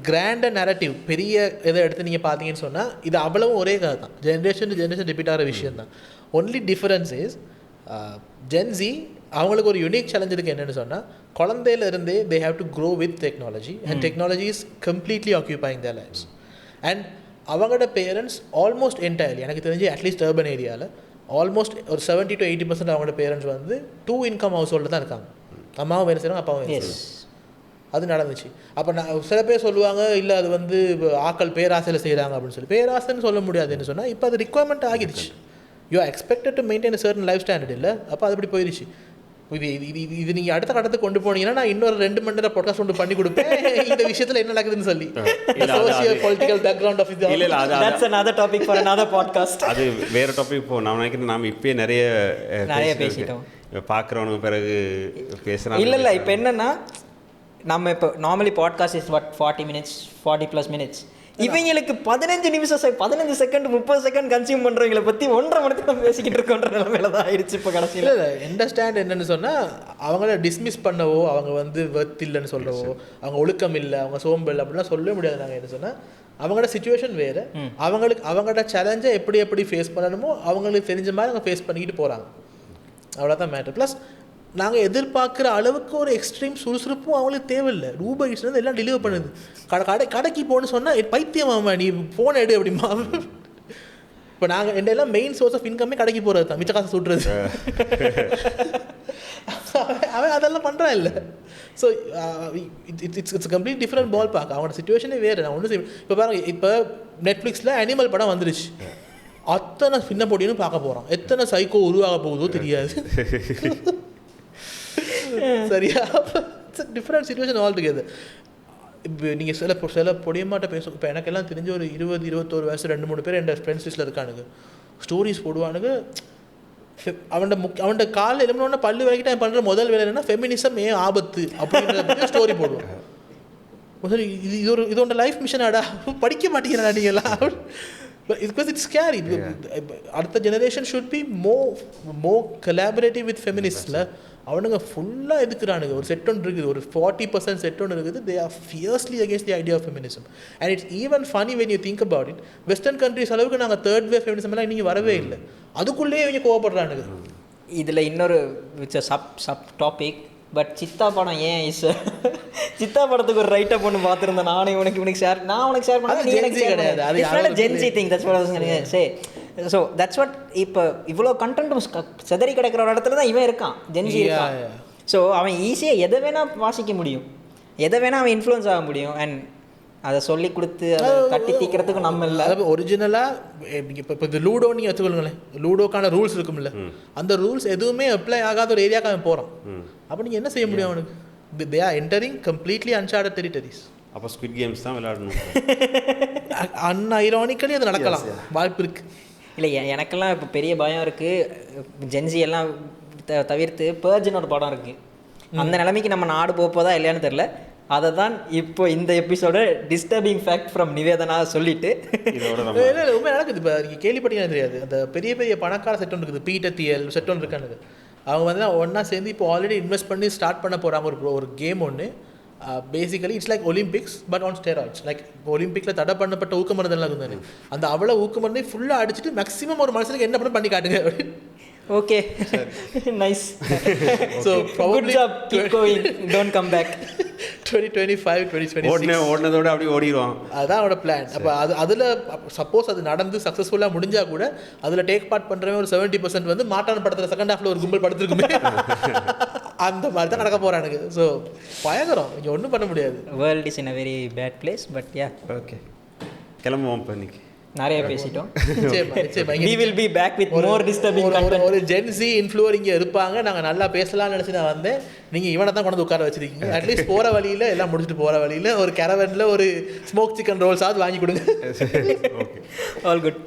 கிராண்ட் நரேட்டிவ் பெரிய இதை எடுத்து நீங்கள் பார்த்தீங்கன்னு சொன்னால் இது அவ்வளவும் ஒரே கதை தான். ஜென்ரேஷன் டு ஜென்ரேஷன் ரிப்பீட் ஆகிற விஷயம் தான். ஒன்லி டிஃபரன்ஸ் இஸ் ஜென்சி அவங்களுக்கு ஒரு யூனிக் சேலஞ்ச் இருக்குது. என்னென்னு சொன்னால், குழந்தையிலேருந்தே they have to grow with technology and technology is completely occupying their lifes. And அவங்களோட பேரண்ட்ஸ் ஆல்மோஸ்ட் என்டையர்லி, எனக்கு தெரிஞ்சு அட்லீஸ்ட் அர்பன் ஏரியாவில் ஆல்மோஸ்ட் ஒரு 70 to 80% அவங்களோட பேரண்ட்ஸ் வந்து 2 income ஹவுஸ் ஹோல்டில் தான் இருக்காங்க. அம்மாவும் வேலை செய்கிறாங்க, அப்பாவும் வேலை செய்கிறாங்க. அது நடந்துச்சு. அப்போ நான் சில பேர் சொல்லுவாங்க இல்லை அது வந்து ஆக்கள் பேராசையில் செய்கிறாங்க அப்படின்னு சொல்லி. பேராசைன்னு சொல்ல முடியாதுன்னு சொன்னால் இப்போ அது ரிக்வயர்மெண்ட் ஆகிடுச்சு. You are expected to maintain certain life standard இல்லை. அப்போ அது அப்படி போயிடுச்சு. இது நீங்கள் அடுத்த கட்டத்துக்கு கொண்டு போனீங்கன்னா நான் இன்னொரு 2 மணி நேரம் பாட்காஸ்ட் ஒன்று பண்ணி கொடுப்பேன் இந்த விஷயத்தில் என்ன நடக்குதுன்னு சொல்லி. சோசியோ பொலிட்டிக்கல் பேக்ரவுண்ட் ஆஃப் இது. That's another topic for another podcast. அது வேறு டாபிக். இப்போ நான் நினைக்கிறேன் நாம் இப்போயே நிறைய பேசிட்டோம். பார்க்குறவனுக்கு பிறகு பேசுகிறோம். இல்லை இப்போ என்னென்னா, நம்ம இப்போ normally podcast is 40 minutes 40+ minutes. இவங்களுக்கு 15 நிமிஷம் 15 செகண்ட் 30 செகண்ட் கன்சியூம் பண்ணுறவங்களை பற்றி 1.5 மணி நேரம் பேசிக்கிட்டு இருக்கோன்ற நிலைமையில தான் ஆயிடுச்சு இப்போ கடைசியில். இல்லை அண்டர்ஸ்டாண்ட் என்னென்னு சொன்னால், அவங்கள டிஸ்மிஸ் பண்ணவோ, அவங்க வந்து வெர்த் இல்லைன்னு சொல்கிறவோ, அவங்க ஒழுக்கம் இல்லை, அவங்க சோம்பல் அப்படிலாம் சொல்லவே முடியாது. நாங்கள் என்ன சொன்னால், அவங்களோட சிச்சுவேஷன் வேறு, அவங்களோட சேலஞ்சை எப்படி ஃபேஸ் பண்ணணுமோ அவங்களுக்கு தெரிஞ்ச மாதிரி அவங்க ஃபேஸ் பண்ணிக்கிட்டு போகிறாங்க. அவ்வளோதான் மேட்டர். ப்ளஸ் நாங்கள் எதிர்பார்க்குற அளவுக்கு ஒரு எக்ஸ்ட்ரீம் சுறுசுறுப்பும் அவங்களுக்கு தேவையில்லை. ரூபர் ஈஸ்ட் எல்லாம் டெலிவர் பண்ணுது. கடைக்கு போகணுன்னு சொன்னால் பைத்தியமாமா நீ ஃபோன் எடு அப்படிமா. இப்போ நாங்கள் எல்லாம் மெயின் சோர்ஸ் ஆஃப் இன்கம்மே கடைக்கு போகிறது தான், மிச்ச காசு சுட்டுறது. அவன் அதெல்லாம் பண்ணுறான் இல்லை. So it's complete different ball பார்க்க. அவங்களோட சிச்சுவேஷனே வேறு. நான் ஒன்றும் இப்போ பாருங்கள், இப்போ நெட்ஃப்ளிக்ஸில் அனிமல் படம் வந்துருச்சு. அத்தனை சின்ன பொடியும் பார்க்க போகிறோம். எத்தனை சைக்கோ உருவாக போகுதோ தெரியாது. சரியா? It's different situation all together. இப்போ நீங்கள் சில பொடியமாட்ட பேசும். இப்போ எனக்கெல்லாம் தெரிஞ்ச ஒரு 20-21 வயசு 2-3 பேர் என் ஃப்ரெண்ட்ஸ் லிஸ்ட்டில் இருக்கானுங்க. ஸ்டோரிஸ் போடுவானுங்க. அவன்கிட்ட காலையில் எழுப்பினோடனே பல்லு விளக்கிட்டு அவன் பண்ணுற முதல் வேலை என்னென்னா ஃபெமினிசம் ஏன் ஆபத்து அப்படின்ற ஸ்டோரி போடுவான். இதோட லைஃப் மிஷனாடா, படிக்க மாட்டேங்கிறா நீங்கள்லாம். Because it's scary. அடுத்த generation should be more collaborative with feminists. அவனுங்க ஃபுல்லாக எதுக்குறானுங்க. ஒரு செட் ஒன்று இருக்குது, ஒரு 40% செட் ஒன்று இருக்குது. They are fiercely against the idea of feminism. And it's even funny when you think about it. Western countries அளவுக்கு நாங்கள் தேர்ட் வேவ் ஃபெமினிசம் எல்லாம் இன்னைக்கு வரவே இல்லை. அதுக்குள்ளேயே இவங்க கோவப்படுறானுங்க. இதில் இன்னொரு சப் டாபிக், பட் சித்தா படம் ஏன் சித்தா படத்துக்கு ஒரு ரைட்டப் ஒன்று பார்த்துருந்தேன். நானே உனக்கு ஷேர் பண்ணேன், நீ எனக்கு ஷேர் கிடையாது. அது Gen Z thing. That's what say. So that's what. இப்போ இவ்வளோ கண்டென்ட்டும் செதறி கிடக்கிற ஒரு இடத்துல தான் இவன் இருக்கான், ஜென்சி இருக்கான். ஸோ அவன் ஈஸியாக எதை வேணால் வாசிக்க முடியும், எதை வேணால் அவன் இன்ஃப்ளூயன்ஸ் ஆக முடியும். அண்ட் அதை சொல்லி கொடுத்து அதை தட்டி தீக்கிறதுக்கு நம்ம இல்லை. அதாவது ஒரிஜினலாக இப்போ இந்த லூடோ நீங்கள் வச்சுக்கொள்ளுங்களேன், லூடோக்கான ரூல்ஸ் இருக்கும்ல, அந்த ரூல்ஸ் எதுவுமே அப்ளை ஆகாத ஒரு ஏரியாவுக்கு அவன் போகிறான். அப்போ நீங்கள் என்ன செய்ய முடியும் அவனுக்கு? They are entering completely unsorted territories. அப்போ ஸ்குவிட் கேம்ஸ் தான் விளையாடணும். அன்ஐரானிக்கலி அது நடக்கலாம், வாய்ப்பு இருக்குது. இல்லை, எனக்கெல்லாம் இப்போ பெரிய பயம் இருக்குது. ஜென்சி எல்லாம் தவிர்த்து பர்ஜ்னு ஒரு படம் இருக்குது. அந்த நிலைமைக்கு நம்ம நாடு போப்போதா இல்லையான்னு தெரில. அதை தான் இப்போ இந்த எபிசோட டிஸ்டர்பிங் ஃபேக்ட் ஃப்ரம் நிவேதனா சொல்லிட்டு இல்லை ரொம்ப நடக்குது. இப்போ நீங்கள் கேள்விப்பட்டீங்கன்னா தெரியாது, அந்த பெரிய பெரிய பணக்கார செட் ஒன்று இருக்குது, பீட்டத்தியல் செட் ஒன்று இருக்கானுங்க. அவங்க வந்து ஒன்றா சேர்ந்து இப்போ ஆல்ரெடி இன்வெஸ்ட் பண்ணி ஸ்டார்ட் பண்ண போகிறாங்க ஒரு கேம் ஒன்று. Basically it's like Olympics but on steroids. Like ஒலிம்பிக்கில் தடை பண்ணப்பட்ட ஊக்கமருந்தெல்லாம் இருந்தாரு, அந்த அவ்வளோ ஊக்கமருந்தை ஃபுல்லாக அடிச்சுட்டு மேக்ஸிமம் ஒரு மனுஷனுக்கு என்ன பண்ணி காட்டுங்க அப்படின்னு. Okay, nice. So good job, keep going, don't come back. 2025 2026 ஓடினதோட அப்படியே ஓடிடுவான். அதுதான் அவனோட பிளான். அப்போ அதில் சப்போஸ் அது நடந்து சக்ஸஸ்ஃபுல்லாக முடிஞ்சால் கூட அதில் டேக் பார்ட் பண்ணுறவன் ஒரு 70% வந்து மாட்டான படத்தில் செகண்ட் ஹாஃபில் ஒரு கும்பல் படுத்துருக்குமே, அந்த மாதிரி தான் நடக்க போகிறானுங்க. ஸோ பயங்கரம், இங்கே ஒன்றும் பண்ண முடியாது. World is in a very bad place. But yeah, okay, கிளம்புவோம் இப்போ. இன்னைக்கு நிறைய பேசிட்டோம். நிச்சயமா we will be back with more disturbing content. ஒரு ஜென்சி இன்ஃப்ளூவர் இங்கே இருப்பாங்க, நாங்கள் நல்லா பேசலாம்னு நினச்சி நான் வந்தேன். நீங்கள் இவனை தான் கொண்டு உட்கார வச்சிருக்கீங்க. அட்லீஸ்ட் போகிற வழியில் எல்லாம் முடிச்சுட்டு போகிற வழியில் ஒரு கேரவனில் ஒரு ஸ்மோக் சிக்கன் ரோல்ஸாவது வாங்கி கொடுங்க. All good.